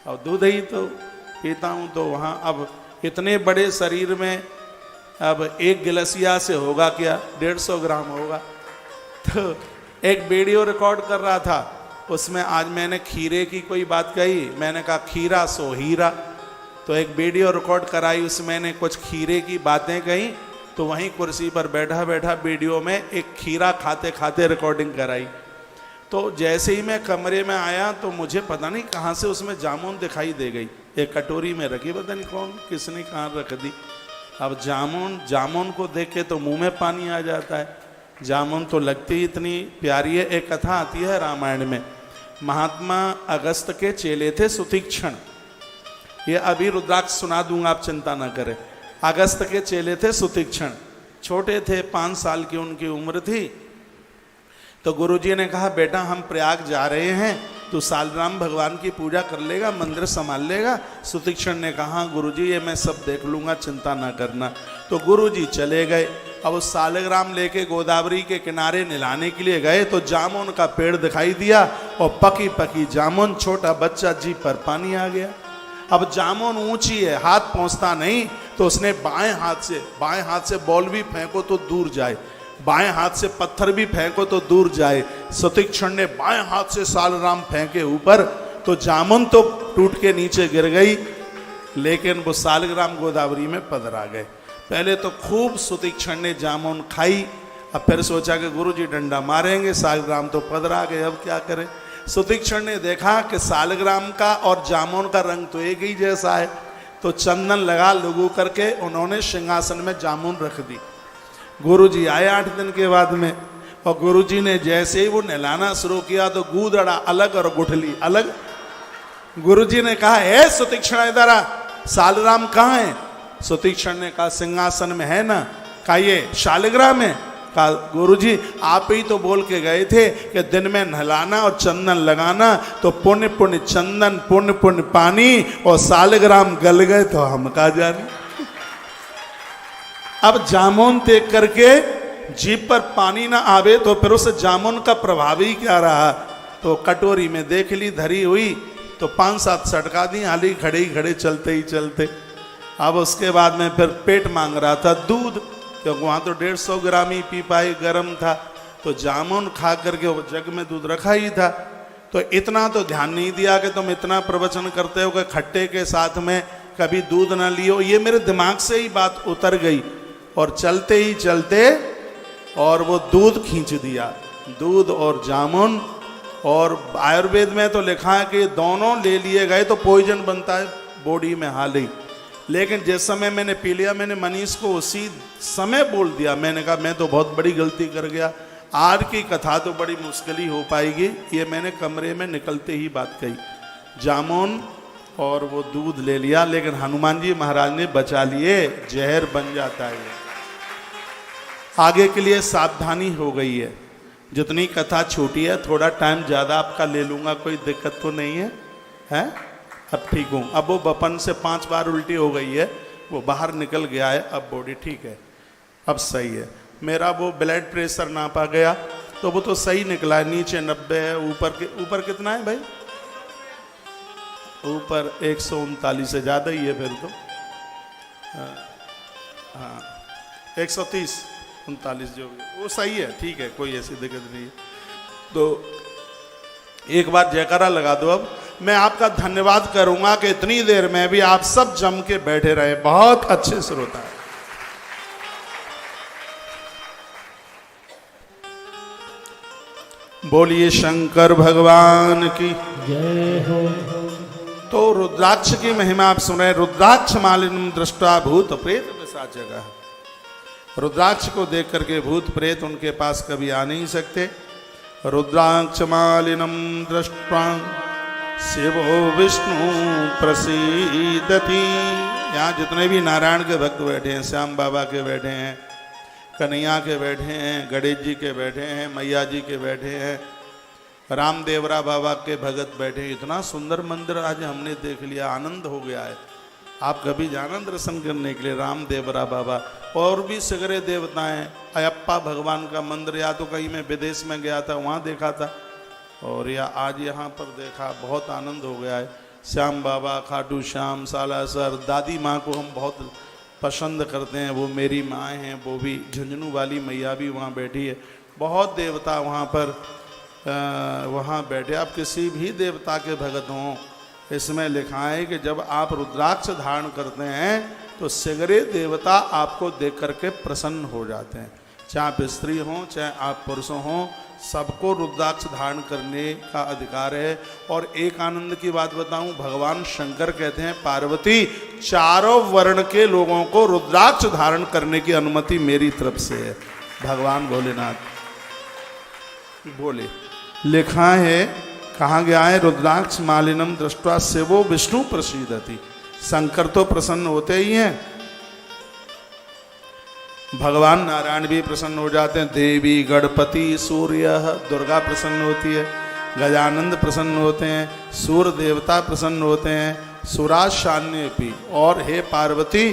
और दूध ही तो पीता हूँ। तो वहाँ अब इतने बड़े शरीर में अब एक गिलसिया से होगा क्या, 150 ग्राम होगा। तो एक वीडियो रिकॉर्ड कर रहा था, उसमें आज मैंने खीरे की कोई बात कही, मैंने कहा खीरा सो हीरा। तो एक वीडियो रिकॉर्ड कराई, उसमें मैंने कुछ खीरे की बातें कही, तो वहीं कुर्सी पर बैठा बैठा वीडियो में एक खीरा खाते खाते रिकॉर्डिंग कराई। तो जैसे ही मैं कमरे में आया तो मुझे पता नहीं कहाँ से उसमें जामुन दिखाई दे गई, एक कटोरी में रखी, पता नहीं कौन किसने कहाँ रख दी। अब जामुन को देख के तो मुंह में पानी आ जाता है। जामुन तो लगती ही इतनी प्यारी है। एक कथा आती है रामायण में, महात्मा अगस्त के चेले थे सुतीक्षण। ये अभी रुद्राक्ष सुना दूंगा, आप चिंता ना करें। अगस्त के चेले थे सुतीक्षण, छोटे थे, 5 साल की उनकी उम्र थी। तो गुरुजी ने कहा बेटा हम प्रयाग जा रहे हैं, तू सालग्राम भगवान की पूजा कर लेगा, मंदिर संभाल लेगा। सुतीक्षण ने कहा गुरुजी ये मैं सब देख लूंगा, चिंता ना करना। तो गुरुजी चले गए। अब उस सालग्राम लेके गोदावरी के किनारे नहलाने के लिए गए तो जामुन का पेड़ दिखाई दिया और पकी पकी जामुन, छोटा बच्चा जीभ पर पानी आ गया। अब जामुन ऊंची है, हाथ पहुंचता नहीं, तो उसने बाएं हाथ से बॉल भी फेंको तो दूर जाए, बाएं हाथ से पत्थर भी फेंको तो दूर जाए। सुतीक्षण ने बाएं हाथ से सालग्राम फेंके ऊपर, तो जामुन तो टूट के नीचे गिर गई, लेकिन वो सालग्राम गोदावरी में पधरा गए। पहले तो खूब सुतीक्षण ने जामुन खाई, अब फिर सोचा कि गुरुजी डंडा मारेंगे, सालग्राम तो पधरा गए, अब क्या करें। सुतीक्षण ने देखा कि सालग्राम का और जामुन का रंग तो एक ही जैसा है, तो चंदन लगा लगू करके उन्होंने सिंहासन में जामुन रख दी। गुरुजी आए 8 दिन के बाद में, और गुरुजी ने जैसे ही वो नहलाना शुरू किया तो गूदड़ा अलग और गुठली अलग। गुरुजी ने कहा हे सुतीक्षण इधर आ, सालग्राम कहाँ है? सुतीक्षण ने कहा सिंहासन में है ना। कहा ये शालिग्राम है? कहा गुरुजी आप ही तो बोल के गए थे कि दिन में नहलाना और चंदन लगाना, तो पुण्य पुण्य चंदन, पुण्य पुण्य पानी, और सालग्राम गल गए तो हम कहा जाने। अब जामुन देख करके जीभ पर पानी ना आवे तो फिर उस जामुन का प्रभाव ही क्या रहा। तो कटोरी में देख ली धरी हुई, तो 5-7 सटका दी, हाली खड़े ही खड़े चलते ही चलते। अब उसके बाद में फिर पेट मांग रहा था दूध, क्योंकि वहाँ तो 150 ग्राम ही पी पाए, गर्म था। तो जामुन खा करके वो जग में दूध रखा ही था। तो इतना तो ध्यान नहीं दिया कि तुम इतना प्रवचन करते हो कि खट्टे के साथ में कभी दूध ना लियो। ये मेरे दिमाग से ही बात उतर गई, और चलते ही चलते और वो दूध खींच दिया, दूध और जामुन। और आयुर्वेद में तो लिखा है कि दोनों ले लिए गए तो पॉइजन बनता है बॉडी में हाल ही। लेकिन जिस समय मैंने पी लिया, मैंने मनीष को उसी समय बोल दिया, मैंने कहा मैं तो बहुत बड़ी गलती कर गया, आज की कथा तो बड़ी मुश्किल ही हो पाएगी। ये मैंने कमरे में निकलते ही बात कही। जामुन और वो दूध ले लिया, लेकिन हनुमान जी महाराज ने बचा लिए, जहर बन जाता है। आगे के लिए सावधानी हो गई है। जितनी कथा छोटी है, थोड़ा टाइम ज़्यादा आपका ले लूँगा, कोई दिक्कत तो नहीं है, हैं? अब ठीक हूँ। अब वो बपन से 5 बार उल्टी हो गई है, वो बाहर निकल गया है, अब बॉडी ठीक है, अब सही है। मेरा वो ब्लड प्रेशर नापा गया तो वो तो सही निकला है, नीचे 90 है, ऊपर कितना है भाई? ऊपर 139 से ज़्यादा ही है फिर तो। हाँ 130-39 जो वो सही है, ठीक है, कोई ऐसी दिक्कत नहीं है। तो एक बार जयकारा लगा दो। अब मैं आपका धन्यवाद करूंगा कि इतनी देर में भी आप सब जम के बैठे रहे, बहुत अच्छे श्रोता है। बोलिए शंकर भगवान की जय हो। तो रुद्राक्ष की महिमा आप सुन रहे। रुद्राक्ष मालिनम दृष्टा भूत प्रेत पिशाचः। रुद्राक्ष को देख करके भूत प्रेत उनके पास कभी आ नहीं सकते। रुद्राक्ष मालिनम दृष्ट्वा शिवो विष्णु प्रसीदति। यहाँ जितने भी नारायण के भक्त बैठे हैं, श्याम बाबा के बैठे हैं, कन्हैया के बैठे हैं, गणेश जी के बैठे हैं, मैया जी के बैठे हैं, रामदेवरा बाबा के भगत बैठे हैं। इतना सुंदर मंदिर आज हमने देख लिया, आनंद हो गया है। आप कभी जाना दर्शन करने के लिए रामदेवरा बाबा, और भी सगरे देवताएं, अयप्पा भगवान का मंदिर, या तो कहीं मैं विदेश में गया था वहाँ देखा था, और या आज यहाँ पर देखा, बहुत आनंद हो गया है। श्याम बाबा, खाटू श्याम, सालासर, दादी माँ को हम बहुत पसंद करते हैं, वो मेरी माँ हैं, वो भी झुंझुनू वाली मैया भी वहाँ बैठी है। बहुत देवता वहाँ पर वहाँ बैठे। आप किसी भी देवता के भगत हों, इसमें लिखा है कि जब आप रुद्राक्ष धारण करते हैं तो सगरे देवता आपको देख करके प्रसन्न हो जाते हैं। चाहे आप स्त्री हों चाहे आप पुरुष हों, सबको रुद्राक्ष धारण करने का अधिकार है। और एक आनंद की बात बताऊं, भगवान शंकर कहते हैं पार्वती चारों वर्ण के लोगों को रुद्राक्ष धारण करने की अनुमति मेरी तरफ से है। भगवान भोलेनाथ बोले, लिखा है, कहा गया है, रुद्राक्ष मालिनम दृष्टवा शिवो विष्णु प्रसीदति। शंकर तो प्रसन्न होते ही हैं, भगवान नारायण भी प्रसन्न हो जाते हैं, देवी गणपति सूर्य दुर्गा प्रसन्न होती है, गजानंद प्रसन्न होते हैं, सूर्य देवता प्रसन्न होते हैं, सुराज शान्यपी। और हे पार्वती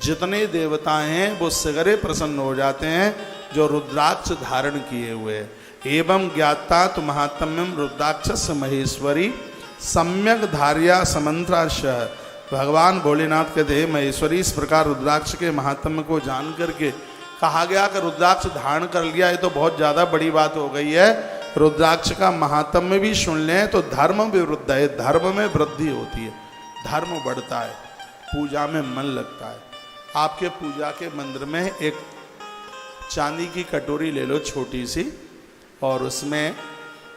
जितने देवता हैं वो सगरे प्रसन्न हो जाते हैं जो रुद्राक्ष धारण किए हुए हैं। एवं ज्ञाता तो महात्म्यम रुद्राक्ष महेश्वरी सम्यक धार्या समंत्राश। भगवान भोलेनाथ कहते हैं महेश्वरी, इस प्रकार रुद्राक्ष के महात्म्य को जान करके कहा गया कि रुद्राक्ष धारण कर लिया, ये तो बहुत ज़्यादा बड़ी बात हो गई है। रुद्राक्ष का महात्म्य भी सुन लें तो धर्म भी वृद्ध है, धर्म में वृद्धि होती है, धर्म बढ़ता है, पूजा में मन लगता है। आपके पूजा के मंदिर में एक चांदी की कटोरी ले लो छोटी सी, और उसमें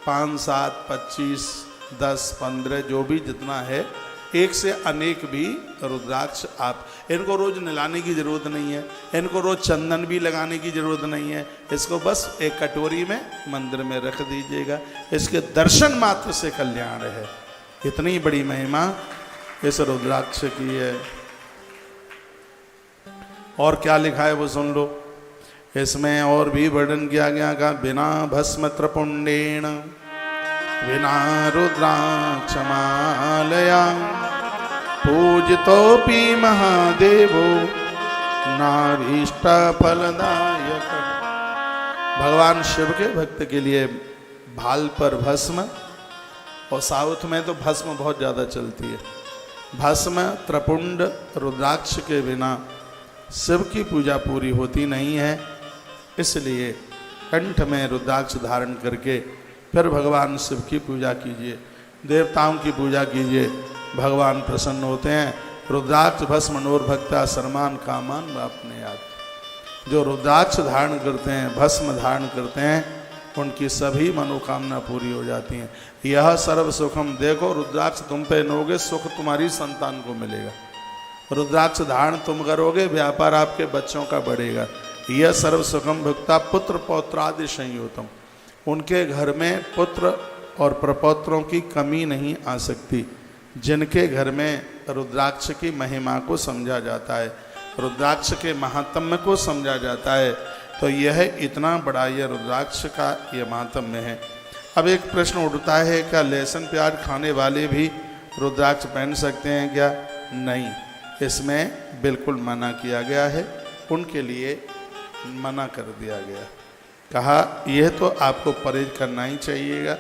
5, 7, 25, 10, 15 जो भी जितना है, एक से अनेक भी रुद्राक्ष, आप इनको रोज नहलाने की जरूरत नहीं है, इनको रोज चंदन भी लगाने की जरूरत नहीं है, इसको बस एक कटोरी में मंदिर में रख दीजिएगा, इसके दर्शन मात्र से कल्याण है। इतनी बड़ी महिमा इस रुद्राक्ष की है। और क्या लिखा है वो सुन लो, इसमें और भी वर्णन किया गया का बिना भस्म त्रपुंडेन विना रुद्राक्षमालया पूजितोपि महादेवो नाभीष्ट फलदायक। भगवान शिव के भक्त के लिए भाल पर भस्म, और साउथ में तो भस्म बहुत ज़्यादा चलती है, भस्म त्रपुंड रुद्राक्ष के बिना शिव की पूजा पूरी होती नहीं है। इसलिए कंठ में रुद्राक्ष धारण करके फिर भगवान शिव की पूजा कीजिए, देवताओं की पूजा कीजिए, भगवान प्रसन्न होते हैं। रुद्राक्ष भस्म नोर भक्ता सरमान कामान अपने याद। जो रुद्राक्ष धारण करते हैं, भस्म धारण करते हैं, उनकी सभी मनोकामना पूरी हो जाती हैं। यह सर्व सुखम, देखो रुद्राक्ष तुम पहनोगे, सुख तुम्हारी संतान को मिलेगा। रुद्राक्ष धारण तुम करोगे, व्यापार आपके बच्चों का बढ़ेगा। यह सर्व सुखम भुक्ता पुत्र पौत्रादि संयुतम, उनके घर में पुत्र और प्रपौत्रों की कमी नहीं आ सकती। जिनके घर में रुद्राक्ष की महिमा को समझा जाता है, रुद्राक्ष के महात्म्य को समझा जाता है, तो यह इतना बड़ा यह रुद्राक्ष का यह महात्म्य है। अब एक प्रश्न उठता है, क्या लहसुन प्याज खाने वाले भी रुद्राक्ष पहन सकते हैं क्या? नहीं, इसमें बिल्कुल मना किया गया है, उनके लिए मना कर दिया गया। कहा यह तो आपको परहेज करना ही चाहिएगा,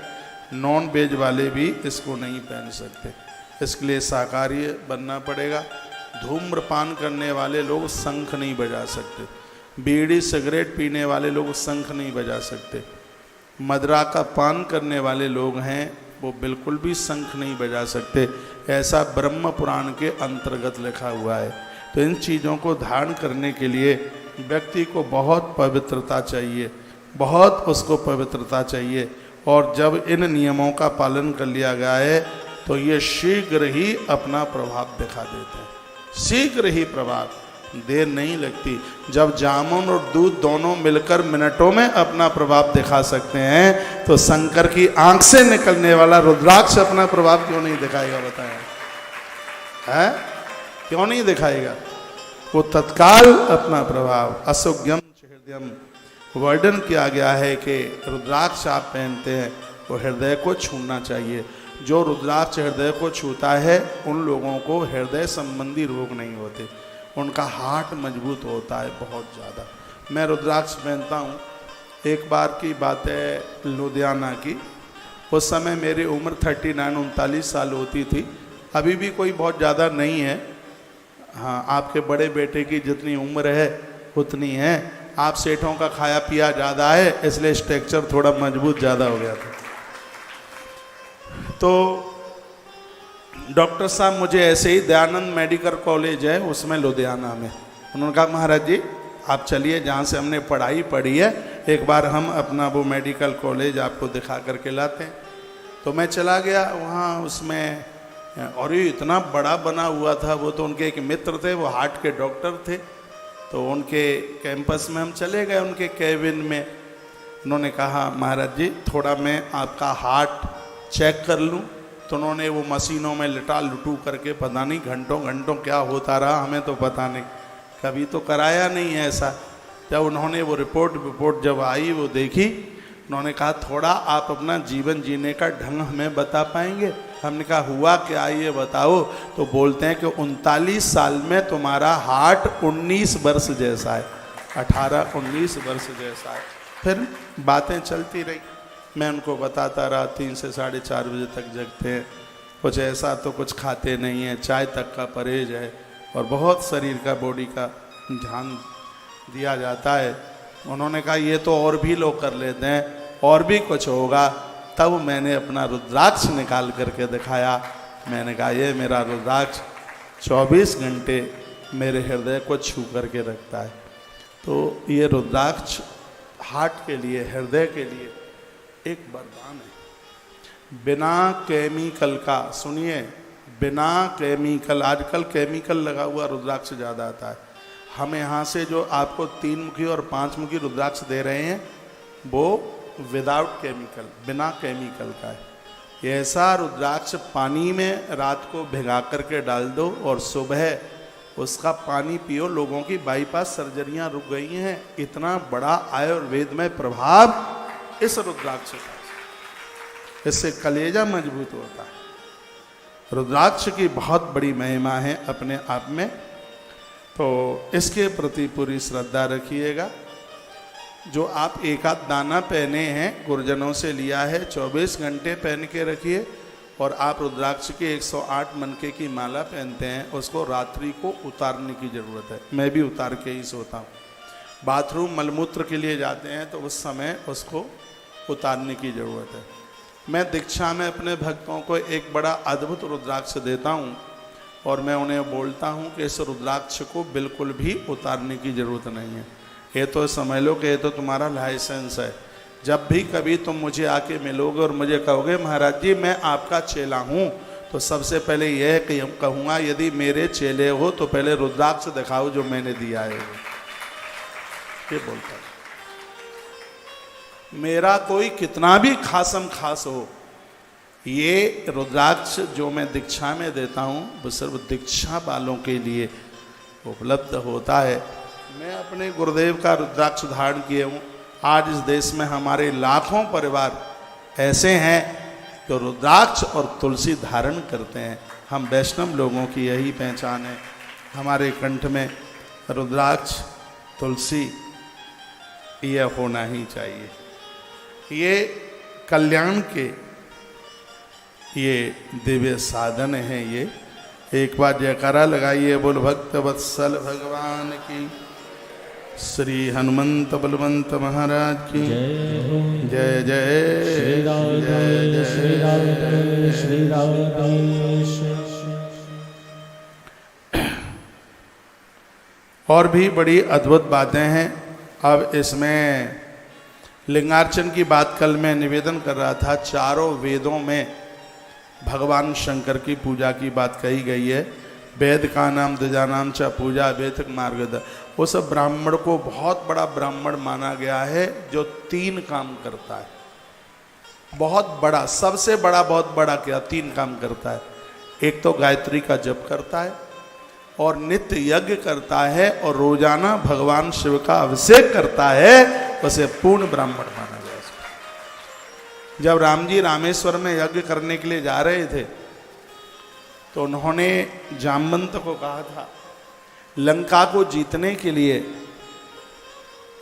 नॉन वेज वाले भी इसको नहीं पहन सकते, इसके लिए शाकाहारी बनना पड़ेगा। धूम्रपान करने वाले लोग शंख नहीं बजा सकते, बीड़ी सिगरेट पीने वाले लोग शंख नहीं बजा सकते, मदरा का पान करने वाले लोग हैं वो बिल्कुल भी शंख नहीं बजा सकते, ऐसा ब्रह्म पुराण के अंतर्गत लिखा हुआ है। तो इन चीज़ों को धारण करने के लिए व्यक्ति को बहुत पवित्रता चाहिए, बहुत उसको पवित्रता चाहिए। और जब इन नियमों का पालन कर लिया गया है तो ये शीघ्र ही अपना प्रभाव दिखा देते हैं, शीघ्र ही प्रभाव, देर नहीं लगती। जब जामुन और दूध दोनों मिलकर मिनटों में अपना प्रभाव दिखा सकते हैं, तो शंकर की आंख से निकलने वाला रुद्राक्ष अपना प्रभाव क्यों नहीं दिखाएगा? बताया है, क्यों नहीं दिखाएगा? वो तत्काल अपना प्रभाव। असुज्ञम हृदयम, वर्णन किया गया है कि रुद्राक्ष आप पहनते हैं वो हृदय को छूना चाहिए। जो रुद्राक्ष हृदय को छूता है उन लोगों को हृदय संबंधी रोग नहीं होते, उनका हार्ट मजबूत होता है बहुत ज़्यादा। मैं रुद्राक्ष पहनता हूँ। एक बार की बात है लुधियाना की, उस समय मेरी उम्र 39-39 साल होती थी। अभी भी कोई बहुत ज़्यादा नहीं है। हाँ, आपके बड़े बेटे की जितनी उम्र है उतनी है। आप सेठों का खाया पिया ज़्यादा है, इसलिए स्ट्रक्चर थोड़ा मजबूत ज़्यादा हो गया था। तो डॉक्टर साहब मुझे ऐसे ही दयानंद मेडिकल कॉलेज है उसमें लुधियाना में, उन्होंने कहा महाराज जी आप चलिए, जहाँ से हमने पढ़ाई पढ़ी है एक बार हम अपना वो मेडिकल कॉलेज आपको दिखा करके लाते हैं। तो मैं चला गया वहाँ उसमें, और ये इतना बड़ा बना हुआ था। वो तो उनके एक मित्र थे, वो हार्ट के डॉक्टर थे, तो उनके कैंपस में हम चले गए, उनके केबिन में। उन्होंने कहा महाराज जी थोड़ा मैं आपका हार्ट चेक कर लूँ। तो उन्होंने वो मशीनों में लिटा लुटू करके पता नहीं घंटों घंटों क्या होता रहा, हमें तो पता नहीं, कभी तो कराया नहीं है ऐसा। जब उन्होंने वो रिपोर्ट जब आई वो देखी, उन्होंने कहा थोड़ा आप अपना जीवन जीने का ढंग हमें बता पाएंगे। हमने कहा हुआ क्या ये बताओ। तो बोलते हैं कि 39 साल में तुम्हारा हार्ट 19 वर्ष जैसा है, 18-19 वर्ष जैसा है। फिर बातें चलती रही, मैं उनको बताता रहा। 3 से 4:30 बजे तक जगते हैं, कुछ ऐसा तो कुछ खाते नहीं हैं, चाय तक का परहेज है, और बहुत शरीर का बॉडी का ध्यान दिया जाता है। उन्होंने कहा ये तो और भी लोग कर लेते हैं, और भी कुछ होगा। तब मैंने अपना रुद्राक्ष निकाल करके दिखाया। मैंने कहा ये मेरा रुद्राक्ष 24 घंटे मेरे हृदय को छू करके रखता है। तो ये रुद्राक्ष हार्ट के लिए, हृदय के लिए एक वरदान है। बिना केमिकल का, सुनिए, बिना केमिकल, आजकल केमिकल लगा हुआ रुद्राक्ष ज़्यादा आता है। हम यहाँ से जो आपको 3 मुखी और 5 मुखी रुद्राक्ष दे रहे हैं वो विदाउट केमिकल, बिना केमिकल का है। ये ऐसा रुद्राक्ष पानी में रात को भिगा करके डाल दो और सुबह उसका पानी पियो। लोगों की बाईपास सर्जरियां रुक गई हैं। इतना बड़ा आयुर्वेद में प्रभाव इस रुद्राक्ष का, इससे कलेजा मजबूत होता है। रुद्राक्ष की बहुत बड़ी महिमा है अपने आप में, तो इसके प्रति पूरी श्रद्धा रखिएगा। जो आप एक आध दाना पहने हैं, गुरुजनों से लिया है, 24 घंटे पहन के रखिए। और आप रुद्राक्ष की 108 मनके की माला पहनते हैं, उसको रात्रि को उतारने की ज़रूरत है। मैं भी उतार के ही सोता हूँ। बाथरूम मलमूत्र के लिए जाते हैं तो उस समय उसको उतारने की ज़रूरत है। मैं दीक्षा में अपने भक्तों को एक बड़ा अद्भुत रुद्राक्ष देता हूँ और मैं उन्हें बोलता हूँ कि इस रुद्राक्ष को बिल्कुल भी उतारने की ज़रूरत नहीं है। ये तो समझ लो कि ये तो तुम्हारा लाइसेंस है। जब भी कभी तुम मुझे आके मिलोगे और मुझे कहोगे महाराज जी मैं आपका चेला हूँ, तो सबसे पहले यह कहूँगा यदि मेरे चेले हो तो पहले रुद्राक्ष दिखाओ जो मैंने दिया है। ये बोलता है। मेरा कोई कितना भी खासम खास हो, ये रुद्राक्ष जो मैं दीक्षा में देता हूँ वो सिर्फ दीक्षा वालों के लिए उपलब्ध होता है। मैं अपने गुरुदेव का रुद्राक्ष धारण किए हूँ। आज इस देश में हमारे लाखों परिवार ऐसे हैं जो रुद्राक्ष और तुलसी धारण करते हैं। हम वैष्णव लोगों की यही पहचान है। हमारे कंठ में रुद्राक्ष तुलसी यह होना ही चाहिए। ये कल्याण के ये दिव्य साधन है। ये एक बार जयकारा लगाइए, बोल भक्त वत्सल भगवान की, श्री हनुमंत बलवंत महाराज की जय जय श्री राम जय श्री राम श्री राम। और भी बड़ी अद्भुत बातें हैं। अब इसमें लिंगार्चन की बात कल मैं निवेदन कर रहा था। चारों वेदों में भगवान शंकर की पूजा की बात कही गई है। वेद का नाम द्विजानाम च पूजा वेद मार्गद। उस ब्राह्मण को बहुत बड़ा ब्राह्मण माना गया है जो 3 काम करता है। बहुत बड़ा, सबसे बड़ा, बहुत बड़ा क्या, 3 काम करता है। एक तो गायत्री का जप करता है और नित्य यज्ञ करता है और रोजाना भगवान शिव का अभिषेक करता है। उसे पूर्ण ब्राह्मण माना गया है। जब राम जी रामेश्वर में यज्ञ करने के लिए जा रहे थे तो उन्होंने जामवंत को कहा था लंका को जीतने के लिए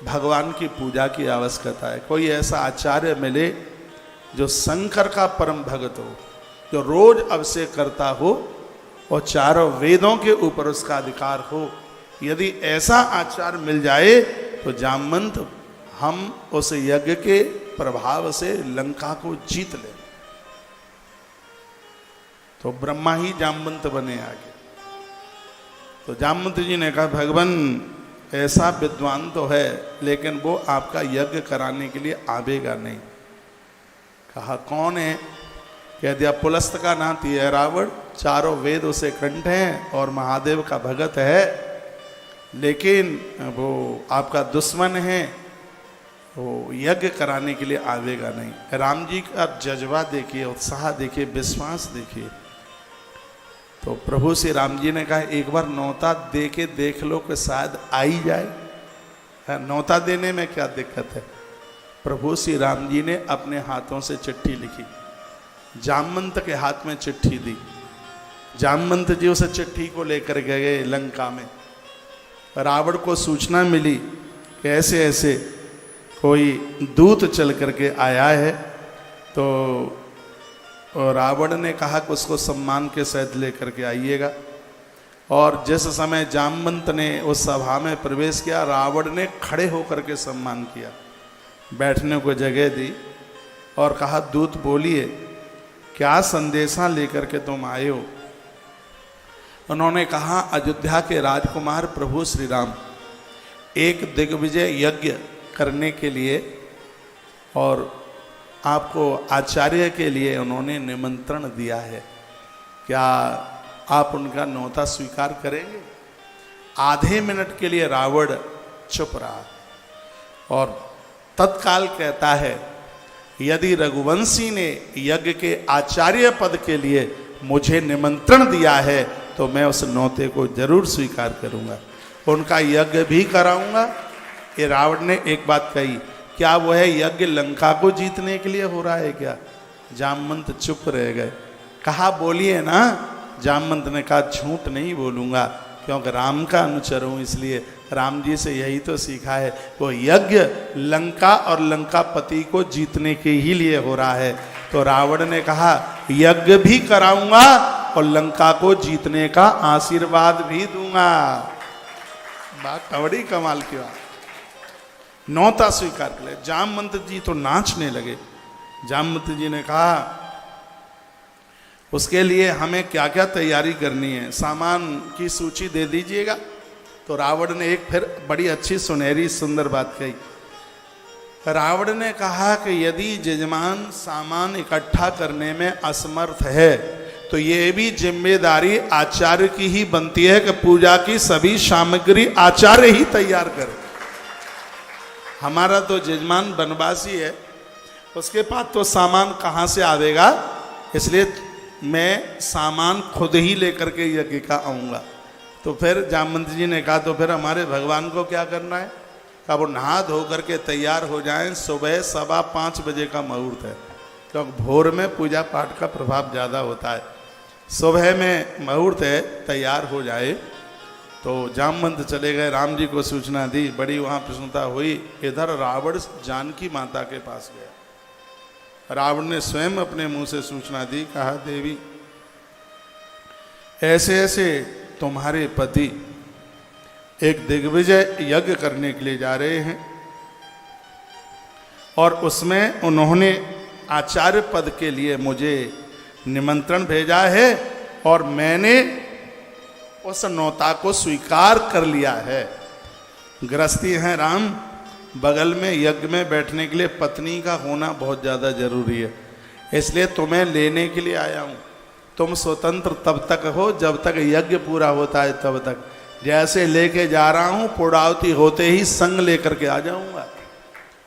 भगवान की पूजा की आवश्यकता है। कोई ऐसा आचार्य मिले जो शंकर का परम भक्त हो, जो रोज अभिषेक करता हो, और चारों वेदों के ऊपर उसका अधिकार हो। यदि ऐसा आचार मिल जाए तो जामवंत हम उस यज्ञ के प्रभाव से लंका को जीत ले। तो ब्रह्मा ही जामवंत बने आगे। तो जामवंत जी ने कहा भगवान ऐसा विद्वान तो है लेकिन वो आपका यज्ञ कराने के लिए आवेगा नहीं। कहा कौन है? कह दिया पुलस्त का नाती है रावण, चारों वेद उसे कंठ हैं और महादेव का भगत है, लेकिन वो आपका दुश्मन है, वो यज्ञ कराने के लिए आवेगा नहीं। राम जी का जज्बा देखिए, उत्साह देखिए, विश्वास देखिए। तो प्रभु श्री राम जी ने कहा एक बार न्योता दे के देख लो कि शायद आ ही जाए। न्योता देने में क्या दिक्कत है? प्रभु श्री राम जी ने अपने हाथों से चिट्ठी लिखी, जामवंत के हाथ में चिट्ठी दी। जामवंत जी उस चिट्ठी को लेकर गए लंका में। रावण को सूचना मिली कि ऐसे ऐसे कोई दूत चल करके आया है। तो रावण ने कहा कि उसको सम्मान के सहित लेकर के आइएगा। और जिस समय जामवंत ने उस सभा में प्रवेश किया, रावण ने खड़े होकर के सम्मान किया, बैठने को जगह दी और कहा दूत बोलिए क्या संदेशा लेकर के तुम आए हो? उन्होंने कहा अयोध्या के राजकुमार प्रभु श्री राम एक दिग्विजय यज्ञ करने के लिए और आपको आचार्य के लिए उन्होंने निमंत्रण दिया है, क्या आप उनका न्योता स्वीकार करेंगे? आधे मिनट के लिए रावण चुप रहा और तत्काल कहता है यदि रघुवंशी ने यज्ञ के आचार्य पद के लिए मुझे निमंत्रण दिया है तो मैं उस न्योते को जरूर स्वीकार करूंगा, उनका यज्ञ भी कराऊंगा। ये रावण ने एक बात कही, क्या वो है यज्ञ लंका को जीतने के लिए हो रहा है क्या? जामवंत चुप रह गए। कहा बोलिए ना। जामवंत ने कहा झूठ नहीं बोलूंगा क्योंकि राम का अनुचर हूं, इसलिए राम जी से यही तो सीखा है, वो यज्ञ लंका और लंकापति को जीतने के ही लिए हो रहा है। तो रावण ने कहा यज्ञ भी कराऊंगा और लंका को जीतने का आशीर्वाद भी दूंगा। बात बड़ी कमाल की बात। न्योता स्वीकार कर ले। जामवंत जी तो नाचने लगे। जामवंत जी ने कहा उसके लिए हमें क्या क्या तैयारी करनी है, सामान की सूची दे दीजिएगा। तो रावण ने एक फिर बड़ी अच्छी सुनहरी सुंदर बात कही। रावण ने कहा कि यदि यजमान सामान इकट्ठा करने में असमर्थ है तो ये भी जिम्मेदारी आचार्य की ही बनती है कि पूजा की सभी सामग्री आचार्य ही तैयार करे। हमारा तो यजमान वनवासी है, उसके पास तो सामान कहाँ से आवेगा, इसलिए मैं सामान खुद ही लेकर के यज्ञ का आऊँगा। तो फिर जामवंत जी ने कहा तो फिर हमारे भगवान को क्या करना है? कहा वो नहा धो करके तैयार हो जाएं, सुबह 5:15 बजे का मुहूर्त है, क्योंकि भोर में पूजा पाठ का प्रभाव ज़्यादा होता है। सुबह में मुहूर्त है, तैयार हो जाए। तो जामवंत चले गए, राम जी को सूचना दी, बड़ी वहाँ प्रसन्नता हुई। इधर रावण जानकी माता के पास गया। रावण ने स्वयं अपने मुंह से सूचना दी, कहा देवी ऐसे ऐसे तुम्हारे पति एक दिग्विजय यज्ञ करने के लिए जा रहे हैं और उसमें उन्होंने आचार्य पद के लिए मुझे निमंत्रण भेजा है और मैंने उस न्योता को स्वीकार कर लिया है। गृहस्थी हैं राम, बगल में यज्ञ में बैठने के लिए पत्नी का होना बहुत ज़्यादा जरूरी है, इसलिए तुम्हें लेने के लिए आया हूँ। तुम स्वतंत्र तब तक हो जब तक यज्ञ पूरा होता है, तब तक जैसे लेके जा रहा हूँ पूर्णाहुति होते ही संग लेकर के आ जाऊँगा।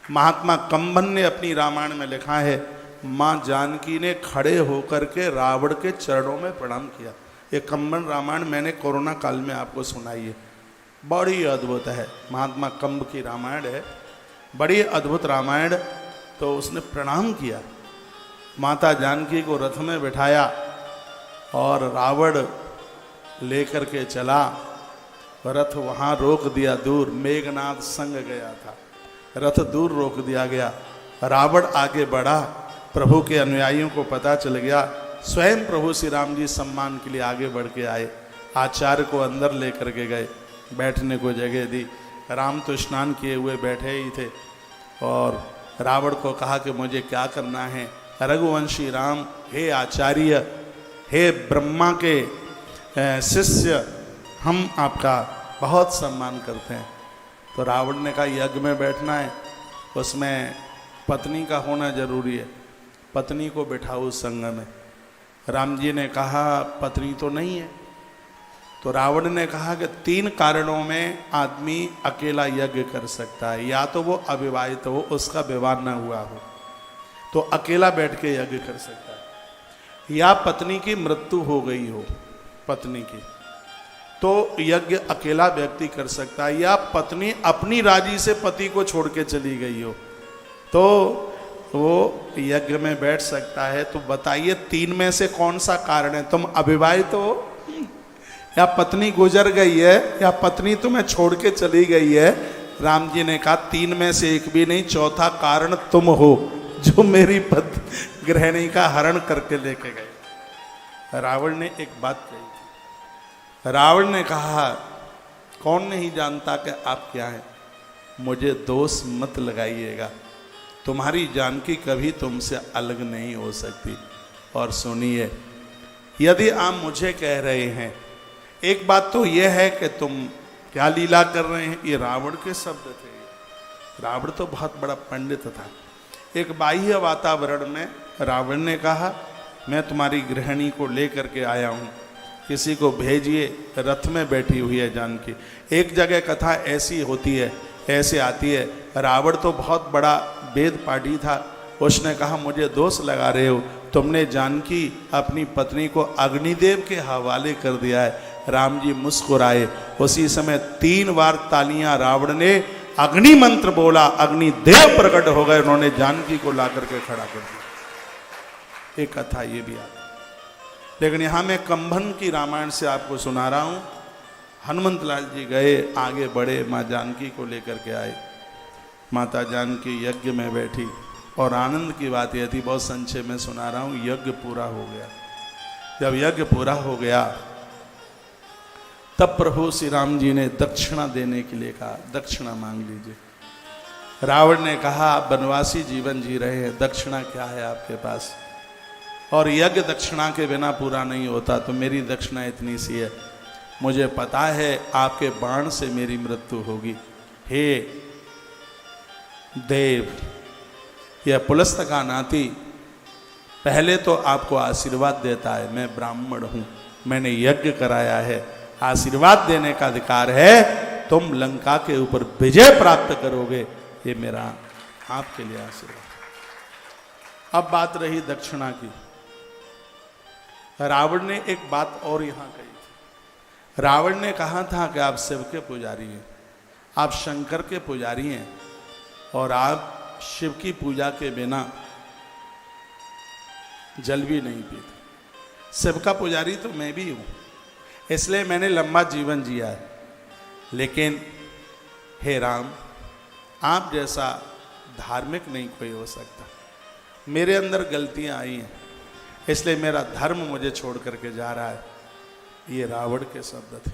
महात्मा कंबन ने अपनी रामायण में लिखा है, माँ जानकी ने खड़े होकर के रावण के चरणों में प्रणाम किया। ये कंबन रामायण मैंने कोरोना काल में आपको सुनाई है, बड़ी अद्भुत है। महात्मा कंब की रामायण है, बड़ी अद्भुत रामायण। तो उसने प्रणाम किया, माता जानकी को रथ में बिठाया और रावण लेकर के चला। रथ वहाँ रोक दिया दूर, मेघनाद संग गया था, रथ दूर रोक दिया गया। रावण आगे बढ़ा, प्रभु के अनुयायियों को पता चल गया स्वयं प्रभु श्री राम जी सम्मान के लिए आगे बढ़ के आए, आचार्य को अंदर लेकर के गए, बैठने को जगह दी। राम तो स्नान किए हुए बैठे ही थे और रावण को कहा कि मुझे क्या करना है। रघुवंशी राम, हे आचार्य, हे ब्रह्मा के शिष्य, हम आपका बहुत सम्मान करते हैं। तो रावण ने कहा यज्ञ में बैठना है, उसमें पत्नी का होना जरूरी है, पत्नी को बिठाओ संग में। राम जी ने कहा पत्नी तो नहीं है। तो रावण ने कहा कि 3 कारणों में आदमी अकेला यज्ञ कर सकता है, या तो वो अविवाहित हो, उसका विवाह न हुआ हो तो अकेला बैठ के यज्ञ कर सकता है, या पत्नी की मृत्यु हो गई हो पत्नी की, तो यज्ञ अकेला व्यक्ति कर सकता है, या पत्नी अपनी राजी से पति को छोड़ के चली गई हो तो वो यज्ञ में बैठ सकता है। तो बताइए 3 में से कौन सा कारण है? तुम अविवाहित हो, या पत्नी गुजर गई है, या पत्नी तुम्हें छोड़ के चली गई है। राम जी ने कहा 3 में से एक भी नहीं, चौथा कारण तुम हो जो मेरी गृहिणी का हरण करके लेके गए। रावण ने एक बात कही थी। रावण ने कहा कौन नहीं जानता कि आप क्या हैं, मुझे दोष मत लगाइएगा, तुम्हारी जानकी कभी तुमसे अलग नहीं हो सकती। और सुनिए, यदि आप मुझे कह रहे हैं, एक बात तो यह है कि तुम क्या लीला कर रहे हैं, ये रावण के शब्द थे। रावण तो बहुत बड़ा पंडित था। एक बाह्य वातावरण में रावण ने कहा मैं तुम्हारी गृहिणी को लेकर के आया हूँ, किसी को भेजिए, रथ में बैठी हुई है जानकी। एक जगह कथा ऐसी होती है, ऐसे आती है, रावण तो बहुत बड़ा वेद पाठी था, उसने कहा मुझे दोष लगा रहे हो, तुमने जानकी अपनी पत्नी को अग्निदेव के हवाले कर दिया है। राम जी मुस्कुराए। उसी समय 3 बार तालियां, रावण ने अग्नि मंत्र बोला, अग्निदेव प्रकट हो गए, उन्होंने जानकी को ला करके खड़ा कर दिया। एक कथा ये भी आती, लेकिन यहां मैं कंभन की रामायण से आपको सुना रहा हूं। हनुमंत लाल जी गए, आगे बढ़े, माँ जानकी को लेकर के आए। माता जानकी यज्ञ में बैठी और आनंद की बात यह थी, बहुत संक्षेप में सुना रहा हूं, यज्ञ पूरा हो गया। जब यज्ञ पूरा हो गया तब प्रभु श्री राम जी ने दक्षिणा देने के लिए कहा, दक्षिणा मांग लीजिए। रावण ने कहा आप वनवासी जीवन जी रहे हैं, दक्षिणा क्या है आपके पास? और यज्ञ दक्षिणा के बिना पूरा नहीं होता, तो मेरी दक्षिणा इतनी सी है, मुझे पता है आपके बाण से मेरी मृत्यु होगी। हे देव, यह पुलस्त का नाती पहले तो आपको आशीर्वाद देता है, मैं ब्राह्मण हूं, मैंने यज्ञ कराया है, आशीर्वाद देने का अधिकार है, तुम लंका के ऊपर विजय प्राप्त करोगे, ये मेरा आपके लिए आशीर्वाद। अब बात रही दक्षिणा की। रावण ने एक बात और यहां कही थी। रावण ने कहा था कि आप शिव के पुजारी हैं, आप शंकर के पुजारी हैं, और आप शिव की पूजा के बिना जल भी नहीं पीते। शिव का पुजारी तो मैं भी हूं, इसलिए मैंने लंबा जीवन जिया है, लेकिन हे राम, आप जैसा धार्मिक नहीं कोई हो सकता। मेरे अंदर गलतियां आई हैं, इसलिए मेरा धर्म मुझे छोड़ करके जा रहा है। ये रावण के शब्द थे।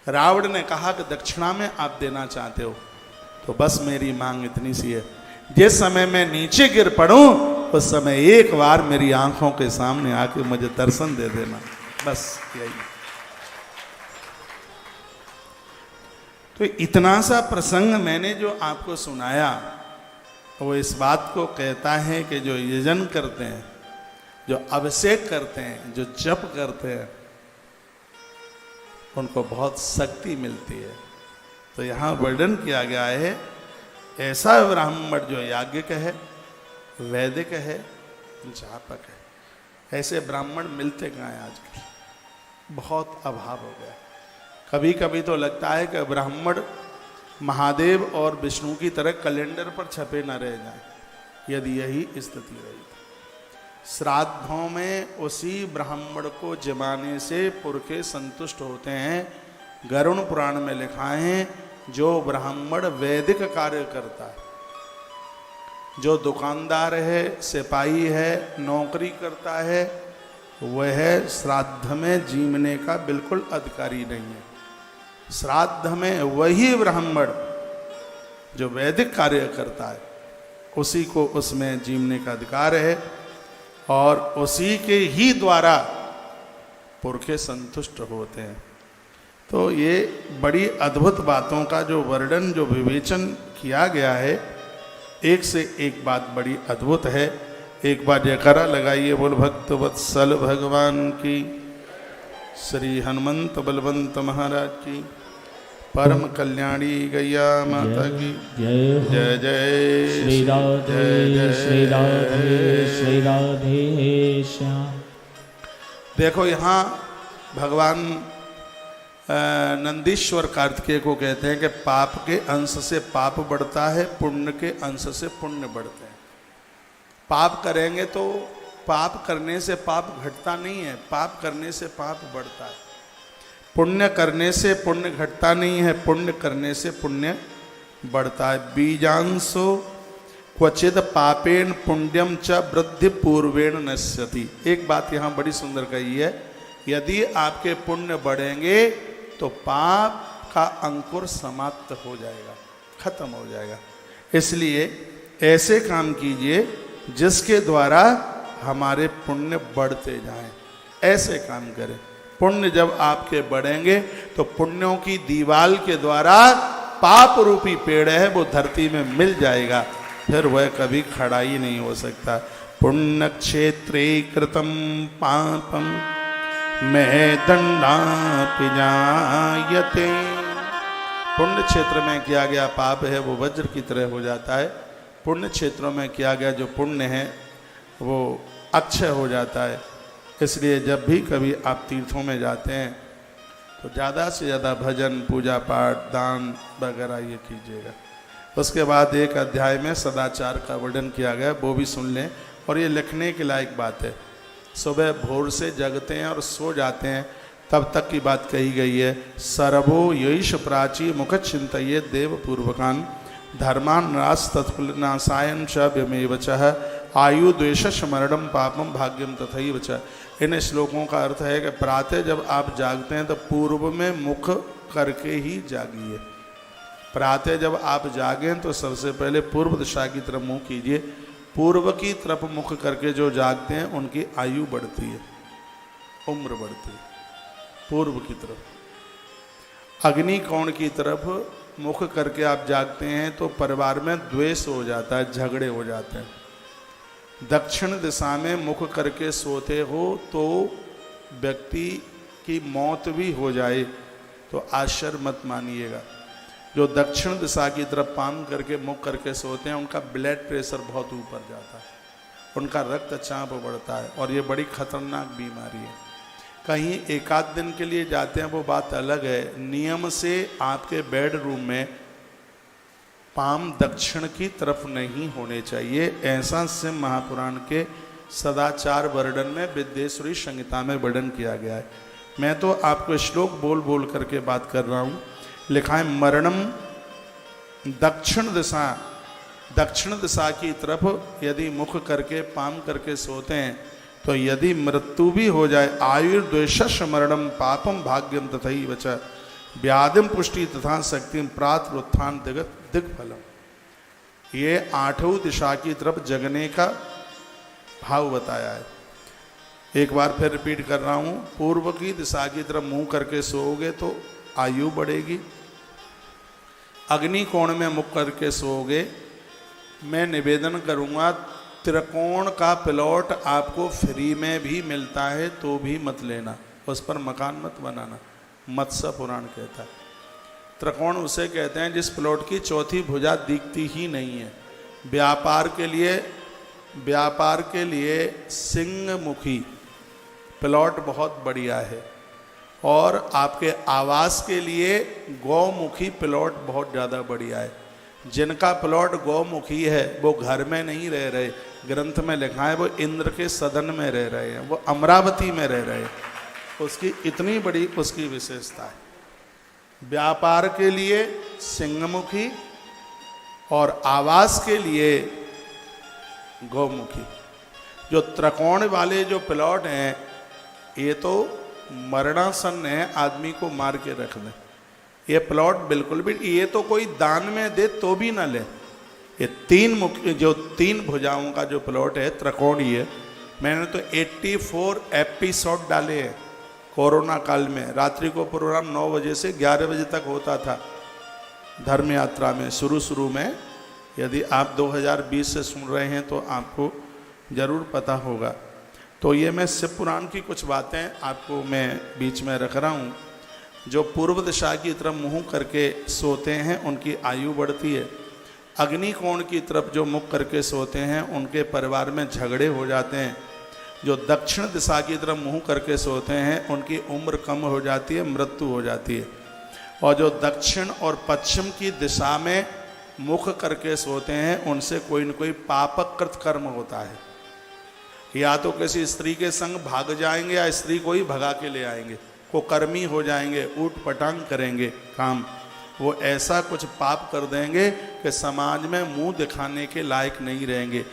रावण ने कहा कि दक्षिणा में आप देना चाहते हो तो बस मेरी मांग इतनी सी है, जिस समय मैं नीचे गिर पड़ूं उस समय एक बार मेरी आंखों के सामने आके मुझे दर्शन दे देना, बस यही। तो इतना सा प्रसंग मैंने जो आपको सुनाया वो इस बात को कहता है कि जो यजन करते हैं, जो अभिषेक करते हैं, जो जप करते हैं, उनको बहुत शक्ति मिलती है। तो यहाँ वर्णन किया गया है, ऐसा ब्राह्मण जो याज्ञिक है, वैदिक है, जापक है, ऐसे ब्राह्मण मिलते कहाँ हैं आजकल, बहुत अभाव हो गया। कभी कभी तो लगता है कि ब्राह्मण महादेव और विष्णु की तरह कैलेंडर पर छपे न रह जाएं, यदि यही स्थिति रही। श्राद्धों में उसी ब्राह्मण को जमाने से पुरखे संतुष्ट होते हैं। गरुड़ पुराण में लिखा है, जो ब्राह्मण वैदिक कार्य करता है, जो दुकानदार है, सिपाही है, नौकरी करता है, वह श्राद्ध में जीमने का बिल्कुल अधिकारी नहीं है। श्राद्ध में वही ब्राह्मण जो वैदिक कार्य करता है उसी को उसमें जीमने का अधिकार है, और उसी के ही द्वारा पुरखे संतुष्ट होते हैं। तो ये बड़ी अद्भुत बातों का जो वर्णन, जो विवेचन किया गया है, एक से एक बात बड़ी अद्भुत है। एक बार जयकारा लगाइए, बोल भक्त वत्सल भगवान की, श्री हनुमंत बलवंत महाराज की, परम कल्याणी गैया माता की जय जय श्री राधे श्री राधे श्री राधे श्याम। देखो यहाँ भगवान नंदीश्वर कार्तिकेय को कहते हैं कि पाप के अंश से पाप बढ़ता है, पुण्य के अंश से पुण्य बढ़ते हैं। पाप करेंगे तो पाप करने से पाप घटता नहीं है, पाप करने से पाप बढ़ता है। पुण्य करने से पुण्य घटता नहीं है, पुण्य करने से पुण्य बढ़ता है। बीजांशो क्वचिद पापेन पुण्यम च वृद्धि पूर्वेण नश्यति। एक बात यहाँ बड़ी सुंदर कही है, यदि आपके पुण्य बढ़ेंगे तो पाप का अंकुर समाप्त हो जाएगा, खत्म हो जाएगा। इसलिए ऐसे काम कीजिए जिसके द्वारा हमारे पुण्य बढ़ते जाएं, ऐसे काम करें। पुण्य जब आपके बढ़ेंगे तो पुण्यों की दीवाल के द्वारा पाप रूपी पेड़ है वो धरती में मिल जाएगा, फिर वह कभी खड़ा ही नहीं हो सकता। पुण्य क्षेत्रे कृतम पापम में दंडापि जायते। पुण्य क्षेत्र में किया गया पाप है वो वज्र की तरह हो जाता है, पुण्य क्षेत्रों में किया गया जो पुण्य है वो अक्षय हो जाता है। इसलिए जब भी कभी आप तीर्थों में जाते हैं तो ज़्यादा से ज़्यादा भजन, पूजा पाठ, दान वगैरह ये कीजिएगा। उसके बाद एक अध्याय में सदाचार का वर्णन किया गया, वो भी सुन लें, और ये लिखने के लायक बात है। सुबह भोर से जगते हैं और सो जाते हैं तब तक की बात कही गई है। सर्वो यईश प्राची मुख चिंतये देव पूर्वकान धर्मान नाश तत्फलनाशायन च व्यमेव च आयु द्वेष मरणम पापम भाग्यम तथैव च। इन श्लोकों का अर्थ है कि प्रातः जब आप जागते हैं तो पूर्व में मुख करके ही जागिए। प्रातः जब आप जागें तो सबसे पहले पूर्व दिशा की तरफ मुँह कीजिए। पूर्व की तरफ मुख करके जो जागते हैं उनकी आयु बढ़ती है, उम्र बढ़ती है। पूर्व की तरफ अग्नि कोण की तरफ मुख करके आप जागते हैं तो परिवार में द्वेष हो जाता है, झगड़े हो जाते हैं। दक्षिण दिशा में मुख करके सोते हो तो व्यक्ति की मौत भी हो जाए तो आश्चर्य मत मानिएगा। जो दक्षिण दिशा की तरफ पाम करके मुख करके सोते हैं उनका ब्लड प्रेशर बहुत ऊपर जाता है, उनका रक्तचाप बढ़ता है, और ये बड़ी खतरनाक बीमारी है। कहीं एक आध दिन के लिए जाते हैं वो बात अलग है। नियम से आपके बेडरूम में पाम दक्षिण की तरफ नहीं होने चाहिए, ऐसा सिंह महापुराण के सदाचार वर्णन में विद्येश्वरी संहिता में वर्णन किया गया है। मैं तो आपको श्लोक बोल बोल करके बात कर रहा हूँ। लिखा है मरणम दक्षिण दिशा, दक्षिण दिशा की तरफ यदि मुख करके पाम करके सोते हैं तो यदि मृत्यु भी हो जाए आयुर्द्वेष मरणम पापम भाग्यम तथैव च व्याधिम पुष्टि तथा शक्तिम प्रातः उत्थान दिग्फलम। ये आठों दिशा की तरफ जगने का भाव बताया है। एक बार फिर रिपीट कर रहा हूँ, पूर्व की दिशा की तरफ मुंह करके सोओगे तो आयु बढ़ेगी। अग्नि कोण में मुख करके सोओगे। मैं निवेदन करूँगा त्रिकोण का प्लॉट आपको फ्री में भी मिलता है तो भी मत लेना, उस पर मकान मत बनाना। मत्स्य पुराण कहता है त्रिकोण उसे कहते हैं जिस प्लॉट की चौथी भुजा दिखती ही नहीं है। व्यापार के लिए सिंहमुखी प्लॉट बहुत बढ़िया है, और आपके आवास के लिए गौमुखी प्लॉट बहुत ज़्यादा बढ़िया है। जिनका प्लॉट गौमुखी है वो घर में नहीं रह रहे, ग्रंथ में लिखा है वो इंद्र के सदन में रह रहे हैं, वो अमरावती में रह रहे हैं। उसकी इतनी बड़ी उसकी विशेषता है। व्यापार के लिए सिंहमुखी और आवास के लिए गौमुखी। जो त्रिकोण वाले जो प्लॉट हैं ये तो मरणासन है, आदमी को मार के रख दे। ये प्लॉट बिल्कुल भी, ये तो कोई दान में दे तो भी ना ले। ये जो तीन भुजाओं का जो प्लॉट है त्रिकोणीय, मैंने तो 84 एपिसोड डाले हैं कोरोना काल में। रात्रि को प्रोग्राम 9 बजे से 11 बजे तक होता था धर्म यात्रा में, शुरू में। यदि आप 2020 से सुन रहे हैं तो आपको जरूर पता होगा। तो ये मैं शिव पुराण की कुछ बातें आपको मैं बीच में रख रहा हूँ। जो पूर्व दिशा की तरफ मुँह करके सोते हैं उनकी आयु बढ़ती है। अग्निकोण की तरफ जो मुख करके सोते हैं उनके परिवार में झगड़े हो जाते हैं। जो दक्षिण दिशा की तरफ मुँह करके सोते हैं उनकी उम्र कम हो जाती है, मृत्यु हो जाती है। और जो दक्षिण और पश्चिम की दिशा में मुख करके सोते हैं उनसे कोई न कोई पापकृत कर्म होता है। या तो किसी स्त्री के संग भाग जाएंगे या स्त्री को ही भगा के ले आएंगे, कुकर्मी हो जाएंगे, ऊट पटांग करेंगे काम। वो ऐसा कुछ पाप कर देंगे कि समाज में मुंह दिखाने के लायक नहीं रहेंगे।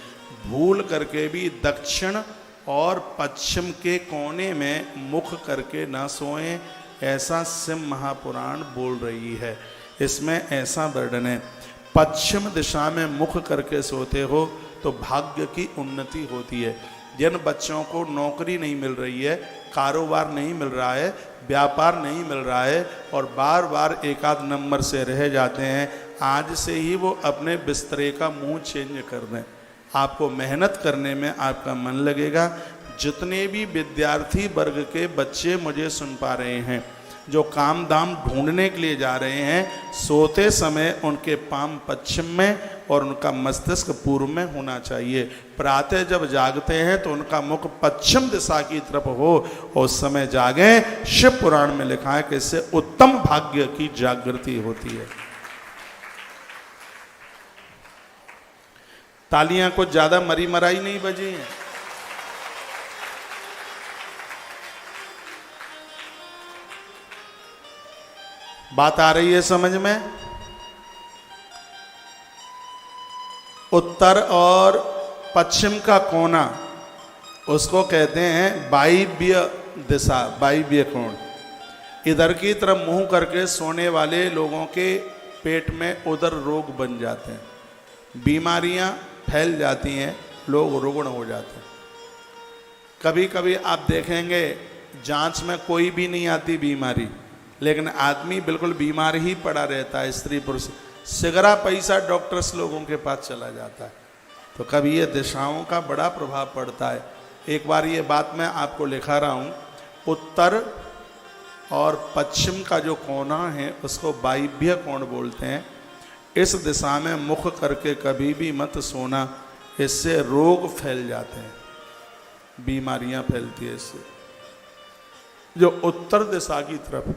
भूल करके भी दक्षिण और पश्चिम के कोने में मुख करके ना सोएं, ऐसा शिव महापुराण बोल रही है। इसमें ऐसा वर्णन है, पश्चिम दिशा में मुख करके सोते हो तो भाग्य की उन्नति होती है। जिन बच्चों को नौकरी नहीं मिल रही है, कारोबार नहीं मिल रहा है, व्यापार नहीं मिल रहा है और बार बार एक आध नंबर से रह जाते हैं, आज से ही वो अपने बिस्तरे का मुंह चेंज कर दें। आपको मेहनत करने में आपका मन लगेगा। जितने भी विद्यार्थी वर्ग के बच्चे मुझे सुन पा रहे हैं, जो काम धाम ढूंढने के लिए जा रहे हैं, सोते समय उनके पाम पश्चिम में और उनका मस्तिष्क पूर्व में होना चाहिए। प्रातः जब जागते हैं तो उनका मुख पश्चिम दिशा की तरफ हो और उस समय जागें। शिव पुराण में लिखा है कि इससे उत्तम भाग्य की जागृति होती है। तालियां कुछ ज्यादा मरी मराई नहीं बजी हैं। बात आ रही है समझ में? उत्तर और पश्चिम का कोना उसको कहते हैं वायव्य दिशा, वायव्य कोण। इधर की तरफ मुंह करके सोने वाले लोगों के पेट में उदर रोग बन जाते हैं, बीमारियां फैल जाती हैं, लोग रुग्ण हो जाते हैं। कभी कभी आप देखेंगे जांच में कोई भी नहीं आती बीमारी, लेकिन आदमी बिल्कुल बीमार ही पड़ा रहता है, स्त्री पुरुष। सिगरा पैसा डॉक्टर्स लोगों के पास चला जाता है। तो कभी ये दिशाओं का बड़ा प्रभाव पड़ता है। एक बार ये बात मैं आपको लिखा रहा हूँ, उत्तर और पश्चिम का जो कोना है उसको वायव्य कोण बोलते हैं। इस दिशा में मुख करके कभी भी मत सोना, इससे रोग फैल जाते हैं, बीमारियां फैलती है इससे। जो उत्तर दिशा की तरफ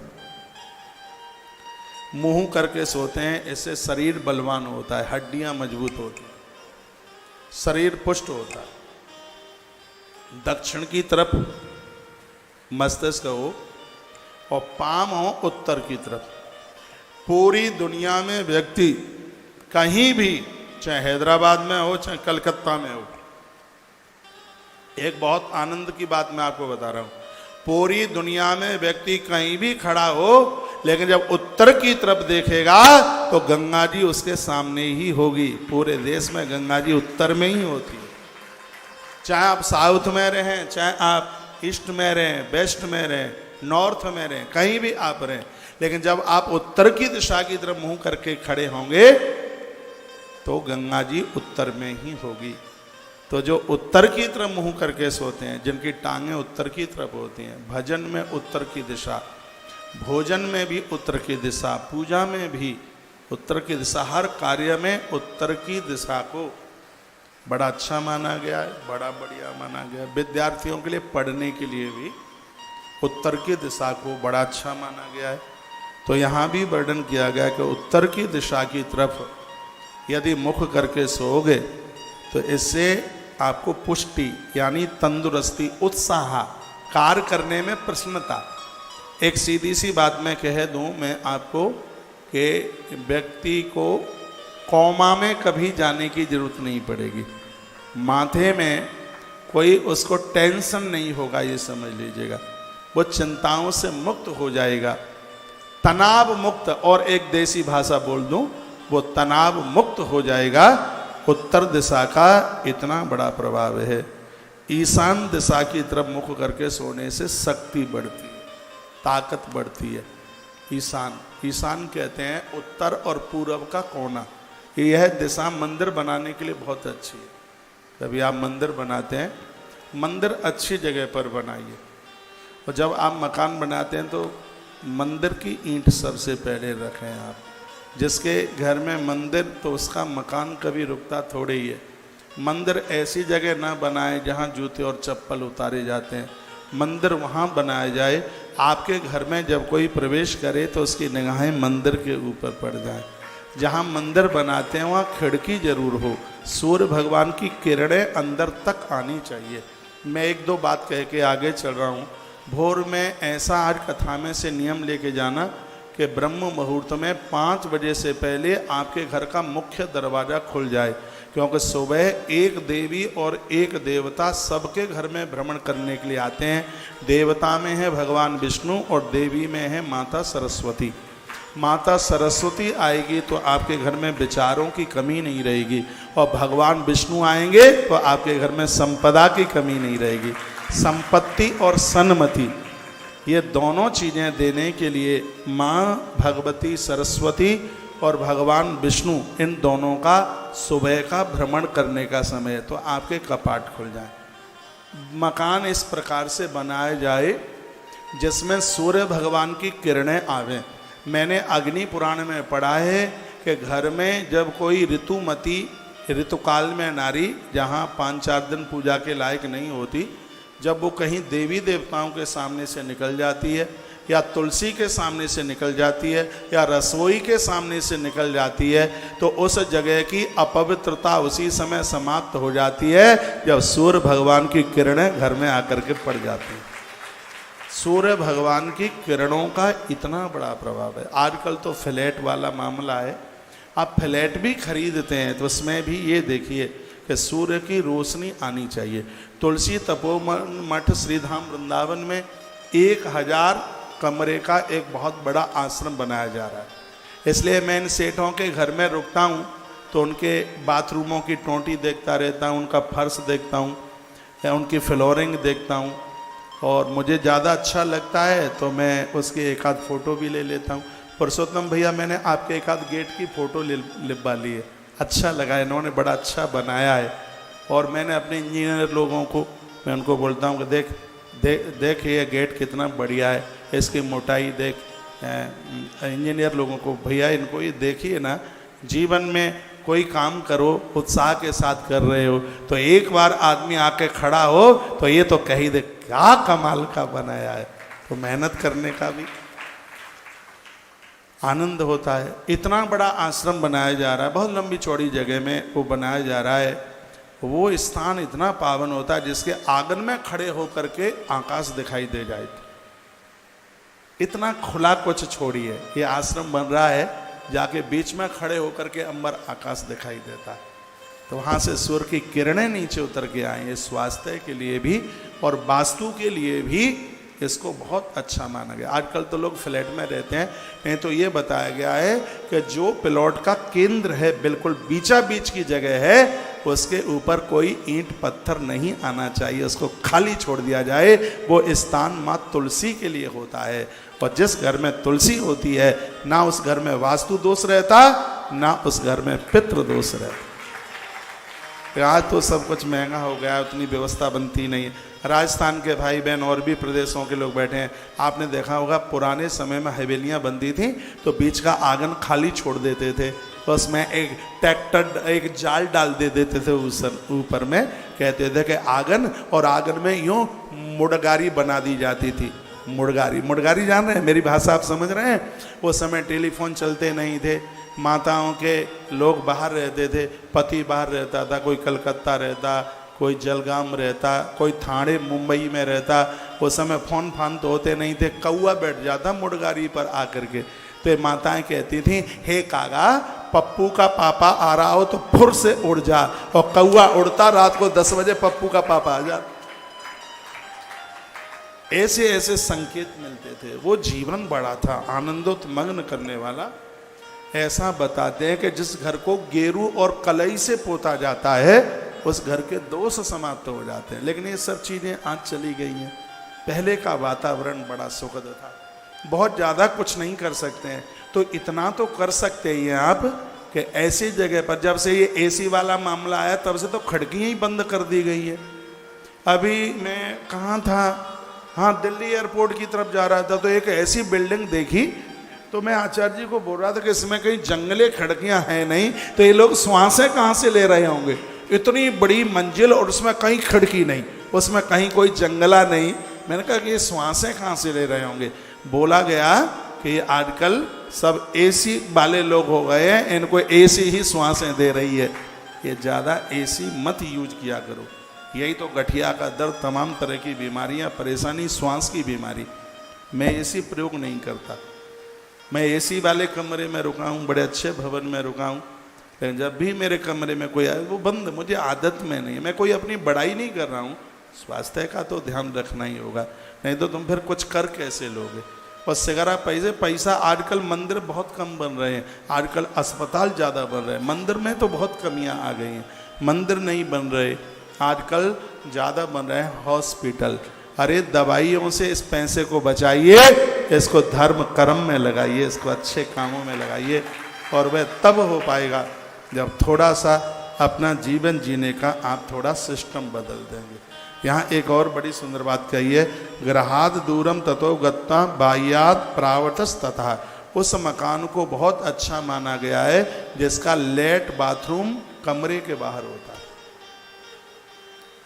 मुंह करके सोते हैं, इससे शरीर बलवान होता है, हड्डियां मजबूत होती हैं, शरीर पुष्ट होता है। दक्षिण की तरफ मस्तिष्क हो और पाम हो उत्तर की तरफ। पूरी दुनिया में व्यक्ति कहीं भी, चाहे हैदराबाद में हो चाहे कलकत्ता में हो, एक बहुत आनंद की बात मैं आपको बता रहा हूं, पूरी दुनिया में व्यक्ति कहीं भी खड़ा हो, लेकिन जब उत्तर की तरफ देखेगा तो गंगा जी उसके सामने ही होगी। पूरे देश में गंगा जी उत्तर में ही होती है। चाहे आप साउथ में रहें, चाहे आप ईस्ट में रहें, वेस्ट में रहें, नॉर्थ में रहें, कहीं भी आप रहें, लेकिन जब आप उत्तर की दिशा की तरफ मुंह करके खड़े होंगे तो गंगा जी उत्तर में ही होगी। तो जो उत्तर की तरफ मुंह करके सोते हैं, जिनकी टांगें उत्तर की तरफ होती हैं, भजन में उत्तर की दिशा, भोजन में भी उत्तर की दिशा, पूजा में भी उत्तर की दिशा, हर कार्य में उत्तर की दिशा को बड़ा अच्छा माना गया है, बड़ा बढ़िया माना गया है। विद्यार्थियों के लिए पढ़ने के लिए भी उत्तर की दिशा को बड़ा अच्छा माना गया है। तो यहाँ भी वर्णन किया गया कि उत्तर की दिशा की तरफ यदि मुख करके सोओगे तो इससे आपको पुष्टि यानी तंदुरुस्ती, उत्साह, कार्य करने में प्रसन्नता। एक सीधी सी बात मैं कह दूं मैं आपको कि व्यक्ति को कोमा में कभी जाने की जरूरत नहीं पड़ेगी, माथे में कोई उसको टेंशन नहीं होगा, ये समझ लीजिएगा। वो चिंताओं से मुक्त हो जाएगा, तनाव मुक्त। और एक देसी भाषा बोल दूं, वो तनाव मुक्त हो जाएगा। उत्तर दिशा का इतना बड़ा प्रभाव है। ईशान दिशा की तरफ मुख करके सोने से शक्ति बढ़ती है, ताकत बढ़ती है। ईशान कहते हैं उत्तर और पूरब का कोना। यह दिशा मंदिर बनाने के लिए बहुत अच्छी है। कभी आप मंदिर बनाते हैं, मंदिर अच्छी जगह पर बनाइए। और जब आप मकान बनाते हैं तो मंदिर की ईंट सबसे पहले रखें आप। जिसके घर में मंदिर, तो उसका मकान कभी रुकता थोड़े ही है। मंदिर ऐसी जगह ना बनाए जहाँ जूते और चप्पल उतारे जाते हैं। मंदिर वहाँ बनाया जाए, आपके घर में जब कोई प्रवेश करे तो उसकी निगाहें मंदिर के ऊपर पड़ जाए। जहाँ मंदिर बनाते हैं वहाँ खिड़की जरूर हो, सूर्य भगवान की किरणें अंदर तक आनी चाहिए। मैं एक दो बात कह के आगे चल रहा हूँ। भोर में ऐसा आज कथा में से नियम लेके जाना कि ब्रह्म मुहूर्त में 5 बजे से पहले आपके घर का मुख्य दरवाज़ा खुल जाए, क्योंकि सुबह एक देवी और एक देवता सबके घर में भ्रमण करने के लिए आते हैं। देवता में है भगवान विष्णु और देवी में है माता सरस्वती। माता सरस्वती आएगी तो आपके घर में विचारों की कमी नहीं रहेगी, और भगवान विष्णु आएंगे तो आपके घर में संपदा की कमी नहीं रहेगी। संपत्ति और सन्मति, ये दोनों चीज़ें देने के लिए माँ भगवती सरस्वती और भगवान विष्णु, इन दोनों का सुबह का भ्रमण करने का समय है, तो आपके कपाट खुल जाए। मकान इस प्रकार से बनाया जाए जिसमें सूर्य भगवान की किरणें आवें। मैंने अग्नि पुराण में पढ़ा है कि घर में जब कोई ऋतुमती, ऋतुकाल में नारी जहाँ 5-4 दिन पूजा के लायक नहीं होती, जब वो कहीं देवी देवताओं के सामने से निकल जाती है, या तुलसी के सामने से निकल जाती है, या रसोई के सामने से निकल जाती है, तो उस जगह की अपवित्रता उसी समय समाप्त हो जाती है जब सूर्य भगवान की किरणें घर में आकर के पड़ जाती है। सूर्य भगवान की किरणों का इतना बड़ा प्रभाव है। आजकल तो फ्लैट वाला मामला है, आप फ्लैट भी खरीदते हैं तो उसमें भी ये देखिए कि सूर्य की रोशनी आनी चाहिए। तुलसी तपोवन मठ श्रीधाम वृंदावन में 1000 कमरे का एक बहुत बड़ा आश्रम बनाया जा रहा है। इसलिए मैं इन सेठों के घर में रुकता हूँ तो उनके बाथरूमों की टोंटी देखता रहता हूँ, उनका फर्श देखता हूँ, या उनकी फ्लोरिंग देखता हूँ, और मुझे ज़्यादा अच्छा लगता है तो मैं उसकी एक आध फ़ोटो भी ले लेता हूँ। पुरुषोत्तम भैया, मैंने आपके एक आध गेट की फ़ोटो लिखवा ली है, अच्छा लगा, इन्होंने बड़ा अच्छा बनाया है। और मैंने अपने इंजीनियर लोगों को, मैं उनको बोलता हूँ कि देख ये गेट कितना बढ़िया है, इसकी मोटाई देख। इंजीनियर लोगों को, भैया इनको ये देखिए ना, जीवन में कोई काम करो उत्साह के साथ कर रहे हो तो एक बार आदमी आके खड़ा हो तो ये तो कही दे क्या कमाल का बनाया है। तो मेहनत करने का भी आनंद होता है। इतना बड़ा आश्रम बनाया जा रहा है, बहुत लंबी चौड़ी जगह में वो बनाया जा रहा है। वो स्थान इतना पावन होता है जिसके आंगन में खड़े होकर के आकाश दिखाई दे जाए। इतना खुला कुछ छोड़िए, ये आश्रम बन रहा है, जाके बीच में खड़े होकर के अंबर आकाश दिखाई देता है। तो वहाँ से सूर्य की किरणें नीचे उतर के आए। ये स्वास्थ्य के लिए भी और वास्तु के लिए भी इसको बहुत अच्छा माना गया। आजकल तो लोग फ्लैट में रहते हैं, नहीं तो ये बताया गया है कि जो प्लॉट का केंद्र है, बिल्कुल बीचा बीच की जगह है, उसके ऊपर कोई ईंट पत्थर नहीं आना चाहिए, उसको खाली छोड़ दिया जाए। वो स्थान माँ तुलसी के लिए होता है, और जिस घर में तुलसी होती है ना उस घर में वास्तु दोष रहता, ना उस घर में पितृ दोष रहता। आज तो सब कुछ महंगा हो गया, उतनी व्यवस्था बनती नहीं है। राजस्थान के भाई बहन और भी प्रदेशों के लोग बैठे हैं, आपने देखा होगा पुराने समय में हवेलियां बनती थी तो बीच का आंगन खाली छोड़ देते थे, तो उसमें एक ट्रैक्टर एक जाल डाल दे देते थे उस ऊपर में, कहते थे कि आंगन, और आंगन में यूँ मुड़गारी बना दी जाती थी। मुड़गारी जान रहे हैं, मेरी भाषा आप समझ रहे हैं। उस समय टेलीफोन चलते नहीं थे, माताओं के लोग बाहर रहते थे, पति बाहर रहता था, कोई कलकत्ता रहता, कोई जलगाम रहता, कोई थाने मुंबई में रहता। उस समय फोन फान तो होते नहीं थे, कौआ बैठ जाता मुड़गारी पर आकर के, तो माताएं कहती थी, हे कागा पप्पू का पापा आ रहा हो तो फुर से उड़ जा, और कौआ उड़ता, रात को 10 बजे पप्पू का पापा आ जाता। ऐसे ऐसे संकेत मिलते थे। वो जीवन बड़ा था आनंदोत्मग्न करने वाला। ऐसा बताते हैं कि जिस घर को गेरू और कलई से पोता जाता है उस घर के दोष समाप्त हो जाते हैं। लेकिन ये सब चीज़ें आज चली गई हैं। पहले का वातावरण बड़ा सुखद था। बहुत ज़्यादा कुछ नहीं कर सकते हैं तो इतना तो कर सकते ही हैं आप कि ऐसी जगह पर, जब से ये एसी वाला मामला आया तब से तो खिड़कियाँ ही बंद कर दी गई है। अभी मैं कहाँ था, हाँ दिल्ली एयरपोर्ट की तरफ जा रहा था तो एक ऐसी बिल्डिंग देखी तो मैं आचार्य जी को बोल रहा था कि इसमें कहीं जंगले खिड़कियाँ हैं नहीं तो ये लोग श्वासें कहाँ से ले रहे होंगे। इतनी बड़ी मंजिल और उसमें कहीं खिड़की नहीं, उसमें कहीं कोई जंगला नहीं। मैंने कहा कि ये श्वासें कहाँ से ले रहे होंगे। बोला गया कि आजकल सब एसी वाले लोग हो गए हैं, इनको एसी ही श्वासें दे रही है। ये ज़्यादा एसी मत यूज किया करो। यही तो गठिया का दर्द, तमाम तरह की बीमारियां, परेशानी, श्वास की बीमारी। मैं एसी प्रयोग नहीं करता। मैं एसी वाले कमरे में रुका हूँ, बड़े अच्छे भवन में रुका हूँ, लेकिन जब भी मेरे कमरे में कोई आए वो बंद। मुझे आदत में नहीं है। मैं कोई अपनी बड़ाई नहीं कर रहा हूँ, स्वास्थ्य का तो ध्यान रखना ही होगा, नहीं तो तुम फिर कुछ कर कैसे लोगे। और सिगरा पैसा आजकल मंदिर बहुत कम बन रहे हैं, आजकल अस्पताल ज़्यादा बन रहे हैं। मंदिर में तो बहुत कमियां आ गई हैं, मंदिर नहीं बन रहे, आजकल ज़्यादा बन रहे हैं हॉस्पिटल। अरे दवाइयों से इस पैसे को बचाइए, इसको धर्म कर्म में लगाइए, इसको अच्छे कामों में लगाइए और वह तब हो पाएगा जब थोड़ा सा अपना जीवन जीने का आप थोड़ा सिस्टम बदल देंगे। यहाँ एक और बड़ी सुंदर बात कही है, ग्रहाद दूरम ततो गत्ता बाह्यात प्रावर्तस तथा। उस मकान को बहुत अच्छा माना गया है जिसका लेट बाथरूम कमरे के बाहर होता है।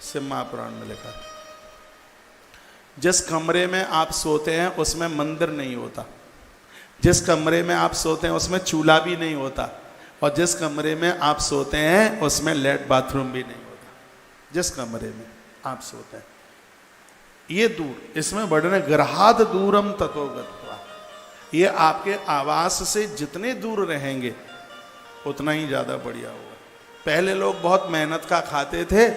सिम्हा पुराण में लिखा है। जिस कमरे में आप सोते हैं उसमें मंदिर नहीं होता, जिस कमरे में आप सोते हैं उसमें चूल्हा भी नहीं होता, और जिस कमरे में आप सोते हैं उसमें लेट बाथरूम भी नहीं होता। जिस कमरे में आप सोते हैं, ये दूर, इसमें वर्णन ग्रहाद दूरम ततो गत्वा। ये आपके आवास से जितने दूर रहेंगे उतना ही ज़्यादा बढ़िया होगा। पहले लोग बहुत मेहनत का खाते थे,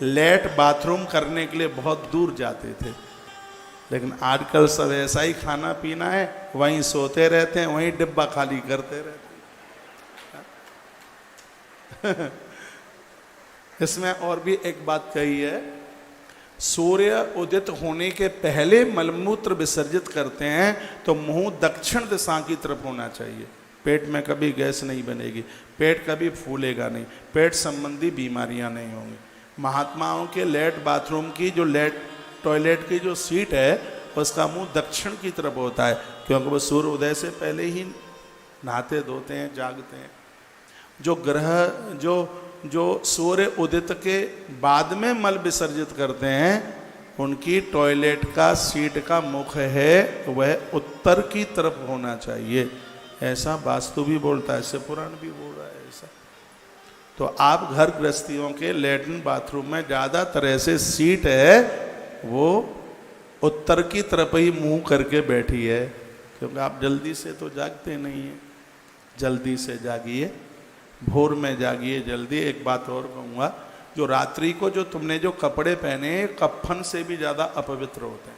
लेट बाथरूम करने के लिए बहुत दूर जाते थे, लेकिन आजकल सब ऐसा ही खाना पीना है, वहीं सोते रहते हैं, वहीं डिब्बा खाली करते रहते हैं। इसमें और भी एक बात कही है, सूर्य उदित होने के पहले मलमूत्र विसर्जित करते हैं तो मुंह दक्षिण दिशा की तरफ होना चाहिए। पेट में कभी गैस नहीं बनेगी, पेट कभी फूलेगा नहीं, पेट संबंधी बीमारियां नहीं होंगी। महात्माओं के लेट बाथरूम की जो लेट टॉयलेट की जो सीट है उसका मुंह दक्षिण की तरफ होता है, क्योंकि वो सूर्य उदय से पहले ही नहाते धोते हैं, जागते हैं। जो ग्रह जो सूर्य उदित के बाद में मल विसर्जित करते हैं उनकी टॉयलेट का सीट का मुख है वह उत्तर की तरफ होना चाहिए। ऐसा वास्तु भी बोलता है, शिव पुराण भी बोल रहा है ऐसा। तो आप घर गृहस्थियों के लैट्रिन बाथरूम में ज़्यादातर ऐसे सीट है वो उत्तर की तरफ ही मुंह करके बैठी है, क्योंकि आप जल्दी से तो जागते नहीं हैं। जल्दी से जागिए, भोर में जागिए जल्दी। एक बात और कहूँगा, जो रात्रि को जो तुमने जो कपड़े पहने कफन से भी ज़्यादा अपवित्र होते हैं।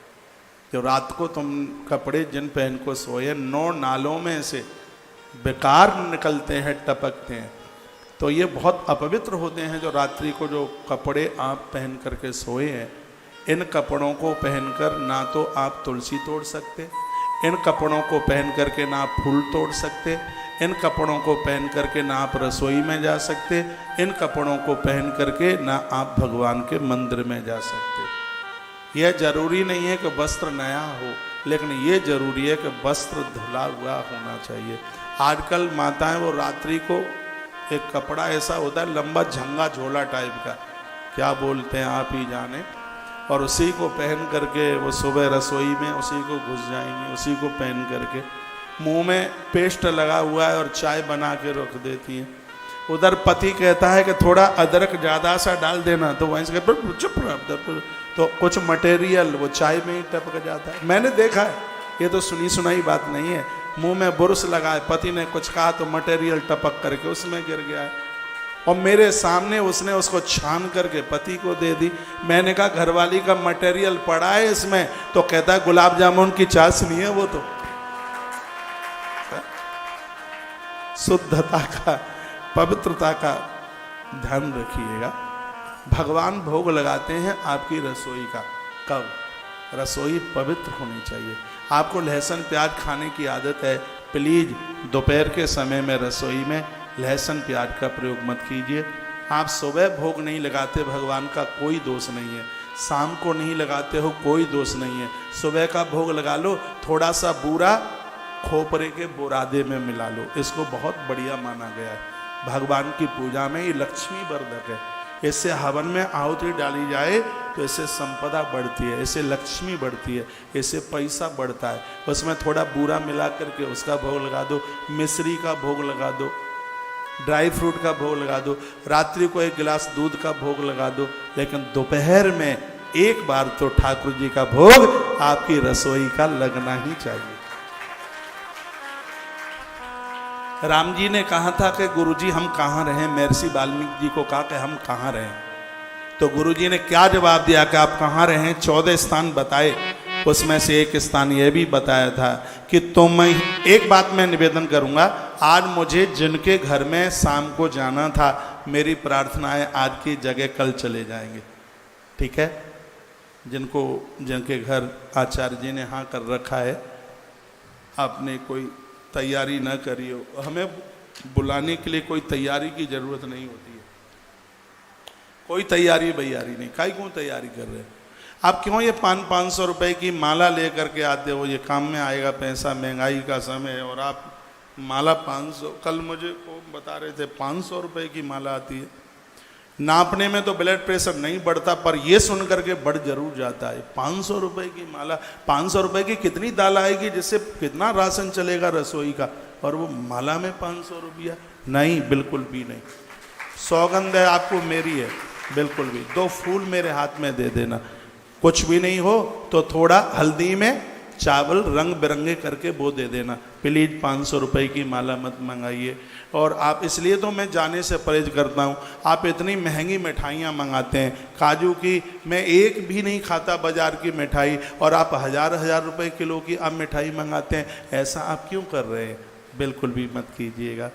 जो रात को तुम कपड़े जिन पहन को सोए 9 नालों में से बेकार निकलते हैं, टपकते हैं, तो ये बहुत अपवित्र होते हैं। जो रात्रि को जो कपड़े आप पहन करके सोए हैं, इन कपड़ों को पहनकर ना तो आप तुलसी तोड़ सकते, इन कपड़ों को पहन करके ना आप फूल तोड़ सकते, इन कपड़ों को पहन करके ना आप रसोई में जा सकते, इन कपड़ों को पहन करके ना आप भगवान के मंदिर में जा सकते। यह जरूरी नहीं है कि वस्त्र नया हो, लेकिन ये जरूरी है कि वस्त्र धुला हुआ होना चाहिए। आजकल माताएं वो रात्रि को एक कपड़ा ऐसा होता है लंबा झंगा झोला टाइप का, क्या बोलते हैं आप ही जाने, और उसी को पहन करके वो सुबह रसोई में उसी को घुस जाएंगी, उसी को पहन करके मुंह में पेस्ट लगा हुआ है और चाय बना के रख देती है। उधर पति कहता है कि थोड़ा अदरक ज़्यादा सा डाल देना, तो वहीं से चुप रह, तो कुछ मटेरियल वो चाय में ही टपक जाता है। मैंने देखा है, ये तो सुनी सुनाई बात नहीं है। मुंह में बुरुस लगा है, पति ने कुछ कहा तो मटेरियल टपक करके उसमें गिर गया है। और मेरे सामने उसने उसको छान करके पति को दे दी। मैंने कहा घरवाली का मटेरियल पड़ा है इसमें, तो कहता है गुलाब जामुन की चाशनी है वो तो। शुद्धता का, पवित्रता का ध्यान रखिएगा। भगवान भोग लगाते हैं आपकी रसोई का। कब? रसोई पवित्र होनी चाहिए। आपको लहसुन प्याज खाने की आदत है, प्लीज दोपहर के समय में रसोई में लहसुन प्याज का प्रयोग मत कीजिए। आप सुबह भोग नहीं लगाते, भगवान का कोई दोष नहीं है। शाम को नहीं लगाते हो, कोई दोष नहीं है। सुबह का भोग लगा लो, थोड़ा सा बूरा खोपरे के बुरादे में मिला लो, इसको बहुत बढ़िया माना गया है। भगवान की पूजा में ये लक्ष्मी वर्धक है। इससे हवन में आहुति डाली जाए तो इससे संपदा बढ़ती है, इससे लक्ष्मी बढ़ती है, इससे पैसा बढ़ता है। उसमें थोड़ा बूरा मिला करके उसका भोग लगा दो, मिश्री का भोग लगा दो, ड्राई फ्रूट का भोग लगा दो, रात्रि को एक गिलास दूध का भोग लगा दो। लेकिन दोपहर में एक बार तो ठाकुर जी का भोग आपकी रसोई का लगना ही चाहिए। राम जी ने कहा था कि गुरुजी हम कहाँ रहें, महर्षि वाल्मीकि जी को कहा कि हम कहाँ रहें, तो गुरुजी ने क्या जवाब दिया कि आप कहाँ रहें। 14 स्थान बताए, उसमें से एक स्थान यह भी बताया था कि तुम, एक बात मैं निवेदन करूंगा, आज मुझे जिनके घर में शाम को जाना था, मेरी प्रार्थना है आज की जगह कल चले जाएंगे, ठीक है। जिनके घर आचार्य जी ने हाँ कर रखा है, आपने कोई तैयारी न करी हो, हमें बुलाने के लिए कोई तैयारी की जरूरत नहीं होती है, कोई तैयारी बैयारी नहीं। काहे क्यों तैयारी कर रहे हैं आप? क्यों ये 500 रुपए की माला लेकर के आते हो? ये काम में आएगा पैसा, महंगाई का समय है, और आप माला 500, कल मुझे को बता रहे थे 500 रुपए की माला आती है। नापने में तो ब्लड प्रेशर नहीं बढ़ता, पर ये सुन करके बढ़ जरूर जाता है। 500 रुपए की माला, 500 रुपए की कितनी दाल आएगी, जिससे कितना राशन चलेगा रसोई का, और वो माला में 500 रुपया? नहीं, बिल्कुल भी नहीं। सौगंध है आपको मेरी है, बिल्कुल भी। 2 फूल मेरे हाथ में दे देना, कुछ भी नहीं हो तो थोड़ा हल्दी में चावल रंग बिरंगे करके वो दे देना। प्लीज 500 रुपए की माला मत मंगाइए। और आप, इसलिए तो मैं जाने से परहेज करता हूँ, आप इतनी महंगी मिठाइयाँ मंगाते हैं, काजू की, मैं एक भी नहीं खाता बाजार की मिठाई, और आप हज़ार रुपए किलो की आप मिठाई मंगाते हैं। ऐसा आप क्यों कर रहे हैं? बिल्कुल भी मत कीजिएगा,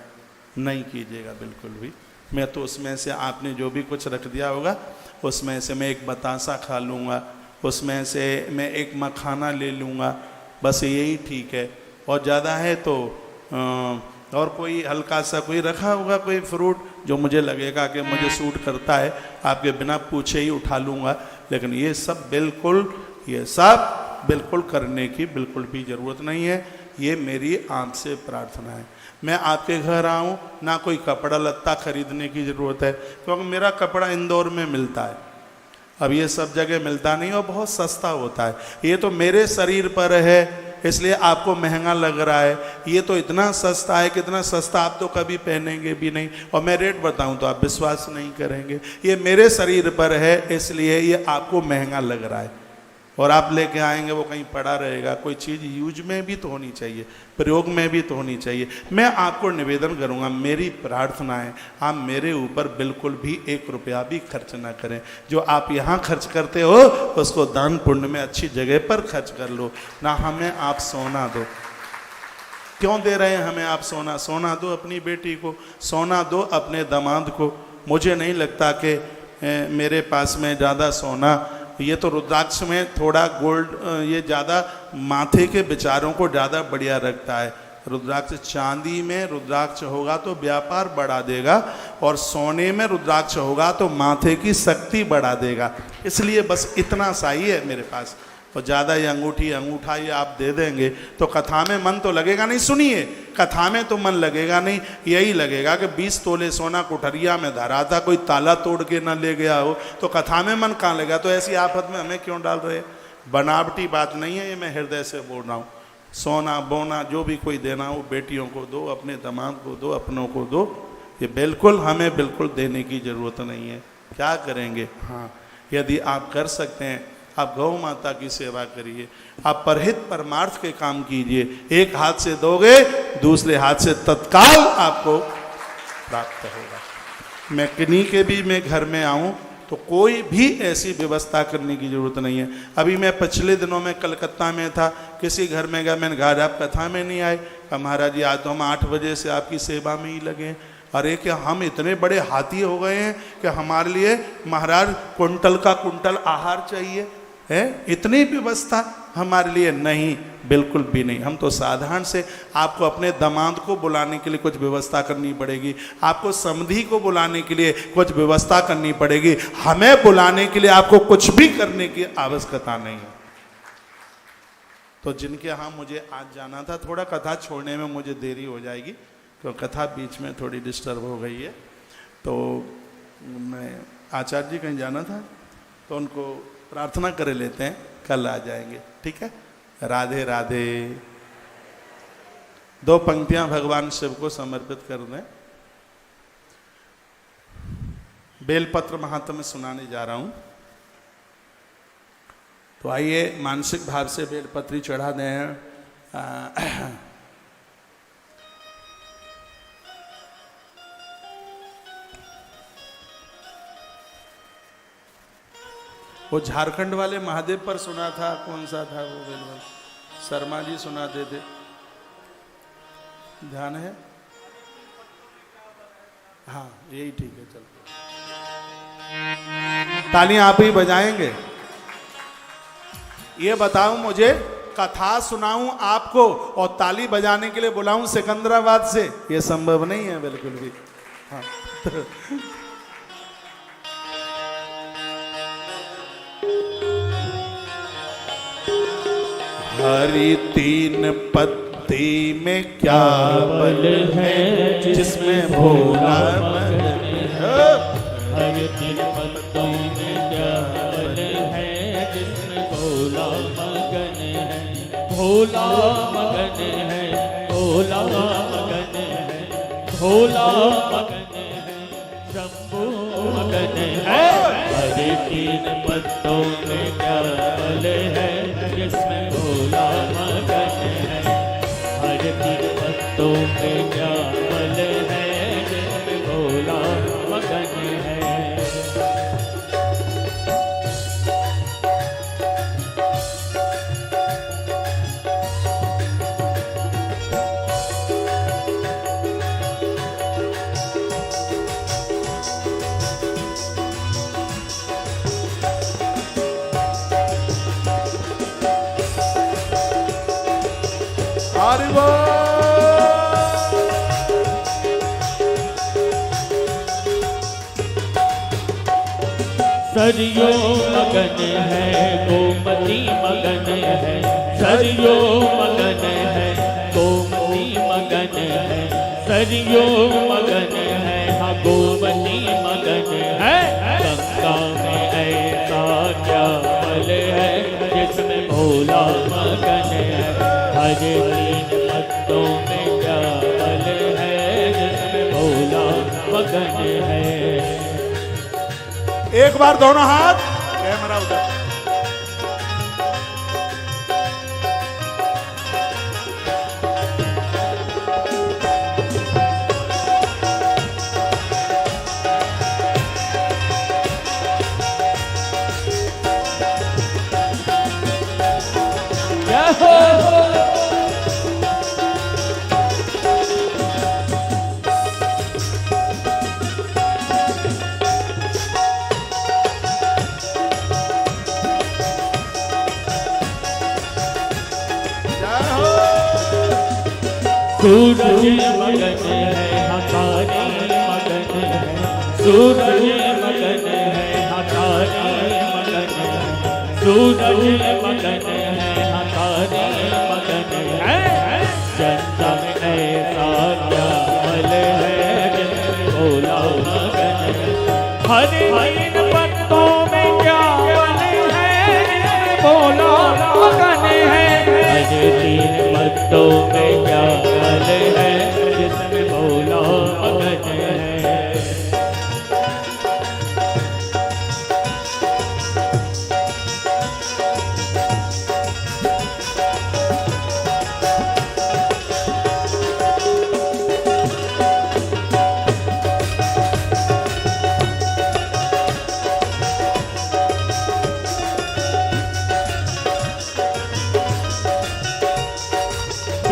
नहीं कीजिएगा बिल्कुल भी। मैं तो उसमें से आपने जो भी कुछ रख दिया होगा, उसमें से मैं एक बतासा खा लूँगा, उसमें से मैं एक मखाना ले लूँगा, बस यही ठीक है। और ज़्यादा है तो और कोई हल्का सा कोई रखा होगा कोई फ्रूट जो मुझे लगेगा कि मुझे सूट करता है, आपके बिना पूछे ही उठा लूँगा। लेकिन ये सब बिल्कुल करने की बिल्कुल भी ज़रूरत नहीं है। ये मेरी आपसे प्रार्थना है। मैं आपके घर आऊँ, ना कोई कपड़ा लत्ता खरीदने की ज़रूरत है, क्योंकि मेरा कपड़ा इंदौर में मिलता है, अब ये सब जगह मिलता नहीं और बहुत सस्ता होता है। ये तो मेरे शरीर पर है, इसलिए आपको महंगा लग रहा है। ये तो इतना सस्ता है, कितना सस्ता आप तो कभी पहनेंगे भी नहीं, और मैं रेट बताऊं तो आप विश्वास नहीं करेंगे। ये मेरे शरीर पर है, इसलिए ये आपको महंगा लग रहा है, और आप लेके आएंगे वो कहीं पड़ा रहेगा। कोई चीज़ यूज में भी तो होनी चाहिए, प्रयोग में भी तो होनी चाहिए। मैं आपको निवेदन करूंगा, मेरी प्रार्थना है, आप मेरे ऊपर बिल्कुल भी 1 रुपया भी खर्च ना करें। जो आप यहाँ खर्च करते हो उसको दान पुण्य में अच्छी जगह पर खर्च कर लो। ना हमें आप सोना दो, क्यों दे रहे हैं हमें आप सोना? सोना दो अपनी बेटी को, सोना दो अपने दामाद को। मुझे नहीं लगता कि मेरे पास में ज़्यादा सोना, ये तो रुद्राक्ष में थोड़ा गोल्ड, ये ज़्यादा माथे के विचारों को ज़्यादा बढ़िया रखता है। रुद्राक्ष, चांदी में रुद्राक्ष होगा तो व्यापार बढ़ा देगा, और सोने में रुद्राक्ष होगा तो माथे की शक्ति बढ़ा देगा। इसलिए बस इतना सा ही है मेरे पास, और ज़्यादा ये अंगूठा ये आप दे देंगे तो कथा में मन तो लगेगा नहीं। सुनिए, कथा में तो मन लगेगा नहीं, यही लगेगा कि 20 तोले सोना कुठरिया में धरा था, कोई ताला तोड़ के ना ले गया हो, तो कथा में मन कहाँ लगेगा? तो ऐसी आफत में हमें क्यों डाल रहे? बनावटी बात नहीं है ये, मैं हृदय से बोल रहा हूँ। सोना बोना जो भी कोई देना हो, बेटियों को दो, अपने दामाद को दो, अपनों को दो, ये बिल्कुल हमें बिल्कुल देने की ज़रूरत नहीं है। क्या करेंगे? हाँ, यदि आप कर सकते हैं, आप गौ माता की सेवा करिए, आप परहित परमार्थ के काम कीजिए। एक हाथ से दोगे, दूसरे हाथ से तत्काल आपको प्राप्त होगा। मैं किन्हीं के भी मैं घर में आऊं तो कोई भी ऐसी व्यवस्था करने की जरूरत नहीं है। अभी मैं पिछले दिनों में कलकत्ता में था, किसी घर में गया, मैंने कहा आप कथा में नहीं आए? कहा महाराज जी आज तो हम 8 बजे से आपकी सेवा में ही लगे हैं। अरे क्या हम इतने बड़े हाथी हो गए हैं कि हमारे लिए महाराज कुंटल का कुंटल आहार चाहिए है? इतनी व्यवस्था हमारे लिए नहीं, बिल्कुल भी नहीं। हम तो साधारण से, आपको अपने दामाद को बुलाने के लिए कुछ व्यवस्था करनी पड़ेगी, आपको समधी को बुलाने के लिए कुछ व्यवस्था करनी पड़ेगी, हमें बुलाने के लिए आपको कुछ भी करने की आवश्यकता नहीं है। तो जिनके यहाँ मुझे आज जाना था, थोड़ा कथा छोड़ने में मुझे देरी हो जाएगी क्योंकि कथा बीच में थोड़ी डिस्टर्ब हो गई है। तो मैं आचार्य जी कहीं जाना था तो उनको प्रार्थना कर लेते हैं, कल आ जाएंगे, ठीक है? राधे राधे। 2 पंक्तियां भगवान शिव को समर्पित कर दें। बेलपत्र महात्म्य सुनाने जा रहा हूं, तो आइए मानसिक भाव से बेलपत्री चढ़ा दें। वो झारखंड वाले महादेव पर सुना था, कौन सा था वो बेलवल? शर्मा जी सुनाते थे, ध्यान है? हाँ यही ठीक है, चलो तालियां आप ही बजाएंगे। ये बताओ मुझे, कथा सुनाऊं आपको और ताली बजाने के लिए बुलाऊं सिकंदराबाद से? ये संभव नहीं है बिल्कुल भी। हाँ हरि 3 पत्ती में क्या बल है जिसमें भोला मगन है। हरि 3 पत्तों में क्या बल है जिसमें भोला मगन है। भोला मगन है, भोला मगन है, भोला मगन है, शंभू मगन है। हरि 3 पत्तों में क्या बल है जिसमें भोला मगन है। हर 3 पत्तों में क्या बल है जिसमें भोला मगन है। सरयो मगन है, गोमती मगन है। सरयो मगन है, गोमती मगन है। सरयो मगन है, हाँ गोमती मगन है। गंगा में ऐसा क्या बल है जिसमें भोला मगन है। हर 3 पत्तों में क्या बल है जिसमें भोला मगन है। एक बार दोनों हाथ, कैमरा उधर। सूरज मगन है, हकारी मगन है। सूरज मगन है, हकारी मगन है। सूरज मगन है, हकारी मगन है। चंदा में ऐसा क्या बल है जिसमें भोला मगन है। हर 3 पत्तों में क्या बल है जिसमें भोला मगन है। हर 3 पत्तों में क्या बल है जिसमें भोला मगन है।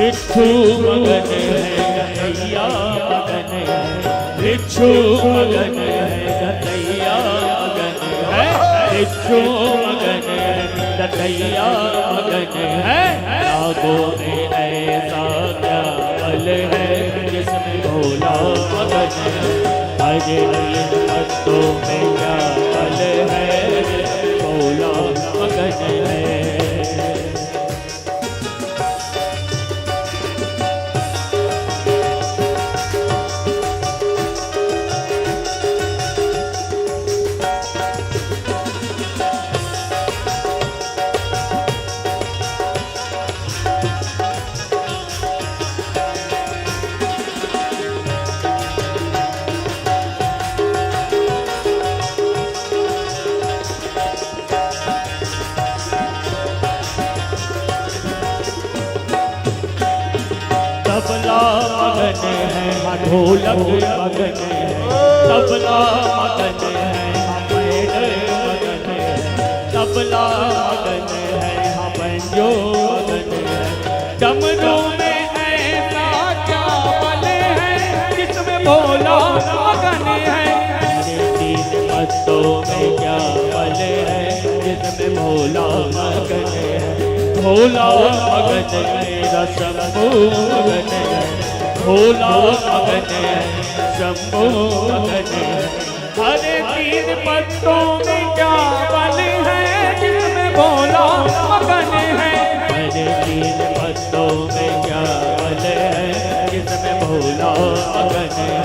भिक्षु मगन है गतैया मगन है, भिक्षु मगन है गतैया मगन है, भिक्षु मगन है गतैया मगन है। रागों में ऐसा क्या बल है जिसमें भोला मगन है, अरे तीन पत्तों में क्या बल है जिसमें भोला मगन है। तबला मगन है ढोलक मगन है, तबला मगन है पेड़ मगन है, तबला मगन है पंजो मगन है। डमरू में ऐसा क्या बल है जिसमें भोला मगन है, तीन पत्तों में क्या बल है जिसमें भोला मगन है। भोला मगन मेरा शंभू मगन है, भोला मगन है शंभू मगन है। हरे तीन पत्तों में क्या बल है जिसमें भोला मगन है, हरे तीन पत्तों में क्या बल है जिसमें भोला मगन है।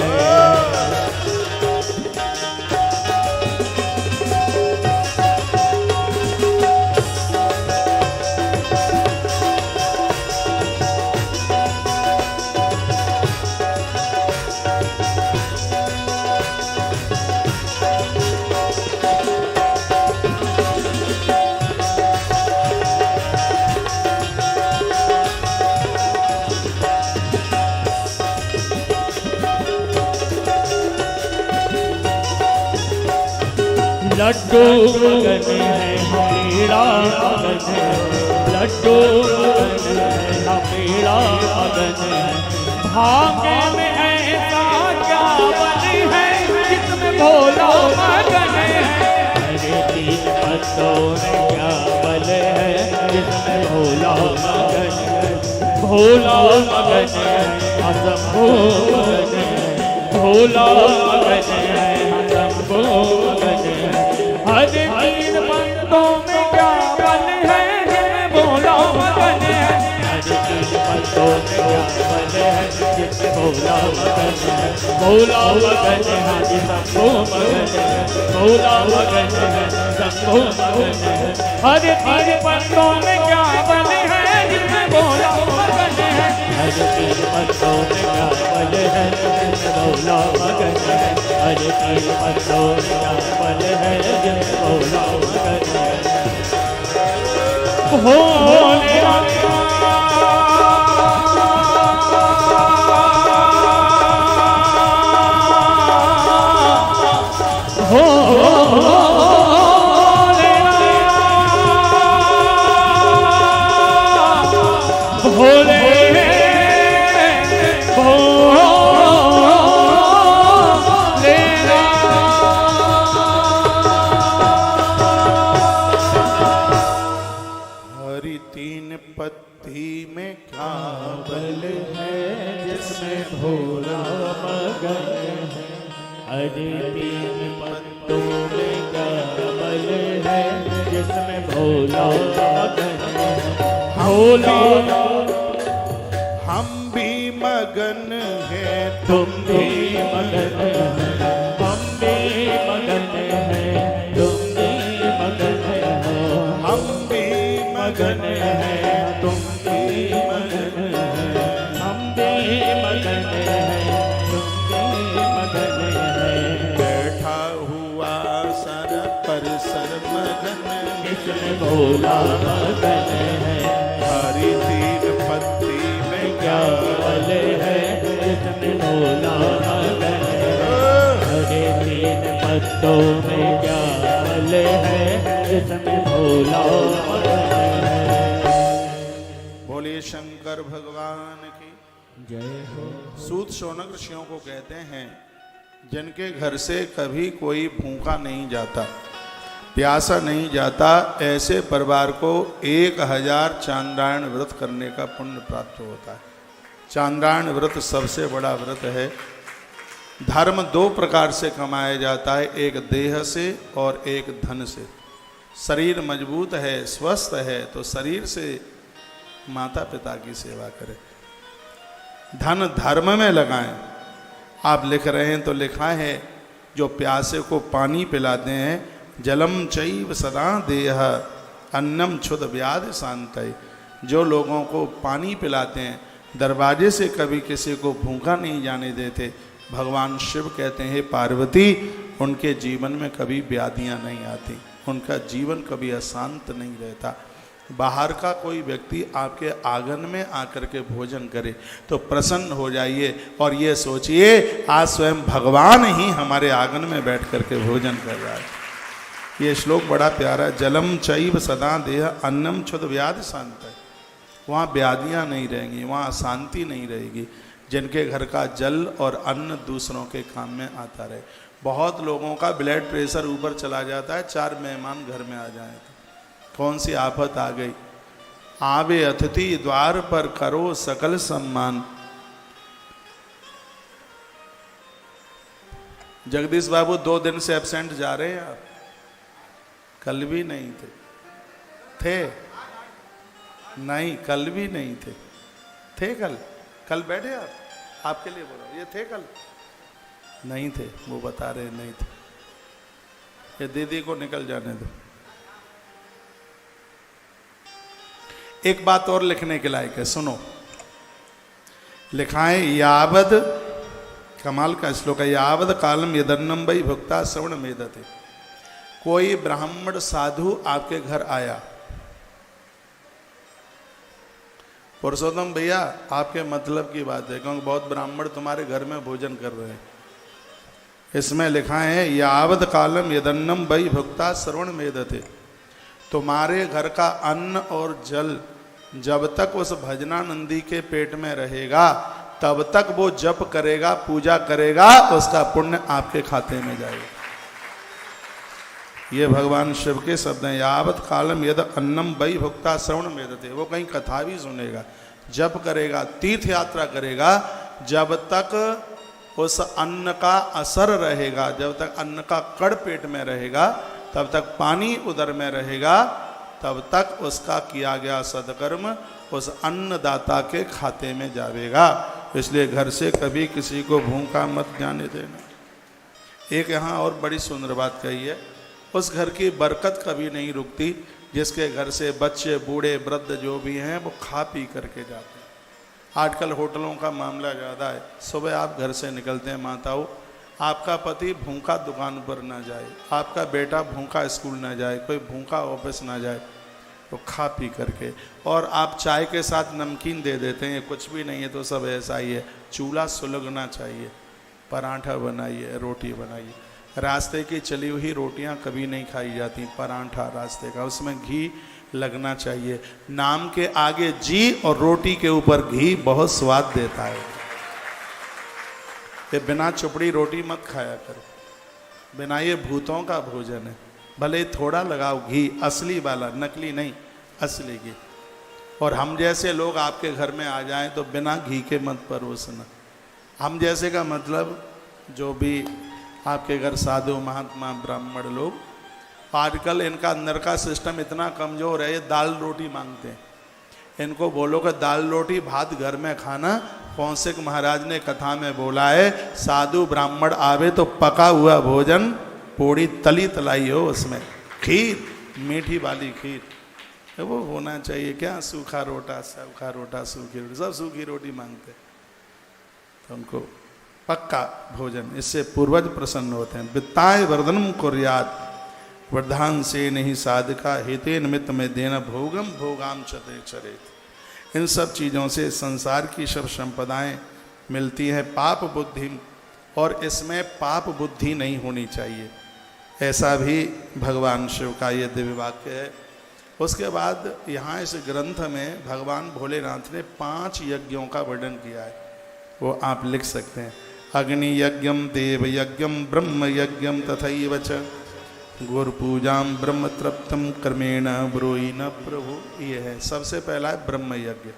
लड्डू मगन है मेरा मगन है, लड्डू मगन है मेरा मगन है। भाग्य में ऐसा क्या बल है जिसमें भोला मगन है, अरे तीन पत्तों में क्या बल है जिसमें भोला मगन है। भोला मगन है शंभू मगन है, भोला मगन है शंभू मगन है। हरे तीन पत्तों में क्या बल है जिसमें भोला मगन है, हरे तीन पत्तों में क्या बल है जिसमें भोला मगन है। भोला मगन है हाजी शंभू मगन है, भोला मगन है शंभू मगन है। हरे तीन पत्तों में क्या बल है जिसमें भोला मगन है, हरे तीन पत्तों में क्या बल है जिसमें भोला मगन है, हरे तीन पत्तों में क्या बल है जिसमें भोला मगन है। भोले भोले हरी तीन पत्ती में क्या बल है जिसमें भोला मगन है, हरे तीन पत्तों में क्या बल है जिसमें भोला मगन है। भोला हम भी मगन हैं तुम भी मगन है, हम भी मगन है तुम भी मगन हो, हम भी मगन है तुम भी मगन है, हम भी मगन है तुम भी मगन है। बैठा हुआ सर पर सर मगन इसमें भोला मगन है, हरी तीन पत्ती में क्या बल है इसमें भोला मगन है, हरे तीन पत्तों में क्या बल है इसमें भोला मगन है। बोले शंकर भगवान जय हो। सूत शौनक ऋषियों को कहते हैं जिनके घर से कभी कोई भूखा नहीं जाता, प्यासा नहीं जाता, ऐसे परिवार को 1000 चांद्रायण व्रत करने का पुण्य प्राप्त होता है। चांद्रायण व्रत सबसे बड़ा व्रत है। धर्म 2 प्रकार से कमाया जाता है, एक देह से और एक धन से। शरीर मजबूत है, स्वस्थ है तो शरीर से माता पिता की सेवा करें, धन धर्म में लगाएं। आप लिख रहे हैं तो लिखा है जो प्यासे को पानी पिलाते हैं, जलम चैव सदा देह अन्नम क्षुद व्याधि शांतय। जो लोगों को पानी पिलाते हैं, दरवाजे से कभी किसी को भूखा नहीं जाने देते, भगवान शिव कहते हैं पार्वती उनके जीवन में कभी व्याधियां नहीं आती, उनका जीवन कभी अशांत नहीं रहता। बाहर का कोई व्यक्ति आपके आंगन में आकर के भोजन करे तो प्रसन्न हो जाइए और ये सोचिए आज स्वयं भगवान ही हमारे आंगन में बैठ करके भोजन कर रहा है। ये श्लोक बड़ा प्यारा है। जलम चैव सदा देह अन्नम क्षुद व्याधि शांतय। वहाँ व्याधियाँ नहीं रहेंगी, वहाँ अशांति नहीं रहेगी। जिनके घर का जल और अन्न दूसरों के काम में आता रहे। बहुत लोगों का ब्लड प्रेशर ऊपर चला जाता है, 4 मेहमान घर में आ जाए तो कौन सी आफत आ गई। आवे अतिथि द्वार पर करो सकल सम्मान। जगदीश बाबू 2 दिन से एब्सेंट जा रहे हैं आप, कल भी नहीं थे नहीं, कल भी नहीं थे कल बैठे आप, आपके लिए बोल रहा हूं, ये थे कल नहीं थे, वो बता रहे नहीं थे। ये दीदी को निकल जाने दो। एक बात और लिखने के लायक है, सुनो। लिखा है यावद, कमाल का श्लोक है, यावद कालम यदन्नम वै भुक्ता श्रवण मेदते। कोई ब्राह्मण साधु आपके घर आया, पुरुषोत्तम भैया आपके मतलब की बात है क्योंकि बहुत ब्राह्मण तुम्हारे घर में भोजन कर रहे हैं। इसमें लिखा है यावद कालम यदन्नम वै भुक्ता श्रवण मेदते। तुम्हारे घर का अन्न और जल जब तक उस भजनानंदी के पेट में रहेगा तब तक वो जप करेगा, पूजा करेगा, उसका पुण्य आपके खाते में जाएगा। ये भगवान शिव के शब्द हैं। यावत कालम यद अन्नम वै भुक्ता श्रवण मेदते। वो कहीं कथा भी सुनेगा, जप करेगा, तीर्थ यात्रा करेगा, जब तक उस अन्न का असर रहेगा, जब तक अन्न का कड़ पेट में रहेगा, तब तक पानी उदर में रहेगा, तब तक उसका किया गया सदकर्म उस अन्नदाता के खाते में जाएगा। इसलिए घर से कभी किसी को भूखा मत जाने देना। एक यहाँ और बड़ी सुंदर बात कही है, उस घर की बरकत कभी नहीं रुकती जिसके घर से बच्चे बूढ़े वृद्ध जो भी हैं वो खा पी करके जाते हैं। आजकल होटलों का मामला ज़्यादा है। सुबह आप घर से निकलते हैं माताओं, आपका पति भूखा दुकान पर ना जाए, आपका बेटा भूखा स्कूल ना जाए, कोई भूखा ऑफिस ना जाए, तो खा पी करके, और आप चाय के साथ नमकीन दे देते हैं, कुछ भी नहीं है तो सब ऐसा ही है। चूल्हा सुलगना चाहिए, पराठा बनाइए, रोटी बनाइए। रास्ते की चली हुई रोटियां कभी नहीं खाई जाती, पराठा रास्ते का, उसमें घी लगना चाहिए। नाम के आगे जी और रोटी के ऊपर घी बहुत स्वाद देता है। ये बिना चुपड़ी रोटी मत खाया करो, बिना, ये भूतों का भोजन है। भले थोड़ा लगाओ घी, असली वाला, नकली नहीं, असली घी। और हम जैसे लोग आपके घर में आ जाएं तो बिना घी के मत परोसना। हम जैसे का मतलब जो भी आपके घर साधु महात्मा ब्राह्मण लोग, आजकल इनका अंदर का सिस्टम इतना कमज़ोर है, ये दाल रोटी मांगते हैं। इनको बोलो कि दाल रोटी भात घर में खाना। कौशिक महाराज ने कथा में बोला है, साधु ब्राह्मण आवे तो पका हुआ भोजन, पूड़ी तली तलाई हो, उसमें खीर, मीठी वाली खीर वो होना चाहिए। क्या सूखा रोटा, सूखा रोटा, सूखी रोटी, सब सूखी रोटी मांगते। तो उनको पक्का भोजन, इससे पूर्वज प्रसन्न होते हैं। वित्ताय वर्धनम कुर्यात् वर्धान से नहीं साधका हेते निमित्त में देना भोगम भोगाम चते चरेत। इन सब चीज़ों से संसार की सब संपदाएं मिलती हैं पाप बुद्धि, और इसमें पाप बुद्धि नहीं होनी चाहिए। ऐसा भी भगवान शिव का ये दिव्य वाक्य है। उसके बाद यहाँ इस ग्रंथ में भगवान भोलेनाथ ने 5 यज्ञों का वर्णन किया है। वो आप लिख सकते हैं। अग्नि यज्ञम देव यज्ञम ब्रह्म यज्ञम तथैव च गुरुपूजाम ब्रह्म तृप्तम कर्मेण ब्रूहि न प्रभु। ये है सबसे पहला है ब्रह्म यज्ञ,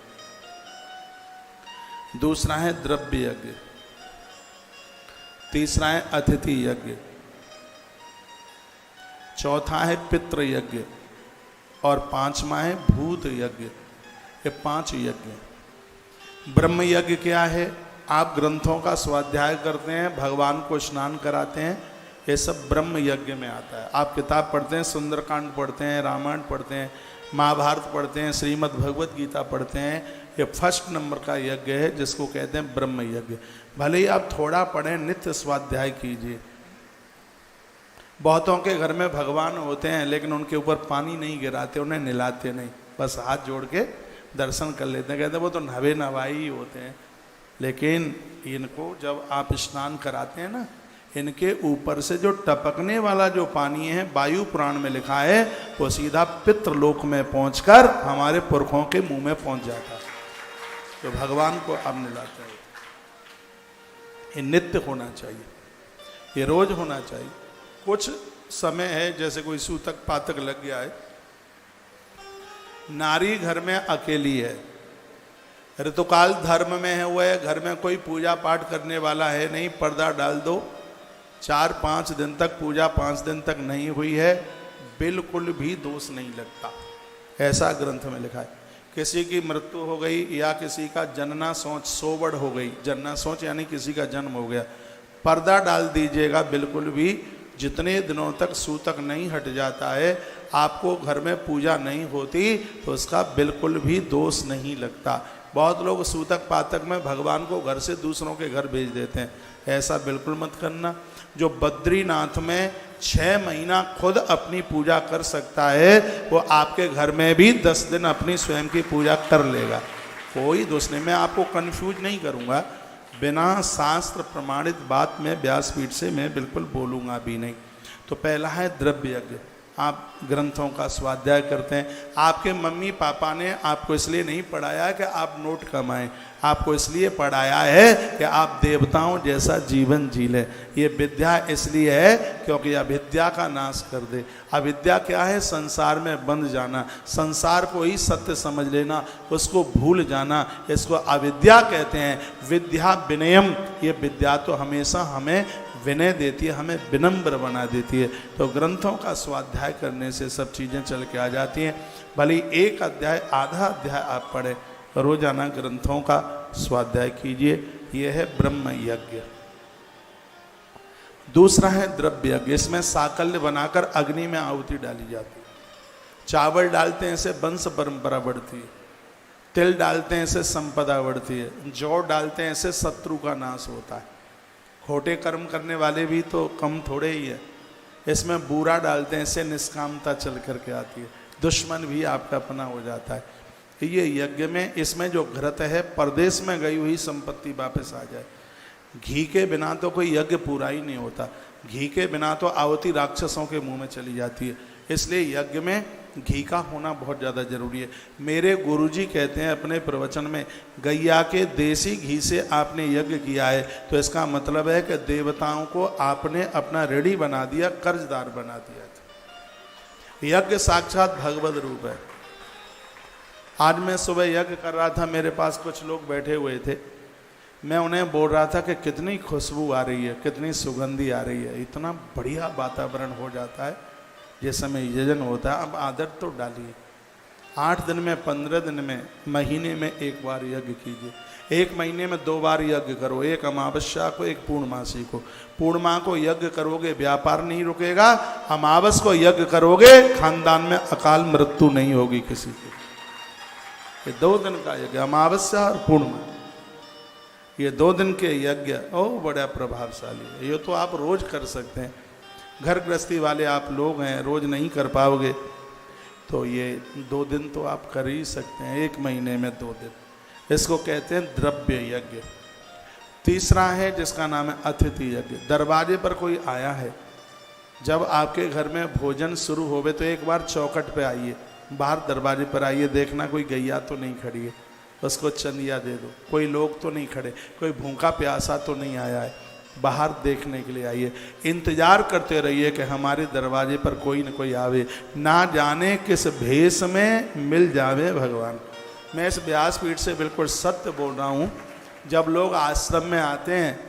दूसरा है द्रव्य यज्ञ, तीसरा है अतिथि यज्ञ, चौथा है पितृ यज्ञ और पांचवा है भूत यज्ञ। ये 5 यज्ञ। ब्रह्म यज्ञ क्या है? आप ग्रंथों का स्वाध्याय करते हैं, भगवान को स्नान कराते हैं, ये सब ब्रह्म यज्ञ में आता है। आप किताब पढ़ते हैं, सुंदरकांड पढ़ते हैं, रामायण पढ़ते हैं, महाभारत पढ़ते हैं, श्रीमद् भगवत गीता पढ़ते हैं, ये फर्स्ट नंबर का यज्ञ है जिसको कहते हैं ब्रह्म यज्ञ। भले ही आप थोड़ा पढ़ें, नित्य स्वाध्याय कीजिए। बहुतों के घर में भगवान होते हैं लेकिन उनके ऊपर पानी नहीं गिराते, उन्हें नहलाते नहीं, बस हाथ जोड़ के दर्शन कर लेते हैं, कहते हैं वो तो नवे नवाई ही होते हैं। लेकिन इनको जब आप स्नान कराते हैं ना, इनके ऊपर से जो टपकने वाला जो पानी है, वायु पुराण में लिखा है, वो सीधा पितृलोक में पहुंचकर हमारे पुरखों के मुंह में पहुंच जाता है। तो भगवान को अब नहलाते हैं। ये नित्य होना चाहिए, ये रोज होना चाहिए। कुछ समय है, जैसे कोई सूतक पातक लग गया है, नारी घर में अकेली है, ऋतुकाल धर्म में है, वो है घर में कोई पूजा पाठ करने वाला है नहीं, पर्दा डाल दो। 4-5 दिन तक पूजा 5 दिन तक नहीं हुई है, बिल्कुल भी दोष नहीं लगता, ऐसा ग्रंथ में लिखा है। किसी की मृत्यु हो गई या किसी का जनना सोच सोवड़ हो गई, जनना सोच यानी किसी का जन्म हो गया, पर्दा डाल दीजिएगा, बिल्कुल भी जितने दिनों तक सूतक नहीं हट जाता है, आपको घर में पूजा नहीं होती, तो उसका बिल्कुल भी दोष नहीं लगता। बहुत लोग सूतक पातक में भगवान को घर से दूसरों के घर भेज देते हैं, ऐसा बिल्कुल मत करना। जो बद्रीनाथ में 6 महीना खुद अपनी पूजा कर सकता है, वो आपके घर में भी 10 दिन अपनी स्वयं की पूजा कर लेगा, कोई दोष नहीं। मैं आपको कंफ्यूज नहीं करूँगा, बिना शास्त्र प्रमाणित बात में व्यासपीठ से मैं बिल्कुल बोलूँगा भी नहीं। तो पहला है द्रव्य यज्ञ। आप ग्रंथों का स्वाध्याय करते हैं। आपके मम्मी पापा ने आपको इसलिए नहीं पढ़ाया कि आप नोट कमाएं, आपको इसलिए पढ़ाया है कि आप देवताओं जैसा जीवन जी लें। ये विद्या इसलिए है क्योंकि अविद्या का नाश कर दे। अविद्या क्या है? संसार में बंध जाना, संसार को ही सत्य समझ लेना, उसको भूल जाना, इसको अविद्या कहते हैं। विद्या विनयम, ये विद्या तो हमेशा हमें विनय देती है, हमें विनम्र बना देती है। तो ग्रंथों का स्वाध्याय करने से सब चीज़ें चल के आ जाती हैं। भले एक अध्याय आधा अध्याय आप पढ़े, रोजाना ग्रंथों का स्वाध्याय कीजिए। यह है ब्रह्म यज्ञ। दूसरा है द्रव्य यज्ञ। इसमें साकल्य बनाकर अग्नि में आहुति डाली जाती है। चावल डालते हैं, इससे वंश परंपरा बढ़ती है। तिल डालते हैं, इससे संपदा बढ़ती है। जौ डालते हैं, इससे शत्रु का नाश होता है। खोटे कर्म करने वाले भी तो कम थोड़े ही है। इसमें बूरा डालते हैं, इससे निष्कामता चल करके आती है, दुश्मन भी आपका अपना हो जाता है। ये यज्ञ में, इसमें जो घृत है, परदेश में गई हुई संपत्ति वापस आ जाए। घी के बिना तो कोई यज्ञ पूरा ही नहीं होता। घी के बिना तो आहुति राक्षसों के मुंह में चली जाती है। इसलिए यज्ञ में घी का होना बहुत ज़्यादा जरूरी है। मेरे गुरुजी कहते हैं अपने प्रवचन में, गैया के देसी घी से आपने यज्ञ किया है तो इसका मतलब है कि देवताओं को आपने अपना ऋणी बना दिया, कर्जदार बना दिया। यज्ञ साक्षात भगवत रूप है। आज मैं सुबह यज्ञ कर रहा था, मेरे पास कुछ लोग बैठे हुए थे। मैं उन्हें बोल रहा था कि कितनी खुशबू आ रही है, कितनी सुगंधी आ रही है, इतना बढ़िया वातावरण हो जाता है जिस समय यजन होता है। अब आदत तो डालिए, 8 दिन में, 15 दिन में, महीने में एक बार यज्ञ कीजिए। 1 महीने में 2 बार यज्ञ करो, एक अमावस्या को, एक पूर्णमासी को। पूर्णिमा को यज्ञ करोगे, व्यापार नहीं रुकेगा। अमावस को यज्ञ करोगे, खानदान में अकाल मृत्यु नहीं होगी किसी की। ये 2 दिन का यज्ञ, अमावस्या और पूर्णिमा, ये 2 दिन के यज्ञ बड़ा प्रभावशाली है। ये तो आप रोज कर सकते हैं। घर गृहस्थी वाले आप लोग हैं, रोज नहीं कर पाओगे तो ये 2 दिन तो आप कर ही सकते हैं, 1 महीने में 2 दिन। इसको कहते हैं द्रव्य यज्ञ। तीसरा है जिसका नाम है अतिथि यज्ञ। दरवाजे पर कोई आया है, जब आपके घर में भोजन शुरू होवे तो एक बार चौखट पे आइए, बाहर दरवाजे पर आइए, देखना कोई गैया तो नहीं खड़ी है। उसको चंदिया दे दो। कोई लोग तो नहीं खड़े, कोई भूखा प्यासा तो नहीं आया है, बाहर देखने के लिए आइए। इंतजार करते रहिए कि हमारे दरवाजे पर कोई न कोई आवे, ना जाने किस भेष में मिल जावे भगवान। मैं इस व्यासपीठ से बिल्कुल सत्य बोल रहा हूँ। जब लोग आश्रम में आते हैं,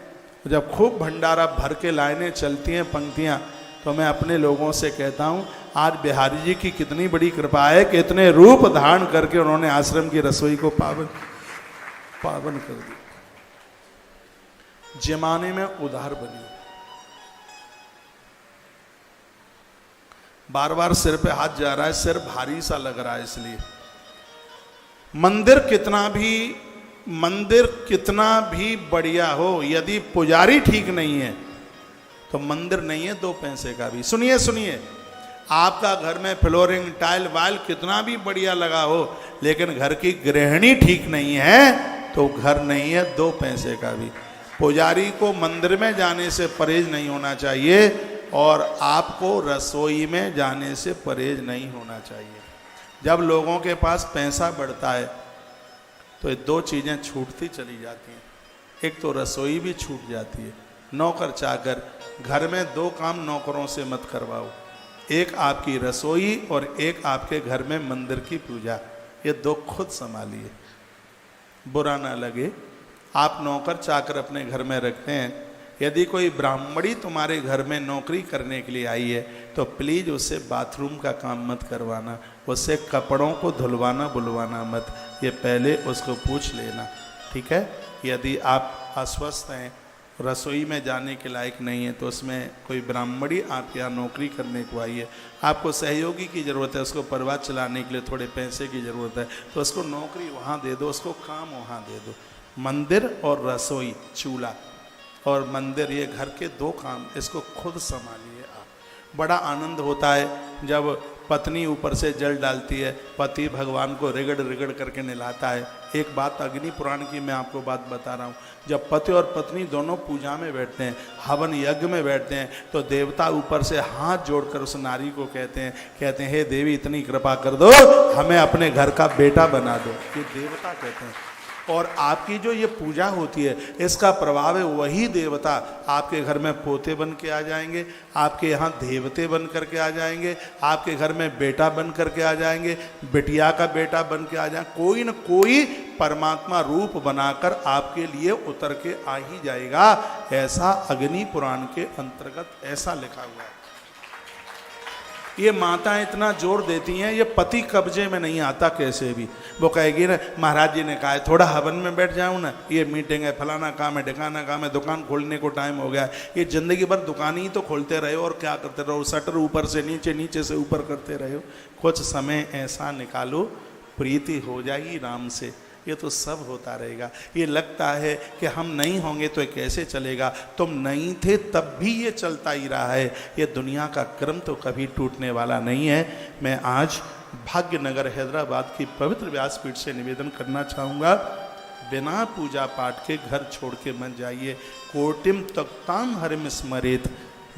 जब खूब भंडारा भर के लाइनें चलती हैं, पंक्तियाँ, तो मैं अपने लोगों से कहता हूँ आज बिहारी जी की कितनी बड़ी कृपा है कि इतने रूप धारण करके उन्होंने आश्रम की रसोई को पावन कर दिया। जमाने में उधार बनी। बार बार सिर पे हाथ जा रहा है, सिर भारी सा लग रहा है। इसलिए मंदिर कितना भी बढ़िया हो, यदि पुजारी ठीक नहीं है तो मंदिर नहीं है 2 पैसे का भी। सुनिए, आपका घर में फ्लोरिंग टाइल वाइल कितना भी बढ़िया लगा हो, लेकिन घर की गृहिणी ठीक नहीं है तो घर नहीं है 2 पैसे का भी। पुजारी को मंदिर में जाने से परहेज नहीं होना चाहिए और आपको रसोई में जाने से परहेज नहीं होना चाहिए। जब लोगों के पास पैसा बढ़ता है तो ये 2 चीज़ें छूटती चली जाती हैं। एक तो रसोई भी छूट जाती है। नौकर चाकर, घर में 2 काम नौकरों से मत करवाओ, एक आपकी रसोई और एक आपके घर में मंदिर की पूजा। ये 2 खुद संभालिए। बुरा ना लगे, आप नौकर चाकर अपने घर में रखते हैं, यदि कोई ब्राह्मणी तुम्हारे घर में नौकरी करने के लिए आई है तो प्लीज़ उससे बाथरूम का काम मत करवाना, उससे कपड़ों को धुलवाना बुलवाना मत, ये पहले उसको पूछ लेना, ठीक है। यदि आप अस्वस्थ हैं, रसोई में जाने के लायक नहीं है, तो उसमें कोई ब्राह्मणी आपके यहाँ नौकरी करने को आई है, आपको सहयोगी की ज़रूरत है, उसको परिवार चलाने के लिए थोड़े पैसे की ज़रूरत है, तो उसको नौकरी वहाँ दे दो, उसको काम वहाँ दे दो। मंदिर और रसोई, चूल्हा और मंदिर, ये घर के 2 काम, इसको खुद संभालिए आप। बड़ा आनंद होता है जब पत्नी ऊपर से जल डालती है, पति भगवान को रिगड़ करके नहलाता है। एक बात अग्नि पुराण की मैं आपको बात बता रहा हूँ। जब पति और पत्नी दोनों पूजा में बैठते हैं, हवन यज्ञ में बैठते हैं, तो देवता ऊपर से हाथ जोड़कर उस नारी को कहते हैं हे देवी इतनी कृपा कर दो, हमें अपने घर का बेटा बना दो। ये देवता कहते हैं। और आपकी जो ये पूजा होती है, इसका प्रभाव है वही देवता आपके घर में पोते बन के आ जाएंगे, आपके यहाँ देवते बन करके आ जाएंगे, आपके घर में बेटा बन करके आ जाएंगे, बिटिया का बेटा बन के आ जाएंगे। कोई न कोई परमात्मा रूप बनाकर आपके लिए उतर के आ ही जाएगा। ऐसा अग्नि पुराण के अंतर्गत ऐसा लिखा हुआ है। ये माताएं इतना जोर देती हैं, ये पति कब्जे में नहीं आता कैसे भी। वो कहेगी ना महाराज जी ने कहा है थोड़ा हवन में बैठ जाऊं ना, ये मीटिंग है, फलाना काम है, ढिकाना काम है, दुकान खोलने को टाइम हो गया। ये जिंदगी भर दुकान ही तो खोलते रहे और क्या करते रहो, शटर ऊपर से नीचे, नीचे से ऊपर करते रहे हो। कुछ समय ऐसा निकालो, प्रीति हो जाएगी राम से। ये तो सब होता रहेगा। ये लगता है कि हम नहीं होंगे तो कैसे चलेगा। तुम नहीं थे तब भी ये चलता ही रहा है। ये दुनिया का क्रम तो कभी टूटने वाला नहीं है। मैं आज भाग्यनगर हैदराबाद की पवित्र व्यासपीठ से निवेदन करना चाहूँगा, बिना पूजा पाठ के घर छोड़ के मत जाइए। कोटिम तक्ताम हरिम स्मरेत,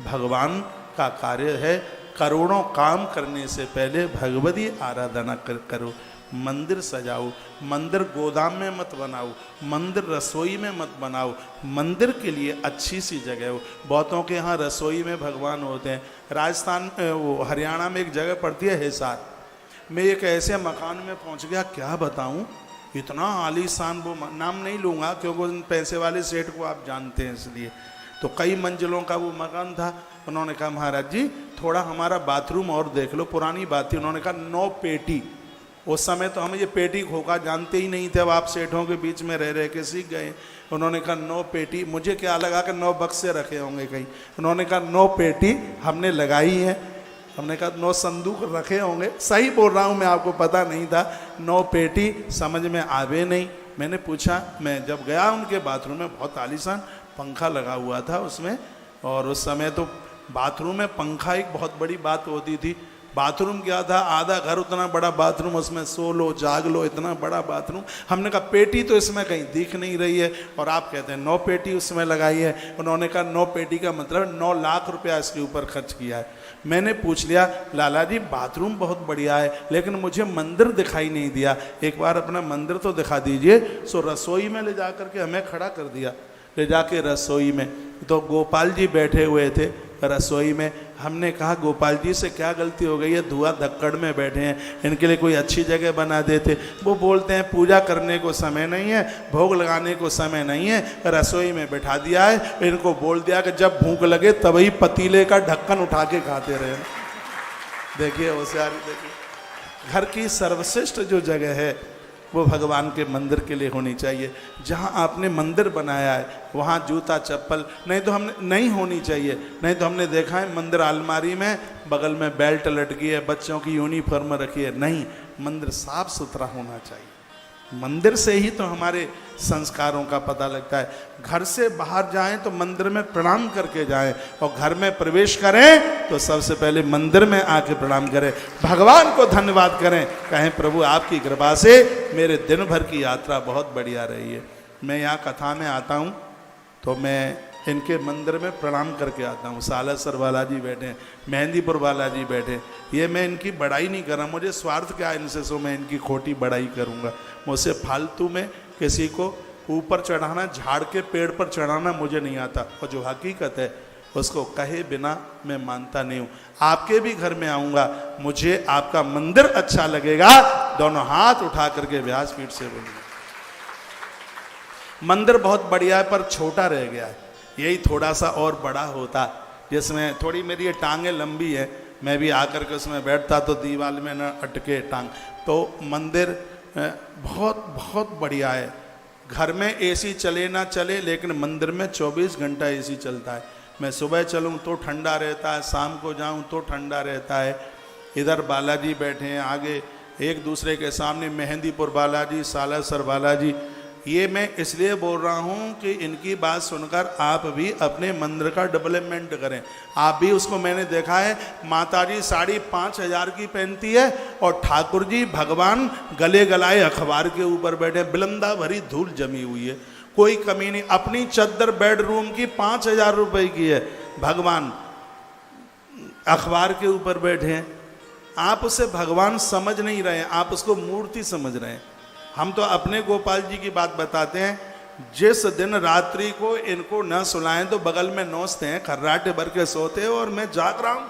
भगवान का कार्य है। करोड़ों काम करने से पहले भगवती आराधना करो। मंदिर सजाओ, मंदिर गोदाम में मत बनाओ, मंदिर रसोई में मत बनाओ। मंदिर के लिए अच्छी सी जगह हो। बहुतों के यहाँ रसोई में भगवान होते हैं। राजस्थान वो हरियाणा में एक जगह पड़ती है हिसार। मैं एक ऐसे मकान में पहुँच गया, क्या बताऊँ, इतना आलीशान। वो नाम नहीं लूँगा क्योंकि उन पैसे वाले सेठ को आप जानते हैं, इसलिए। तो कई मंजिलों का वो मकान था। उन्होंने कहा महाराज जी थोड़ा हमारा बाथरूम और देख लो। पुरानी बात थी। उन्होंने कहा 9 पेटी। उस समय तो हम ये पेटी खोखा जानते ही नहीं थे। अब आप सेठों के बीच में रह के सीख गए। उन्होंने कहा 9 पेटी। मुझे क्या लगा कि 9 बक्से रखे होंगे कहीं। उन्होंने कहा 9 पेटी हमने लगाई है। हमने कहा 9 संदूक रखे होंगे। सही बोल रहा हूँ मैं, आपको पता नहीं था। 9 पेटी समझ में आवे नहीं। मैंने पूछा, मैं जब गया उनके बाथरूम में, बहुत आलीशान पंखा लगा हुआ था उसमें। और उस समय तो बाथरूम में पंखा एक बहुत बड़ी बात होती थी। बाथरूम क्या था, आधा घर उतना बड़ा बाथरूम, उसमें सो लो जाग लो, इतना बड़ा बाथरूम। हमने कहा पेटी तो इसमें कहीं दिख नहीं रही है, और आप कहते हैं 9 पेटी उसमें लगाई है। उन्होंने कहा 9 पेटी का मतलब 9 लाख रुपया इसके ऊपर खर्च किया है। मैंने पूछ लिया, लाला जी बाथरूम बहुत बढ़िया है लेकिन मुझे मंदिर दिखाई नहीं दिया, एक बार अपना मंदिर तो दिखा दीजिए। सो रसोई में ले जा करके हमें खड़ा कर दिया, ले जाके रसोई में, तो गोपाल जी बैठे हुए थे रसोई में। हमने कहा गोपाल जी से क्या गलती हो गई है, धुआं धक्कड़ में बैठे हैं, इनके लिए कोई अच्छी जगह बना देते। वो बोलते हैं पूजा करने को समय नहीं है, भोग लगाने को समय नहीं है, रसोई में बैठा दिया है। इनको बोल दिया कि जब भूख लगे तभी पतीले का ढक्कन उठा के खाते रहे। देखिए होशियारी, देखिए घर की सर्वश्रेष्ठ जो जगह है वो भगवान के मंदिर के लिए होनी चाहिए। जहाँ आपने मंदिर बनाया है वहाँ जूता चप्पल नहीं तो हमने नहीं होनी चाहिए। नहीं तो हमने देखा है मंदिर अलमारी में बगल में बेल्ट लटकी है, बच्चों की यूनिफॉर्म रखी है। नहीं, मंदिर साफ सुथरा होना चाहिए। मंदिर से ही तो हमारे संस्कारों का पता लगता है। घर से बाहर जाएं तो मंदिर में प्रणाम करके जाएं, और घर में प्रवेश करें तो सबसे पहले मंदिर में आके प्रणाम करें, भगवान को धन्यवाद करें, कहें प्रभु आपकी कृपा से मेरे दिन भर की यात्रा बहुत बढ़िया रही है। मैं यहाँ कथा में आता हूँ तो मैं इनके मंदिर में प्रणाम करके आता हूँ। सालासर वाला जी बैठे हैं, मेहंदीपुर वाला जी बैठे। ये मैं इनकी बड़ाई नहीं कर रहा, मुझे स्वार्थ क्या इनसे, सो मैं इनकी खोटी बड़ाई करूँगा। मुझसे फालतू में किसी को ऊपर चढ़ाना, झाड़ के पेड़ पर चढ़ाना मुझे नहीं आता, और जो हकीकत है उसको कहे बिना मैं मानता नहीं हूँ। आपके भी घर में आऊँगा, मुझे आपका मंदिर अच्छा लगेगा, दोनों हाथ उठा करके व्यासपीठ से बोलूँगा। मंदिर बहुत बढ़िया है पर छोटा रह गया है, यही थोड़ा सा और बड़ा होता, जिसमें थोड़ी मेरी ये टांगें लंबी है, मैं भी आकर के उसमें बैठता तो दीवार में न अटके टांग। तो मंदिर बहुत बहुत बढ़िया है। घर में एसी चले ना चले लेकिन मंदिर में 24 घंटा एसी चलता है। मैं सुबह चलूँ तो ठंडा रहता है, शाम को जाऊँ तो ठंडा रहता है। इधर बालाजी बैठे हैं, आगे एक दूसरे के सामने मेहंदीपुर बालाजी, सालासर बालाजी। ये मैं इसलिए बोल रहा हूँ कि इनकी बात सुनकर आप भी अपने मंदिर का डेवलपमेंट करें। आप भी उसको, मैंने देखा है माताजी साड़ी 5000 की पहनती है और ठाकुर जी भगवान गले गलाए अखबार के ऊपर बैठे, बिलंदा भरी धूल जमी हुई है, कोई कमी नहीं। अपनी चद्दर बेडरूम की 5000 रुपए की है, भगवान अखबार के ऊपर बैठे हैं। आप उसे भगवान समझ नहीं रहे हैं, आप उसको मूर्ति समझ रहे हैं। हम तो अपने गोपाल जी की बात बताते हैं, जिस दिन रात्रि को इनको न सुलाएं तो बगल में नोचते हैं, खर्राटे भर के सोते हैं और मैं जाग रहा हूँ,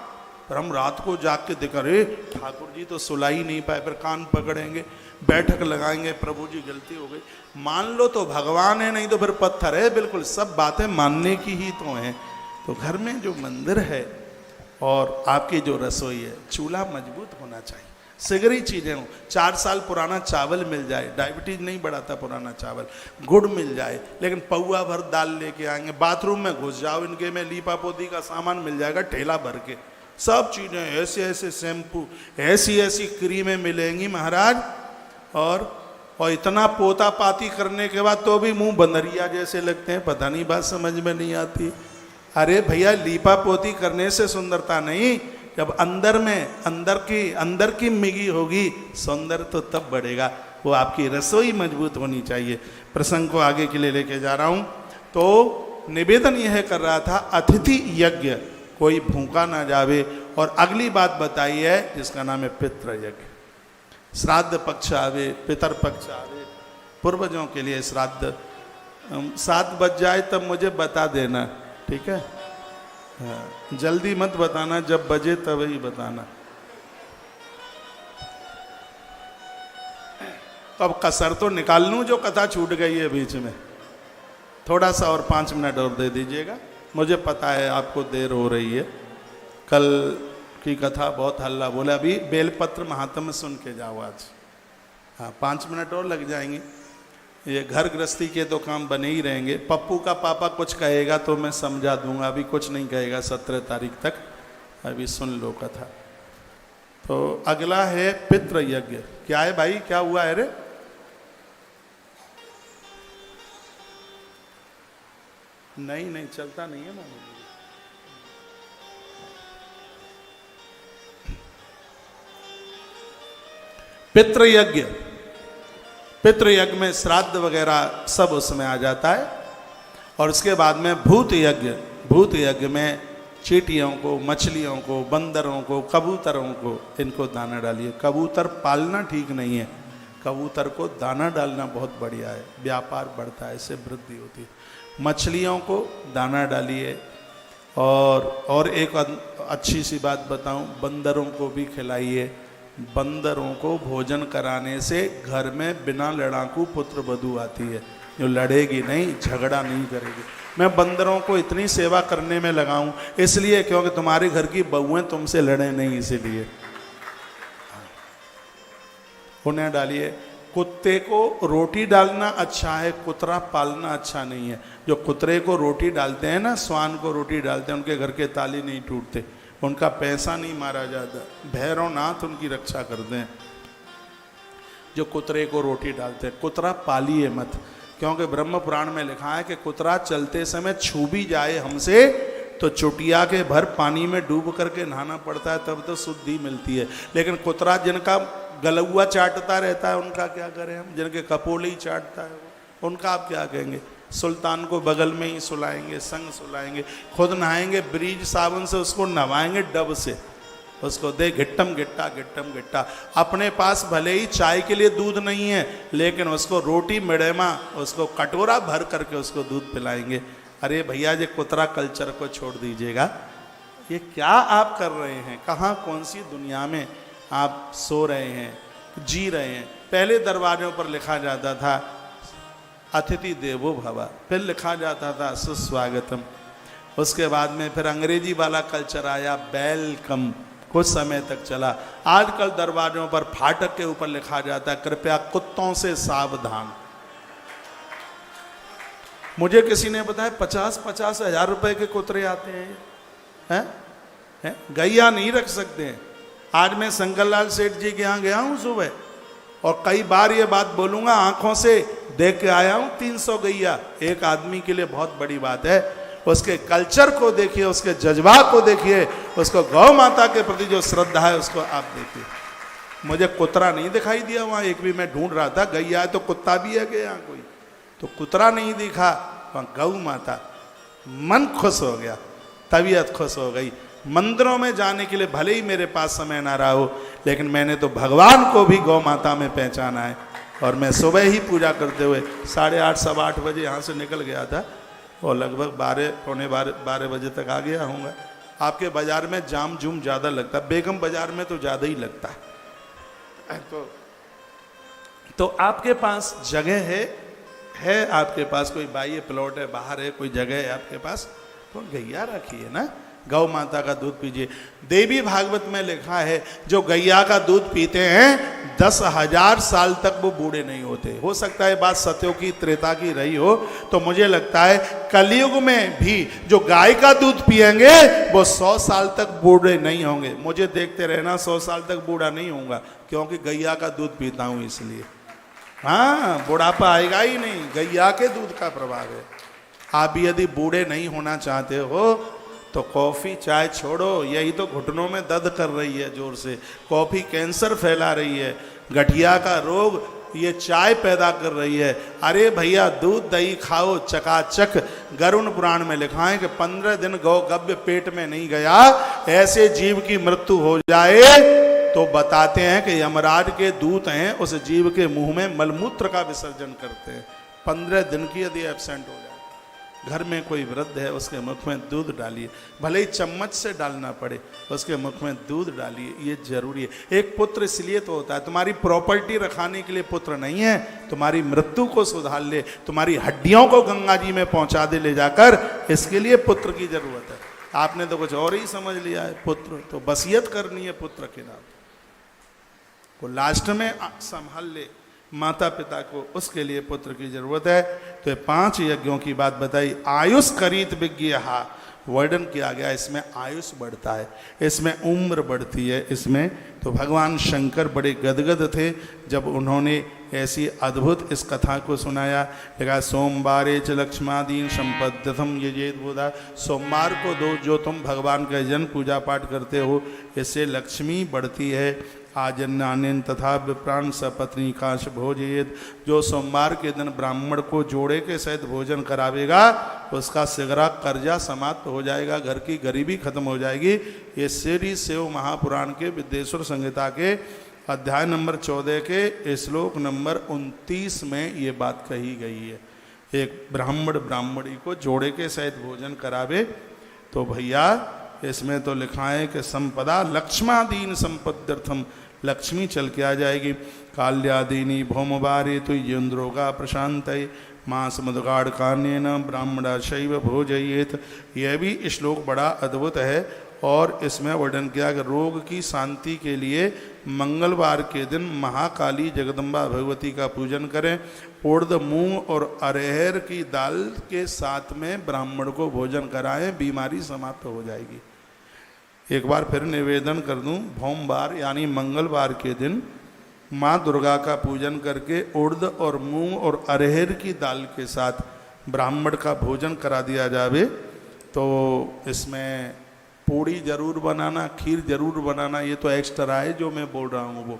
पर हम रात को जाग के देखा रे ठाकुर जी तो सुला ही नहीं पाए, फिर कान पकड़ेंगे, बैठक लगाएंगे, प्रभु जी गलती हो गई। मान लो तो भगवान है, नहीं तो फिर पत्थर है। बिल्कुल सब बातें मानने की ही तो हैं। तो घर में जो मंदिर है और आपकी जो रसोई है, चूल्हा मजबूत होना चाहिए, सिगरी चीज़ें हो। 4 साल पुराना चावल मिल जाए, डायबिटीज नहीं बढ़ाता पुराना चावल, गुड़ मिल जाए, लेकिन पौआ भर दाल लेके आएंगे। बाथरूम में घुस जाओ इनके में, लीपा पोती का सामान मिल जाएगा ठेला भर के, सब चीज़ें, ऐसे ऐसे शैम्पू, ऐसी ऐसी क्रीमें मिलेंगी महाराज। और इतना पोता पाती करने के बाद तो भी मुंह बंदरिया जैसे लगते हैं, पता नहीं बात समझ में नहीं आती। अरे भैया लीपा पोती करने से सुंदरता नहीं, जब अंदर की मिगी होगी सौंदर्य तो तब बढ़ेगा। वो आपकी रसोई मजबूत होनी चाहिए। प्रसंग को आगे के लिए लेके जा रहा हूँ। तो निवेदन यह कर रहा था, अतिथि यज्ञ, कोई भूखा ना जावे। और अगली बात बताई है जिसका नाम है पितृ यज्ञ। श्राद्ध पक्ष आवे, पितर पक्ष आवे, पूर्वजों के लिए श्राद्ध। 7 बज जाए तब मुझे बता देना, ठीक है? हाँ, जल्दी मत बताना, जब बजे तब ही बताना। तो अब कसर तो निकाल लूं जो कथा छूट गई है बीच में, थोड़ा सा और 5 मिनट और दे दीजिएगा। मुझे पता है आपको देर हो रही है, कल की कथा बहुत हल्ला बोला। अभी बेलपत्र महात्म्य सुन के जाओ आज। हाँ, 5 मिनट और लग जाएंगे। ये घर गृहस्थी के तो काम बने ही रहेंगे। पप्पू का पापा कुछ कहेगा तो मैं समझा दूंगा, अभी कुछ नहीं कहेगा 17 तारीख तक, अभी सुन लो कथा। तो अगला है पितृ यज्ञ। क्या है भाई, क्या हुआ है रे? नहीं चलता नहीं है ना। पितृयज्ञ, पितृयज्ञ में श्राद्ध वगैरह सब उसमें आ जाता है। और उसके बाद में भूत यज्ञ, भूत यज्ञ में चींटियों को, मछलियों को, बंदरों को, कबूतरों को, इनको दाना डालिए। कबूतर पालना ठीक नहीं है, कबूतर को दाना डालना बहुत बढ़िया है, व्यापार बढ़ता है, इससे वृद्धि होती है। मछलियों को दाना डालिए। और एक अच्छी सी बात बताऊं, बंदरों को भी खिलाइए। बंदरों को भोजन कराने से घर में बिना लड़ाकू पुत्र वधू आती है, जो लड़ेगी नहीं, झगड़ा नहीं करेगी। मैं बंदरों को इतनी सेवा करने में लगाऊं इसलिए क्योंकि तुम्हारे घर की बहुएं तुमसे लड़े नहीं, इसीलिए उन्हें डालिए। कुत्ते को रोटी डालना अच्छा है, कुतरा पालना अच्छा नहीं है। जो कुतरे को रोटी डालते हैं ना, स्वान को रोटी डालते हैं, उनके घर के ताले नहीं टूटते, उनका पैसा नहीं मारा जाता, भैरवनाथ उनकी रक्षा करते हैं। जो कुतरे को रोटी डालते हैं, कुतरा पालिए मत, क्योंकि ब्रह्म पुराण में लिखा है कि कुतरा चलते समय छू भी जाए हमसे तो चुटिया के भर पानी में डूब करके नहाना पड़ता है, तब तो शुद्धि मिलती है। लेकिन कुतरा जिनका गलुआ चाटता रहता है उनका क्या करें हम, जिनके कपोले ही चाटता है वो, उनका आप क्या कहेंगे। सुल्तान को बगल में ही सुलाएंगे, संग सुलाएंगे, खुद नहाएंगे, ब्रीज साबुन से उसको नहवाएंगे, डब से उसको दे घिट्टम गिट्टा गिट्टम गिट्टा। अपने पास भले ही चाय के लिए दूध नहीं है, लेकिन उसको रोटी मिडेमा, उसको कटोरा भर करके उसको दूध पिलाएंगे। अरे भैया ये कुतरा कल्चर को छोड़ दीजिएगा। ये क्या आप कर रहे हैं, कहाँ कौन सी दुनिया में आप सो रहे हैं, जी रहे हैं। पहले दरवाजों पर लिखा जाता था अतिथि देवो भव, फिर लिखा जाता था सुस्वागतम। उसके बाद में फिर अंग्रेजी वाला कल्चर आया, वेलकम, कुछ समय तक चला। आजकल दरवाजों पर फाटक के ऊपर लिखा जाता है कृपया कुत्तों से सावधान। मुझे किसी ने बताया 50-50 हजार रुपए के कुतरे आते हैं, गैया नहीं रख सकते हैं। आज मैं शंकरलाल सेठ जी के यहाँ गया हूँ सुबह, और कई बार ये बात बोलूँगा, आंखों से देख के आया हूँ 300 गैया। एक आदमी के लिए बहुत बड़ी बात है। उसके कल्चर को देखिए, उसके जज्बात को देखिए, उसको गौ माता के प्रति जो श्रद्धा है उसको आप देखिए। मुझे कुतरा नहीं दिखाई दिया वहाँ, एक भी मैं ढूंढ रहा था, गैया है तो कुत्ता भी है क्या यहाँ कोई, तो कुतरा नहीं दिखा, वहाँ गौ माता। मन खुश हो गया, तबीयत खुश हो गई। मंदिरों में जाने के लिए भले ही मेरे पास समय ना रहा हो, लेकिन मैंने तो भगवान को भी गौ माता में पहचाना है। और मैं सुबह ही पूजा करते हुए 8:30 सवा 8 बजे यहाँ से निकल गया था, और लगभग 12 बजे तक आ गया होऊंगा। आपके बाज़ार में जाम जूम ज़्यादा लगता है, बेगम बाज़ार में तो ज़्यादा ही लगता है। तो आपके पास जगह है आपके पास कोई बाह्य प्लॉट है, बाहर है, कोई जगह है आपके पास, तो गैया रखिए ना, गौ माता का दूध पीजिए। देवी भागवत में लिखा है जो गैया का दूध पीते हैं 10,000 साल तक वो बूढ़े नहीं होते। हो सकता है बात सत्यों की त्रेता की रही हो, तो मुझे लगता है कलयुग में भी जो गाय का दूध पिएंगे वो 100 साल तक बूढ़े नहीं होंगे। मुझे देखते रहना, 100 साल तक बूढ़ा नहीं होऊंगा, क्योंकि गैया का दूध पीता हूँ इसलिए। हाँ, बुढ़ापा आएगा ही नहीं, गैया के दूध का प्रभाव है। आप भी यदि बूढ़े नहीं होना चाहते हो तो कॉफ़ी चाय छोड़ो, यही तो घुटनों में दर्द कर रही है जोर से। कॉफ़ी कैंसर फैला रही है, गठिया का रोग ये चाय पैदा कर रही है। अरे भैया दूध दही खाओ चकाचक। गरुण पुराण में लिखा है कि 15 दिन गौ गव्य पेट में नहीं गया, ऐसे जीव की मृत्यु हो जाए तो बताते हैं कि यमराज के दूत हैं, उस जीव के मुंह में मलमूत्र का विसर्जन करते हैं। 15 दिन की यदि एब्सेंट हो जाए, घर में कोई वृद्ध है उसके मुख में दूध डालिए, भले ही चम्मच से डालना पड़े, उसके मुख में दूध डालिए, ये जरूरी है। एक पुत्र इसलिए तो होता है, तुम्हारी प्रॉपर्टी रखाने के लिए पुत्र नहीं है, तुम्हारी मृत्यु को सुधार ले, तुम्हारी हड्डियों को गंगा जी में पहुंचा दे ले जाकर, इसके लिए पुत्र की जरूरत है। आपने तो कुछ और ही समझ लिया है, पुत्र तो वसीयत करनी है पुत्र के नाम को लास्ट में संभाल ले माता पिता को, उसके लिए पुत्र की जरूरत है। तो ये 5 यज्ञों की बात बताई। आयुष करीत विज्ञ वर्णन किया गया, इसमें आयुष बढ़ता है, इसमें उम्र बढ़ती है, इसमें तो भगवान शंकर बड़े गदगद थे जब उन्होंने ऐसी अद्भुत इस कथा को सुनाया। देखा सोमवारे च लक्ष्मादीन संपद्यथम यजेत बुधा, सोमवार को दो जो तुम भगवान का जन पूजा पाठ करते हो, इससे लक्ष्मी बढ़ती है। आजन्यानेन तथा विप्राण सपत्नी काश भोजयेत। जो सोमवार के दिन ब्राह्मण को जोड़े के सहित भोजन करावेगा उसका सिगरा कर्जा समाप्त हो जाएगा, घर की गरीबी खत्म हो जाएगी। ये श्री शिव महापुराण के विद्येश्वर संहिता के अध्याय नंबर 14 के श्लोक नंबर 29 में ये बात कही गई है। एक ब्राह्मण ब्राह्मणी को जोड़े के सहित भोजन करावे तो भैया इसमें तो लिखा है कि संपदा लक्ष्मादीन संपद्यर्थम, लक्ष्मी चल के आ जाएगी। काल्यादीनी भौमवारे तो इंद्रोगा प्रशांत मांस मदगाड़ कान्यन ब्राह्मणा शैव भोजयेत। यह भी श्लोक बड़ा अद्भुत है और इसमें वर्णन किया कि रोग की शांति के लिए मंगलवार के दिन महाकाली जगदम्बा भगवती का पूजन करें। उड़द मूंग और अरहर की दाल के साथ में ब्राह्मण को भोजन कराएं, बीमारी समाप्त हो जाएगी। एक बार फिर निवेदन कर दूं, भौमवार यानी मंगलवार के दिन माँ दुर्गा का पूजन करके उड़द और मूंग और अरहर की दाल के साथ ब्राह्मण का भोजन करा दिया जावे तो इसमें पूड़ी जरूर बनाना, खीर जरूर बनाना, ये तो एक्स्ट्रा है जो मैं बोल रहा हूँ वो,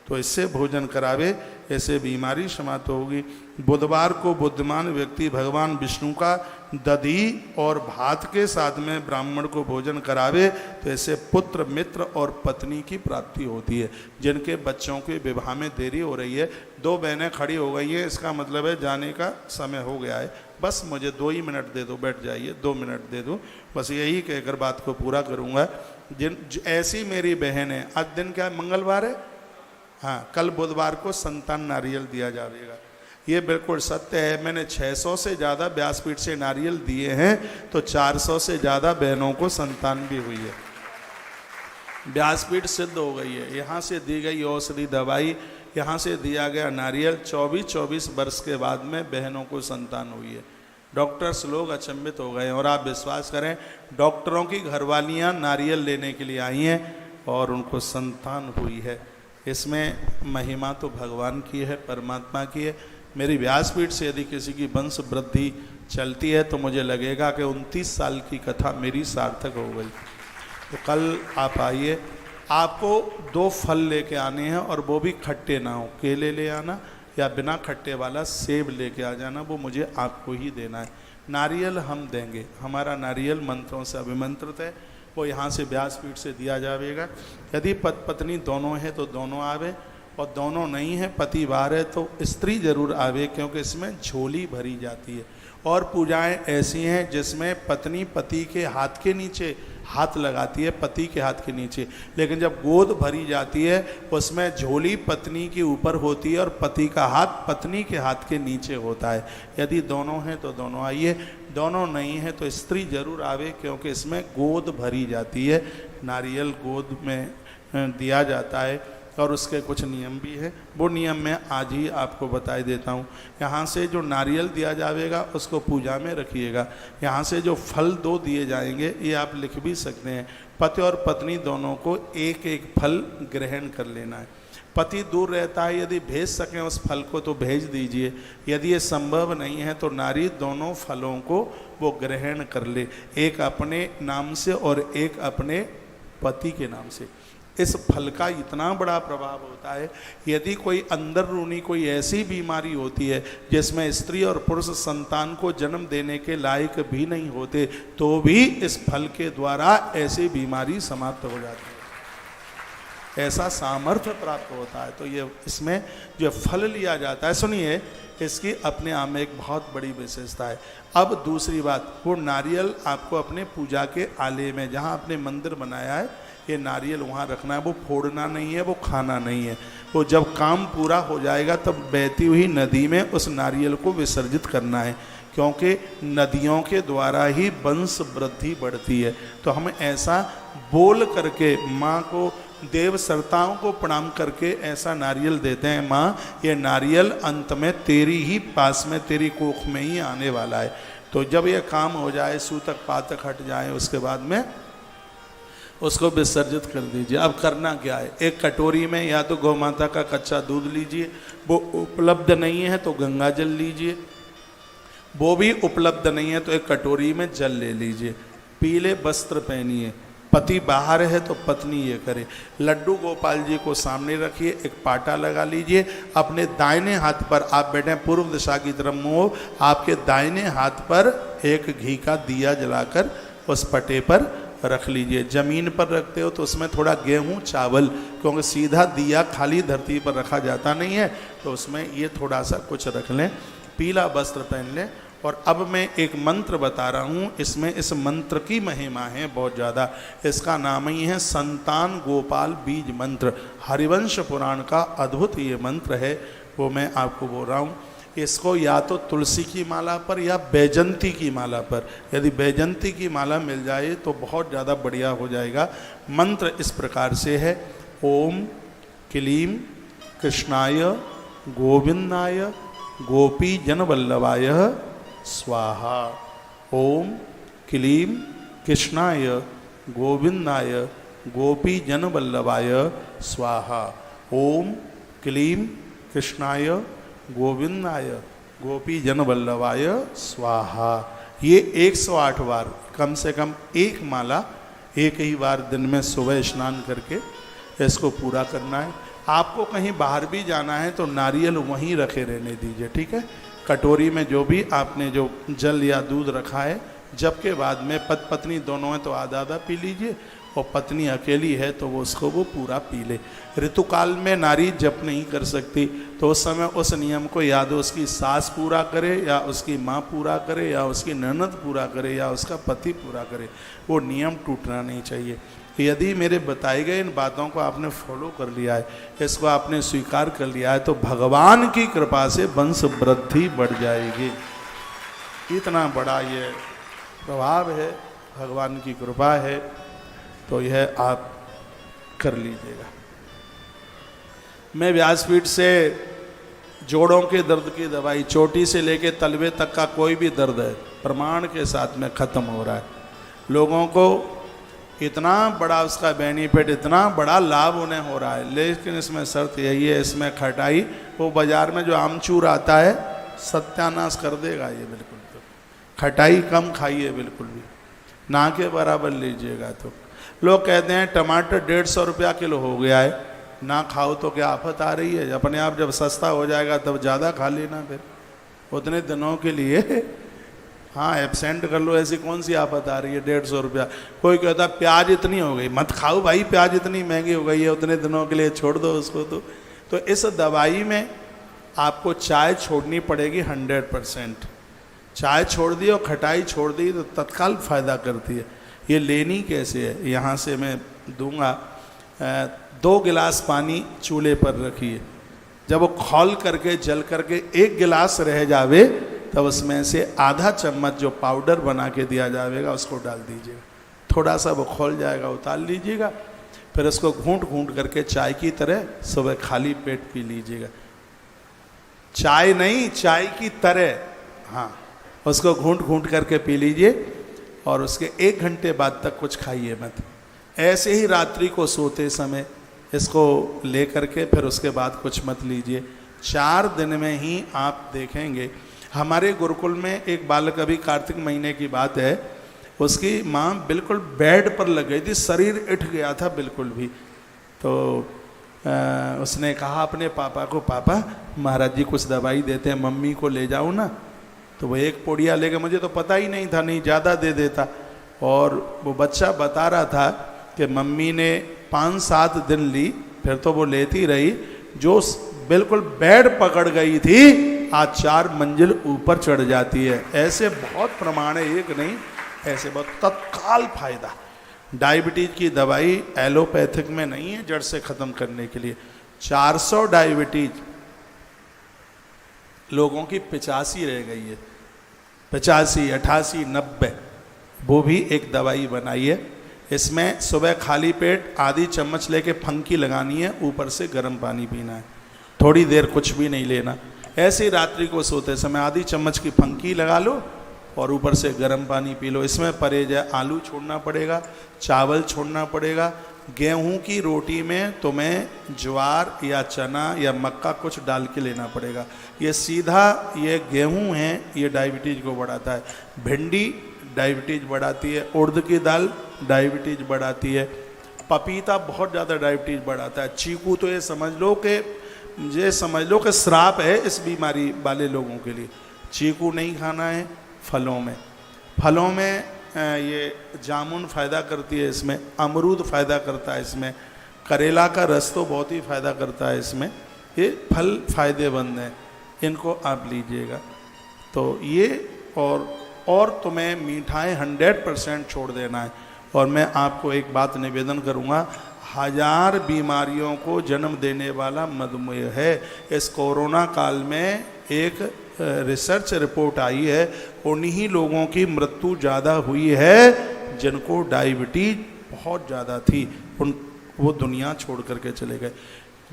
तो इससे भोजन करावे, ऐसे बीमारी समाप्त होगी। बुधवार को बुद्धिमान व्यक्ति भगवान विष्णु का दधी और भात के साथ में ब्राह्मण को भोजन करावे तो ऐसे पुत्र मित्र और पत्नी की प्राप्ति होती है। जिनके बच्चों के विवाह में देरी हो रही है, 2 बहनें खड़ी हो गई हैं, इसका मतलब है जाने का समय हो गया है, बस मुझे 2 ही मिनट दे दो, बैठ जाइए, 2 मिनट दे दो, बस यही कहकर बात को पूरा करूँगा। ऐसी मेरी बहन है, आज दिन क्या मंगलवार है, हाँ कल बुधवार को संतान नारियल दिया जाएगा। ये बिल्कुल सत्य है। मैंने 600 से ज़्यादा व्यासपीठ से नारियल दिए हैं तो 400 से ज़्यादा बहनों को संतान भी हुई है। व्यासपीठ सिद्ध हो गई है। यहाँ से दी गई औषधि दवाई, यहाँ से दिया गया नारियल, 24-24 वर्ष के बाद में बहनों को संतान हुई है। डॉक्टर्स लोग अचंभित हो गए और आप विश्वास करें डॉक्टरों की घरवालियाँ नारियल लेने के लिए आई हैं और उनको संतान हुई है। इसमें महिमा तो भगवान की है, परमात्मा की है। मेरी व्यासपीठ से यदि किसी की वंश वृद्धि चलती है तो मुझे लगेगा कि 29 साल की कथा मेरी सार्थक हो गई। तो कल आप आइए, आपको 2 फल लेके आने हैं और वो भी खट्टे ना हो, केले ले आना या बिना खट्टे वाला सेब लेके आ जाना, वो मुझे आपको ही देना है। नारियल हम देंगे, हमारा नारियल मंत्रों से अभिमंत्रित है, वो यहाँ से व्यासपीठ से दिया जाएगा। यदि पत्नी दोनों हैं तो दोनों आवे और दोनों नहीं है, पति बाहर है तो स्त्री जरूर आवे, क्योंकि इसमें झोली भरी जाती है। और पूजाएं ऐसी हैं जिसमें पत्नी पति के हाथ के नीचे हाथ लगाती है, पति के हाथ के नीचे, लेकिन जब गोद भरी जाती है उसमें झोली पत्नी के ऊपर होती है और पति का हाथ पत्नी के हाथ के नीचे होता है। यदि दोनों हैं तो दोनों आइए, दोनों नहीं है तो स्त्री जरूर आवे, क्योंकि इसमें गोद भरी जाती है। नारियल गोद में दिया जाता है और उसके कुछ नियम भी है, वो नियम मैं आज ही आपको बताई देता हूँ। यहाँ से जो नारियल दिया जाएगा उसको पूजा में रखिएगा। यहाँ से जो फल 2 दिए जाएंगे ये आप लिख भी सकते हैं। पति और पत्नी दोनों को एक एक फल ग्रहण कर लेना है। पति दूर रहता है, यदि भेज सकें उस फल को तो भेज दीजिए, यदि ये संभव नहीं है तो नारी दोनों फलों को वो ग्रहण कर ले, एक अपने नाम से और एक अपने पति के नाम से। इस फल का इतना बड़ा प्रभाव होता है, यदि कोई अंदरूनी कोई ऐसी बीमारी होती है जिसमें स्त्री और पुरुष संतान को जन्म देने के लायक भी नहीं होते, तो भी इस फल के द्वारा ऐसी बीमारी समाप्त हो जाती है, ऐसा सामर्थ्य प्राप्त होता है। तो ये इसमें जो फल लिया जाता है, सुनिए इसकी अपने आप में एक बहुत बड़ी विशेषता है। अब दूसरी बात, वो नारियल आपको अपने पूजा के आले में, जहाँ आपने मंदिर बनाया है, ये नारियल वहाँ रखना है। वो फोड़ना नहीं है, वो खाना नहीं है। वो जब काम पूरा हो जाएगा तब बहती हुई नदी में उस नारियल को विसर्जित करना है, क्योंकि नदियों के द्वारा ही वंश वृद्धि बढ़ती है। तो हम ऐसा बोल करके माँ को, देव सरताओं को प्रणाम करके ऐसा नारियल देते हैं, माँ ये नारियल अंत में तेरी ही पास में, तेरी कोख में ही आने वाला है। तो जब ये काम हो जाए, सूतक पातक हट जाए, उसके बाद में उसको विसर्जित कर दीजिए। अब करना क्या है, एक कटोरी में या तो गौ माता का कच्चा दूध लीजिए, वो उपलब्ध नहीं है तो गंगा जल लीजिए, वो भी उपलब्ध नहीं है तो एक कटोरी में जल ले लीजिए। पीले वस्त्र पहनिए, पति बाहर है तो पत्नी ये करे। लड्डू गोपाल जी को सामने रखिए, एक पाटा लगा लीजिए, अपने दाहिने हाथ पर आप बैठे पूर्व दिशा की तरफ मुँह, आपके दाहिने हाथ पर एक घी का दिया जलाकर उस पटे पर रख लीजिए। जमीन पर रखते हो तो उसमें थोड़ा गेहूं चावल, क्योंकि सीधा दिया खाली धरती पर रखा जाता नहीं है, तो उसमें ये थोड़ा सा कुछ रख लें। पीला वस्त्र पहन लें। और अब मैं एक मंत्र बता रहा हूँ, इसमें इस मंत्र की महिमा है बहुत ज़्यादा। इसका नाम ही है संतान गोपाल बीज मंत्र। हरिवंश पुराण का अद्भुत ये मंत्र है, वो मैं आपको बोल रहा हूँ। इसको या तो तुलसी की माला पर या बैजंती की माला पर, यदि बैजंती की माला मिल जाए तो बहुत ज़्यादा बढ़िया हो जाएगा। मंत्र इस प्रकार से है, ओम क्लीम कृष्णाय गोविंदाय गोपी जनवल्लभाय स्वाहा। ओम क्लीम कृष्णाय गोविंदाय गोपी जनवल्लभाय स्वाहा। ओम क्लीम कृष्णाय गोविंदाय गोपी जनवल्लभाय स्वाहा। ये 108 बार, कम से कम एक माला एक ही बार दिन में सुबह स्नान करके इसको पूरा करना है। आपको कहीं बाहर भी जाना है तो नारियल वहीं रखे रहने दीजिए, ठीक है। कटोरी में जो भी आपने जो जल या दूध रखा है, जबकि बाद में पति पत्नी दोनों हैं तो आधा आधा पी लीजिए, और पत्नी अकेली है तो वो उसको वो पूरा पी ले। ऋतुकाल में नारी जप नहीं कर सकती तो उस समय उस नियम को या तो उसकी सास पूरा करे, या उसकी माँ पूरा करे, या उसकी ननद पूरा करे, या उसका पति पूरा करे। वो नियम टूटना नहीं चाहिए। यदि मेरे बताए गए इन बातों को आपने फॉलो कर लिया है, इसको आपने स्वीकार कर लिया है, तो भगवान की कृपा से वंश वृद्धि बढ़ जाएगी। इतना बड़ा ये प्रभाव है, भगवान की कृपा है, तो यह आप कर लीजिएगा। मैं व्यासपीठ से जोड़ों के दर्द की दवाई, चोटी से लेके तलवे तक का कोई भी दर्द है, प्रमाण के साथ में ख़त्म हो रहा है। लोगों को इतना बड़ा उसका बेनिफिट, इतना बड़ा लाभ उन्हें हो रहा है। लेकिन इसमें शर्त यही है, इसमें खटाई, वो बाज़ार में जो आमचूर आता है सत्यानाश कर देगा ये बिल्कुल। तो खटाई कम खाइए, बिल्कुल भी ना के बराबर लीजिएगा। तो लोग कहते हैं टमाटर 150 रुपया किलो हो गया है, ना खाओ तो क्या आफत आ रही है। अपने आप जब सस्ता हो जाएगा तब ज़्यादा खा लेना, फिर उतने दिनों के लिए हाँ एब्सेंट कर लो। ऐसी कौन सी आफत आ रही है 150 रुपया। कोई कहता प्याज इतनी हो गई, मत खाओ भाई, प्याज इतनी महंगी हो गई है, उतने दिनों के लिए छोड़ दो उसको। तो इस दवाई में आपको चाय छोड़नी पड़ेगी 100%। चाय छोड़ दी और खटाई छोड़ दी तो तत्काल फ़ायदा करती है। ये लेनी कैसे है, यहाँ से मैं दूंगा। 2 गिलास पानी चूल्हे पर रखिए, जब वो खौल करके जल करके 1 गिलास रह जावे तब उसमें से आधा चम्मच जो पाउडर बना के दिया जाएगा उसको डाल दीजिएगा। थोड़ा सा वो खौल जाएगा, उतार लीजिएगा, फिर उसको घूंट घूंट करके चाय की तरह सुबह खाली पेट पी लीजिएगा। चाय नहीं, चाय की तरह, हाँ, उसको घूंट घूंट करके पी लीजिए और उसके 1 घंटे बाद तक कुछ खाइए मत। ऐसे ही रात्रि को सोते समय इसको ले करके फिर उसके बाद कुछ मत लीजिए। 4 दिन में ही आप देखेंगे। हमारे गुरुकुल में एक बालक, अभी कार्तिक महीने की बात है, उसकी माँ बिल्कुल बेड पर लग गई थी, शरीर उठ गया था बिल्कुल भी। तो उसने कहा अपने पापा को, पापा महाराज जी कुछ दवाई देते हैं, मम्मी को ले जाओ ना। तो वो 1 पोड़िया लेके, मुझे तो पता ही नहीं था, नहीं ज़्यादा दे देता। और वो बच्चा बता रहा था कि मम्मी ने 5-7 दिन ली, फिर तो वो लेती रही। जो बिल्कुल बेड पकड़ गई थी आज 4 मंजिल ऊपर चढ़ जाती है। ऐसे बहुत प्रमाण है, एक नहीं, ऐसे बहुत तत्काल फायदा। डायबिटीज की दवाई एलोपैथिक में नहीं है जड़ से ख़त्म करने के लिए। 400 डायबिटीज लोगों की 85 रह गई है, 85, 88, 90, वो भी एक दवाई बनाई है। इसमें सुबह खाली पेट आधी चम्मच लेके फंकी लगानी है, ऊपर से गर्म पानी पीना है, थोड़ी देर कुछ भी नहीं लेना। ऐसे रात्रि को सोते समय आधी चम्मच की फंकी लगा लो और ऊपर से गर्म पानी पी लो। इसमें परहेज है, आलू छोड़ना पड़ेगा, चावल छोड़ना पड़ेगा। गेहूं की रोटी में तुम्हें ज्वार या चना या मक्का कुछ डाल के लेना पड़ेगा। ये सीधा ये गेहूं है, ये डायबिटीज को बढ़ाता है। भिंडी डायबिटीज बढ़ाती है, उड़द की दाल डायबिटीज बढ़ाती है, पपीता बहुत ज़्यादा डायबिटीज बढ़ाता है, चीकू तो ये समझ लो कि श्राप है इस बीमारी वाले लोगों के लिए। चीकू नहीं खाना है। फलों में ये जामुन फ़ायदा करती है, इसमें अमरूद फ़ायदा करता है, इसमें करेला का रस तो बहुत ही फ़ायदा करता है, इसमें ये फल फ़ायदेमंद हैं, इनको आप लीजिएगा। तो ये और तुम्हें मिठाई 100% छोड़ देना है। और मैं आपको एक बात निवेदन करूँगा, 1000 बीमारियों को जन्म देने वाला मधुमेह है। इस कोरोना काल में एक रिसर्च रिपोर्ट आई है, उन्हीं लोगों की मृत्यु ज़्यादा हुई है जिनको डायबिटीज बहुत ज़्यादा थी, वो दुनिया छोड़ करके चले गए।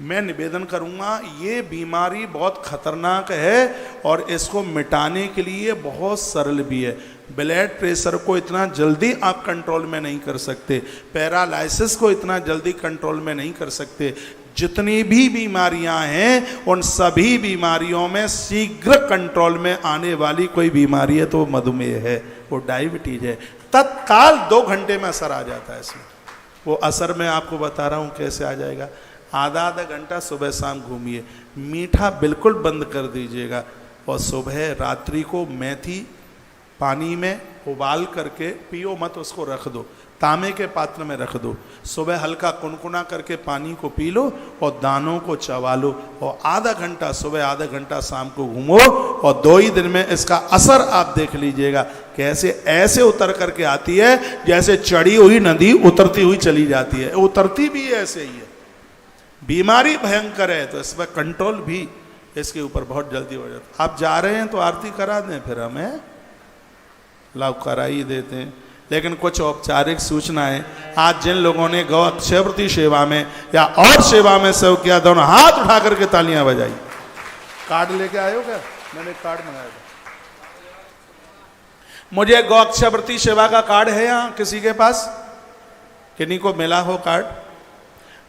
मैं निवेदन करूंगा, ये बीमारी बहुत खतरनाक है और इसको मिटाने के लिए बहुत सरल भी है। ब्लड प्रेशर को इतना जल्दी आप कंट्रोल में नहीं कर सकते, पैरालाइसिस को इतना जल्दी कंट्रोल में नहीं कर सकते। जितनी भी बीमारियां हैं उन सभी बीमारियों में शीघ्र कंट्रोल में आने वाली कोई बीमारी है तो मधुमेह है, वो डायबिटीज है। तत्काल 2 घंटे में असर आ जाता है इसमें। वो असर मैं आपको बता रहा हूँ कैसे आ जाएगा। आधा घंटा सुबह शाम घूमिए, मीठा बिल्कुल बंद कर दीजिएगा और सुबह रात्रि को मेथी पानी में उबाल करके पियो मत, उसको रख दो, तांबे के पात्र में रख दो। सुबह हल्का कुनकुना करके पानी को पी लो और दानों को चबा लो और आधा घंटा सुबह आधा घंटा शाम को घूमो और 2 ही दिन में इसका असर आप देख लीजिएगा। कैसे ऐसे उतर करके आती है जैसे चढ़ी हुई नदी उतरती हुई चली जाती है, उतरती भी ऐसे ही है। बीमारी भयंकर है तो इसमें कंट्रोल भी इसके ऊपर बहुत जल्दी हो जाता है। आप जा रहे हैं तो आरती करा दें, फिर हमें लाभ करा ही देते हैं। लेकिन कुछ औपचारिक सूचनाएं, आज जिन लोगों ने गौ अक्षयवृत्ति सेवा में या और सेवा में सहयोग किया, दोनों हाथ उठा करके तालियां बजाई। कार्ड लेके आए हो क्या? मैंने कार्ड मंगाया था। मुझे गौ अक्षयवृत्ति सेवा का कार्ड है यहाँ किसी के पास? किन्हीं को मिला हो कार्ड?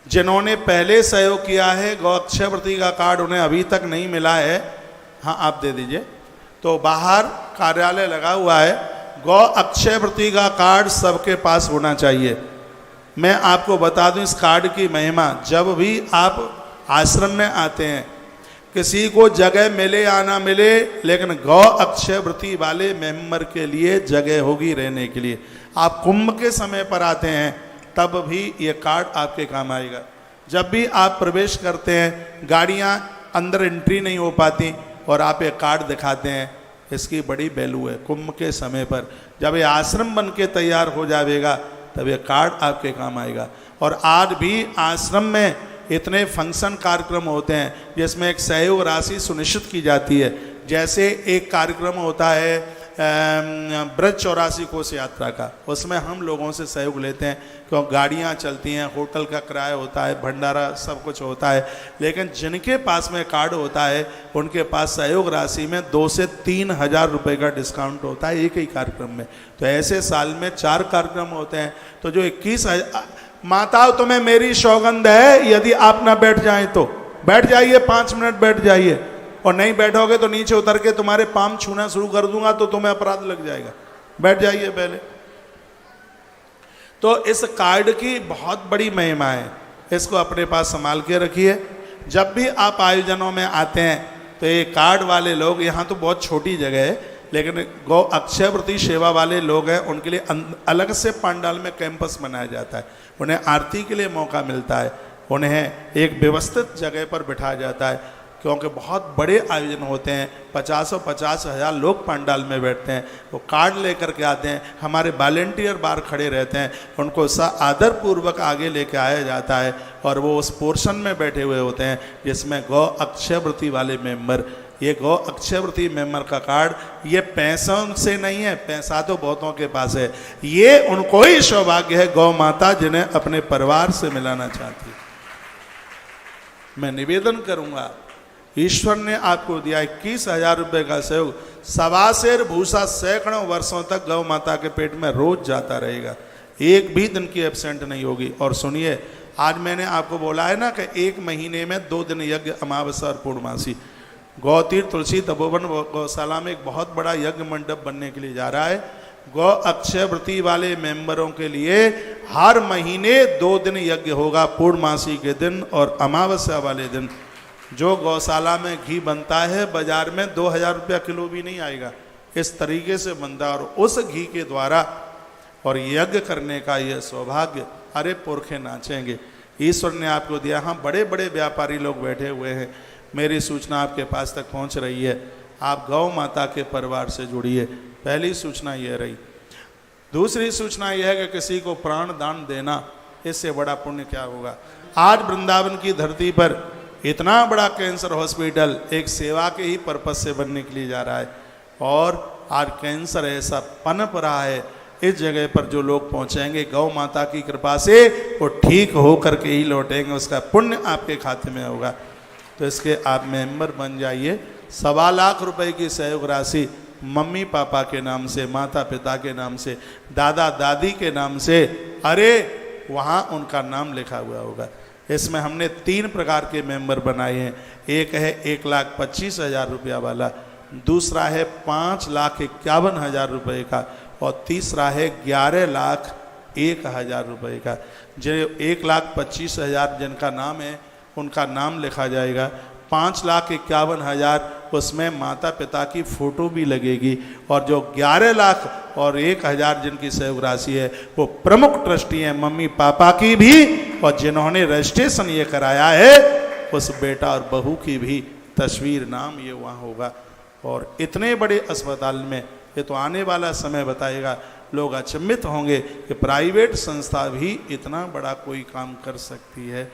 जिन्होंने पहले सहयोग किया है गौ अक्षयवृत्ति का कार्ड उन्हें अभी तक नहीं मिला है, हाँ आप दे दीजिए। तो बाहर कार्यालय लगा हुआ है, गौ अक्षयवृत्ति का कार्ड सबके पास होना चाहिए। मैं आपको बता दूं इस कार्ड की महिमा। जब भी आप आश्रम में आते हैं, किसी को जगह मिले या ना मिले, लेकिन गौ अक्षयवृत्ति वाले मेंबर के लिए जगह होगी रहने के लिए। आप कुंभ के समय पर आते हैं तब भी ये कार्ड आपके काम आएगा। जब भी आप प्रवेश करते हैं, गाड़ियां अंदर एंट्री नहीं हो पाती और आप ये कार्ड दिखाते हैं, इसकी बड़ी वैल्यू है। कुंभ के समय पर जब ये आश्रम बन के तैयार हो जाएगा तब ये कार्ड आपके काम आएगा। और आज भी आश्रम में इतने फंक्शन कार्यक्रम होते हैं जिसमें एक सहयोग राशि सुनिश्चित की जाती है। जैसे एक कार्यक्रम होता है ब्रज 84 कोस यात्रा का, उसमें हम लोगों से सहयोग लेते हैं क्योंकि गाड़ियाँ चलती हैं, होटल का किराया होता है, भंडारा सब कुछ होता है। लेकिन जिनके पास में कार्ड होता है उनके पास सहयोग राशि में 2 से 3 हज़ार रुपये का डिस्काउंट होता है एक ही कार्यक्रम में। तो ऐसे साल में 4 कार्यक्रम होते हैं। तो जो 21 माताओं, तुम्हें मेरी सौगंध है, यदि आप ना बैठ जाएं तो बैठ जाइए, 5 मिनट बैठ जाइए, और नहीं बैठोगे तो नीचे उतर के तुम्हारे पाम छूना शुरू कर दूंगा तो तुम्हें अपराध लग जाएगा। बैठ जाइए पहले। तो इस कार्ड की बहुत बड़ी महिमा है, इसको अपने पास संभाल के रखिए। जब भी आप आयोजनों में आते हैं तो ये कार्ड वाले लोग, यहाँ तो बहुत छोटी जगह है, लेकिन गौ अक्षयवृत्ति सेवा वाले लोग हैं, उनके लिए अलग से पंडाल में कैंपस बनाया जाता है। उन्हें आरती के लिए मौका मिलता है, उन्हें एक व्यवस्थित जगह पर बिठाया जाता है, क्योंकि बहुत बड़े आयोजन होते हैं। 50 हज़ार लोग पंडाल में बैठते हैं। वो कार्ड लेकर के आते हैं, हमारे वॉलेंटियर बाहर खड़े रहते हैं, उनको आदर पूर्वक आगे लेके आया जाता है और वो उस पोर्शन में बैठे हुए होते हैं जिसमें गौ अक्षयवृत्ति वाले मेंबर। ये गौ अक्षयवृत्ति मेंबर का कार्ड ये पैसों से नहीं है, पैसा तो बहुतों के पास है, ये उनको ही सौभाग्य है गौ माता जिन्हें अपने परिवार से मिलाना चाहती है। मैं निवेदन करूंगा, ईश्वर ने आपको दिया 21 हज़ार रुपये का सहयोग, 1.25 सेर भूसा सैकड़ों वर्षों तक गौ माता के पेट में रोज जाता रहेगा, एक भी दिन की एब्सेंट नहीं होगी। और सुनिए, आज मैंने आपको बोला है ना कि 1 महीने में 2 दिन यज्ञ, अमावस्या और पूर्णमासी। गौतीर्थ तुलसी तपोवन गौशाला में एक बहुत बड़ा यज्ञ मंडप बनने के लिए जा रहा है। गौ अक्षय व्रती वाले मेंबरों के लिए हर महीने 2 दिन यज्ञ होगा, पूर्णमासी के दिन और अमावस्या वाले दिन। जो गौशाला में घी बनता है बाजार में 2000 रुपया किलो भी नहीं आएगा, इस तरीके से बनता है। और उस घी के द्वारा और यज्ञ करने का यह सौभाग्य, अरे पुरखे नाचेंगे, ईश्वर ने आपको दिया। हाँ, बड़े बड़े व्यापारी लोग बैठे हुए हैं, मेरी सूचना आपके पास तक पहुंच रही है, आप गौ माता के परिवार से जुड़िए। पहली सूचना यह रही। दूसरी सूचना यह है कि किसी को प्राण दान देना, इससे बड़ा पुण्य क्या होगा। आज वृंदावन की धरती पर इतना बड़ा कैंसर हॉस्पिटल एक सेवा के ही पर्पज से बनने के लिए जा रहा है, और आज कैंसर ऐसा पनप रहा है, इस जगह पर जो लोग पहुंचेंगे गौ माता की कृपा से वो ठीक होकर के ही लौटेंगे, उसका पुण्य आपके खाते में होगा। तो इसके आप मेंबर बन जाइए। 1.25 लाख रुपए की सहयोग राशि मम्मी पापा के नाम से, माता पिता के नाम से, दादा दादी के नाम से, अरे वहाँ उनका नाम लिखा हुआ होगा। इसमें हमने 3 प्रकार के मेंबर बनाए हैं। एक है 1,25,000 रुपया वाला, दूसरा है 5,51,000 रुपये का, और तीसरा है 11,01,000 रुपये का। जो 1,25,000 जिनका नाम है उनका नाम लिखा जाएगा। 5,51,000 उसमें माता पिता की फोटो भी लगेगी, और जो 11,01,000 जिनकी सहयोग राशि है वो प्रमुख ट्रस्टी हैं मम्मी पापा की भी, और जिन्होंने रजिस्ट्रेशन ये कराया है उस बेटा और बहू की भी तस्वीर, नाम ये वहाँ होगा। और इतने बड़े अस्पताल में, ये तो आने वाला समय बताएगा, लोग अचंभित होंगे कि प्राइवेट संस्था भी इतना बड़ा कोई काम कर सकती है।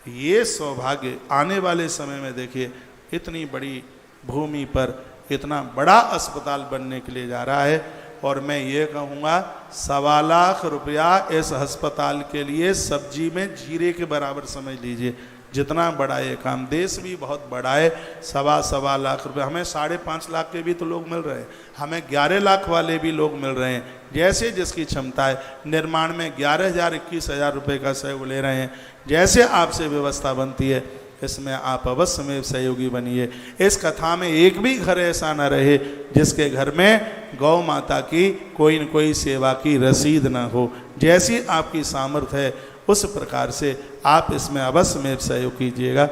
ये सौभाग्य आने वाले समय में देखिए, इतनी बड़ी भूमि पर इतना बड़ा अस्पताल बनने के लिए जा रहा है। और मैं ये कहूँगा 1.25 लाख रुपया इस अस्पताल के लिए सब्जी में जीरे के बराबर समझ लीजिए, जितना बड़ा ये काम। देश भी बहुत बड़ा है, 1.25 लाख रुपए। हमें 5.5 लाख के भी तो लोग मिल रहे हैं, हमें 11 लाख वाले भी लोग मिल रहे हैं, जैसे जिसकी क्षमता है। निर्माण में 11,000 21,000 रुपये का सहयोग ले रहे हैं। जैसे आपसे व्यवस्था बनती है इसमें आप अवश्य में सहयोगी बनिए। इस कथा में एक भी घर ऐसा न रहे जिसके घर में गौ माता की कोई न कोई सेवा की रसीद न हो। जैसी आपकी सामर्थ्य है उस प्रकार से आप इसमें अवश्य में सहयोग कीजिएगा।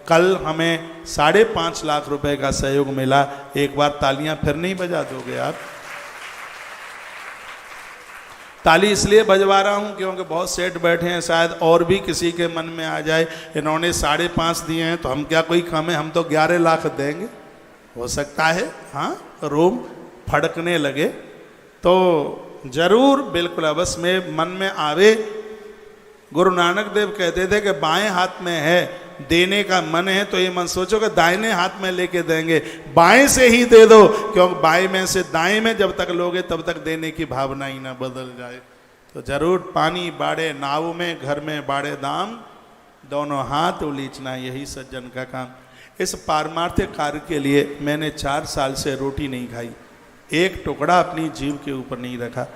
कल हमें 5.5 लाख रुपए का सहयोग मिला। एक बार तालियां फिर नहीं बजा दोगे आप? ताली इसलिए बजवा रहा हूं क्योंकि बहुत सेठ बैठे हैं, शायद और भी किसी के मन में आ जाए इन्होंने 5.5 दिए हैं तो हम क्या कोई कम है, हम तो 11 लाख देंगे। हो सकता है हाँ रोम फड़कने लगे तो जरूर बिल्कुल अवश्य में मन में आवे। गुरु नानक देव कहते थे कि बाएं हाथ में है देने का मन है तो ये मन सोचो कि दाहिने हाथ में लेके देंगे, बाएं से ही दे दो, क्योंकि बाएं में से दाएं में जब तक लोगे तब तक देने की भावना ही ना बदल जाए। तो जरूर पानी बाड़े नाव में, घर में बाड़े दाम, दोनों हाथ उलीचना, यही सज्जन का काम। इस पारमार्थिक कार्य के लिए मैंने 4 साल से रोटी नहीं खाई, एक टुकड़ा अपनी जीभ के ऊपर नहीं रखा।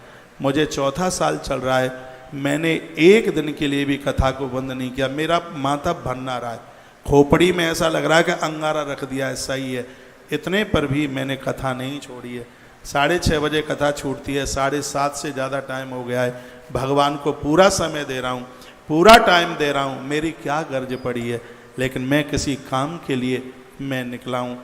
मुझे 4था साल चल रहा है, मैंने एक दिन के लिए भी कथा को बंद नहीं किया। मेरा माथा भन्ना रहा है, खोपड़ी में ऐसा लग रहा है कि अंगारा रख दिया है, सही है, इतने पर भी मैंने कथा नहीं छोड़ी है। 6:30 बजे कथा छूटती है, 7:30 से ज़्यादा टाइम हो गया है। भगवान को पूरा समय दे रहा हूँ, पूरा टाइम दे रहा हूँ, मेरी क्या गर्ज पड़ी है, लेकिन मैं किसी काम के लिए मैं निकला हूँ,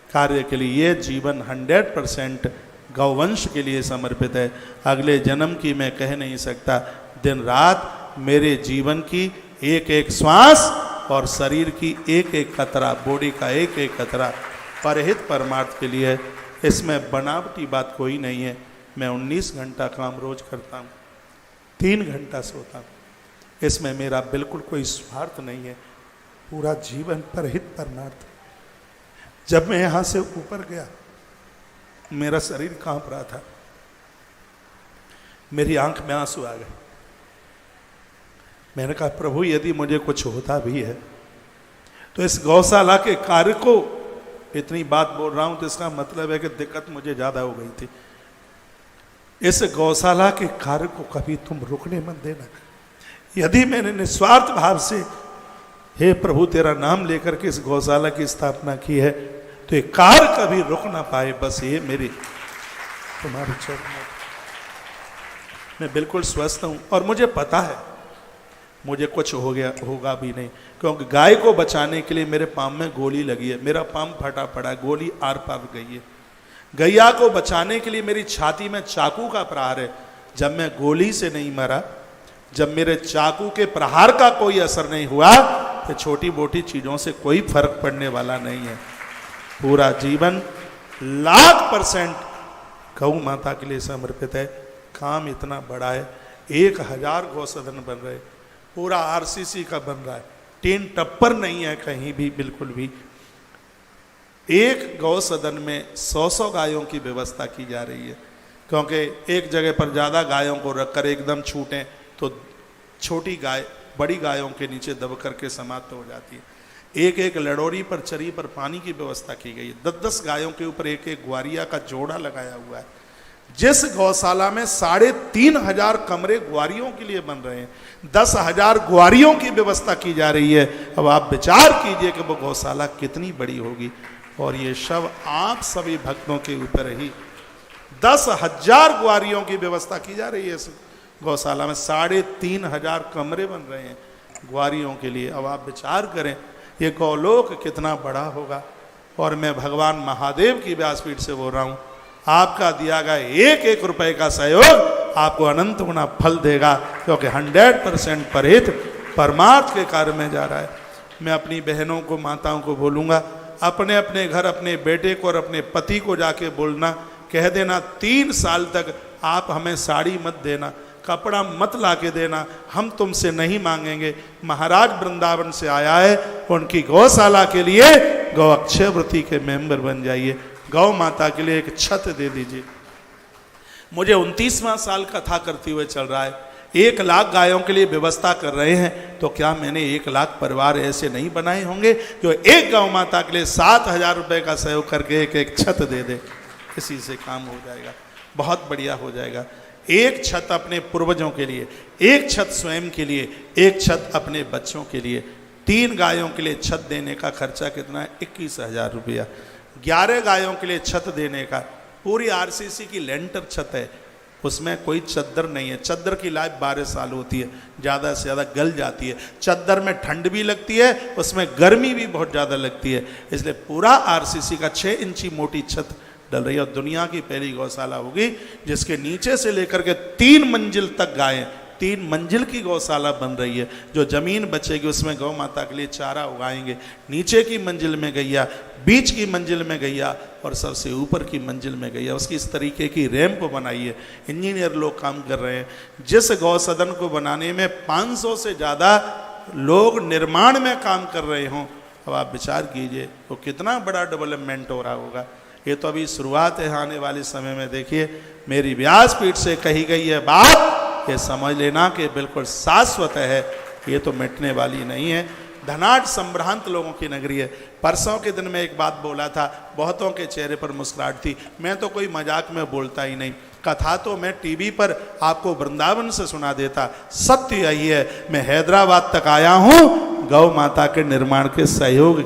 कार्य के लिए। ये जीवन 100% गौवंश के लिए समर्पित है। अगले जन्म की मैं कह नहीं सकता। दिन रात मेरे जीवन की एक एक श्वास और शरीर की एक एक कतरा, बॉडी का एक एक कतरा परहित परमार्थ के लिए है। इसमें बनावटी बात कोई नहीं है। मैं 19 घंटा काम रोज करता हूँ, 3 घंटा सोता हूँ। इसमें मेरा बिल्कुल कोई स्वार्थ नहीं है, पूरा जीवन परहित परमार्थ। जब मैं यहाँ से ऊपर गया मेरा शरीर कांप रहा था, मेरी आंख में आंसू आ गए। मैंने कहा प्रभु यदि मुझे कुछ होता भी है तो इस गौशाला के कार्य को, इतनी बात बोल रहा हूं तो इसका मतलब है कि दिक्कत मुझे ज्यादा हो गई थी। इस गौशाला के कार्य को कभी तुम रुकने मत देना। यदि मैंने निस्वार्थ भाव से हे प्रभु तेरा नाम लेकर के इस गौशाला की स्थापना की है तो ये कार्य कभी रुक ना पाए। बस ये मेरी तुम्हारे चरण में मैं बिल्कुल स्वस्थ हूँ और मुझे पता है मुझे कुछ हो गया होगा भी नहीं, क्योंकि गाय को बचाने के लिए मेरे पाँव में गोली लगी है, मेरा पाँव फटा पड़ा है, गोली आर पार गई है। गैया को बचाने के लिए मेरी छाती में चाकू का प्रहार है, जब मैं गोली से नहीं मरा, जब मेरे चाकू के प्रहार का कोई असर नहीं हुआ, तो छोटी मोटी चीजों से कोई फर्क पड़ने वाला नहीं है। पूरा जीवन 100% गौ माता के लिए समर्पित है। काम इतना बड़ा है, 1000 गौसदन बन रहे, पूरा आरसीसी का बन रहा है, टीन टप्पर नहीं है कहीं भी, बिल्कुल भी। एक गौसदन में 100 गायों की व्यवस्था की जा रही है, क्योंकि एक जगह पर ज़्यादा गायों को रखकर एकदम छूटें तो छोटी गाय बड़ी गायों के नीचे दब करके समाप्त हो जाती है। एक एक लड़ोरी पर चरी पर पानी की व्यवस्था की गई है। 10-10 गायों के ऊपर एक एक ग्वारिया का जोड़ा लगाया हुआ है। जिस गौशाला में 3500 कमरे ग्वारियों के लिए बन रहे हैं, 10,000 ग्वारियों की व्यवस्था की जा रही है। अब आप विचार कीजिए कि वो गौशाला कितनी बड़ी होगी। और ये शव आप सभी भक्तों के ऊपर ही 10,000 ग्वारियों की व्यवस्था की जा रही है। इस गौशाला में 3500 कमरे बन रहे हैं ग्वारियों के लिए। अब आप विचार करें ये गौलोक कितना बड़ा होगा। और मैं भगवान महादेव की व्यासपीठ से बोल रहा हूँ, आपका दिया गया 1-1 रुपए का सहयोग आपको अनंत गुना फल देगा, क्योंकि 100% परहित परमार्थ के कार्य में जा रहा है। मैं अपनी बहनों को, माताओं को बोलूँगा, अपने अपने घर अपने बेटे को और अपने पति को जाके बोलना, कह देना 3 साल तक आप हमें साड़ी मत देना, कपड़ा मत ला के देना, हम तुमसे नहीं मांगेंगे। महाराज वृंदावन से आया है, उनकी गौशाला के लिए गौ अक्षय व्रती के मेंबर बन जाइए। गौ माता के लिए एक छत दे दीजिए। मुझे 29वां साल कथा करते हुए चल रहा है। 1 लाख गायों के लिए व्यवस्था कर रहे हैं, तो क्या मैंने 1 लाख परिवार ऐसे नहीं बनाए होंगे जो एक गौ माता के लिए 7,000 रुपए का सहयोग करके एक एक छत दे दे? इसी से काम हो जाएगा, बहुत बढ़िया हो जाएगा। एक छत अपने पूर्वजों के लिए, एक छत स्वयं के लिए, एक छत अपने बच्चों के लिए। 3 गायों के लिए छत देने का खर्चा कितना है? 21,000 रुपया। 11 गायों के लिए छत देने का, पूरी आरसीसी की लेंटर छत है, उसमें कोई चद्दर नहीं है। चद्दर की लाइफ 12 साल होती है, ज़्यादा से ज़्यादा गल जाती है। चद्दर में ठंड भी लगती है, उसमें गर्मी भी बहुत ज़्यादा लगती है, इसलिए पूरा आरसीसी का 6 इंची मोटी छत डल रही है। और दुनिया की पहली गौशाला होगी जिसके नीचे से लेकर के 3 मंजिल तक गायें, 3 मंजिल की गौशाला बन रही है। जो जमीन बचेगी उसमें गौ माता के लिए चारा उगाएंगे। नीचे की मंजिल में गैया, बीच की मंजिल में गैया और सबसे ऊपर की मंजिल में गैया। उसकी इस तरीके की रैंप बनाई है, इंजीनियर लोग काम कर रहे हैं। जिस गौ सदन को बनाने में 500 से ज़्यादा लोग निर्माण में काम कर रहे हों, अब आप विचार कीजिए तो कितना बड़ा डेवलपमेंट हो रहा होगा। ये तो अभी शुरुआत है, आने वाले समय में देखिए मेरी व्यासपीठ से कही गई है बात, ये समझ लेना कि बिल्कुल शाश्वत है, ये तो मिटने वाली नहीं है। धनाढ़ संभ्रांत लोगों की नगरी है। परसों के दिन में एक बात बोला था, बहुतों के चेहरे पर मुस्कुराहट थी। मैं तो कोई मजाक में बोलता ही नहीं, कथा तो मैं टीवी पर आपको वृंदावन से सुना देता। सत्य यही है, मैं हैदराबाद तक आया हूँ गौ माता के निर्माण के सहयोग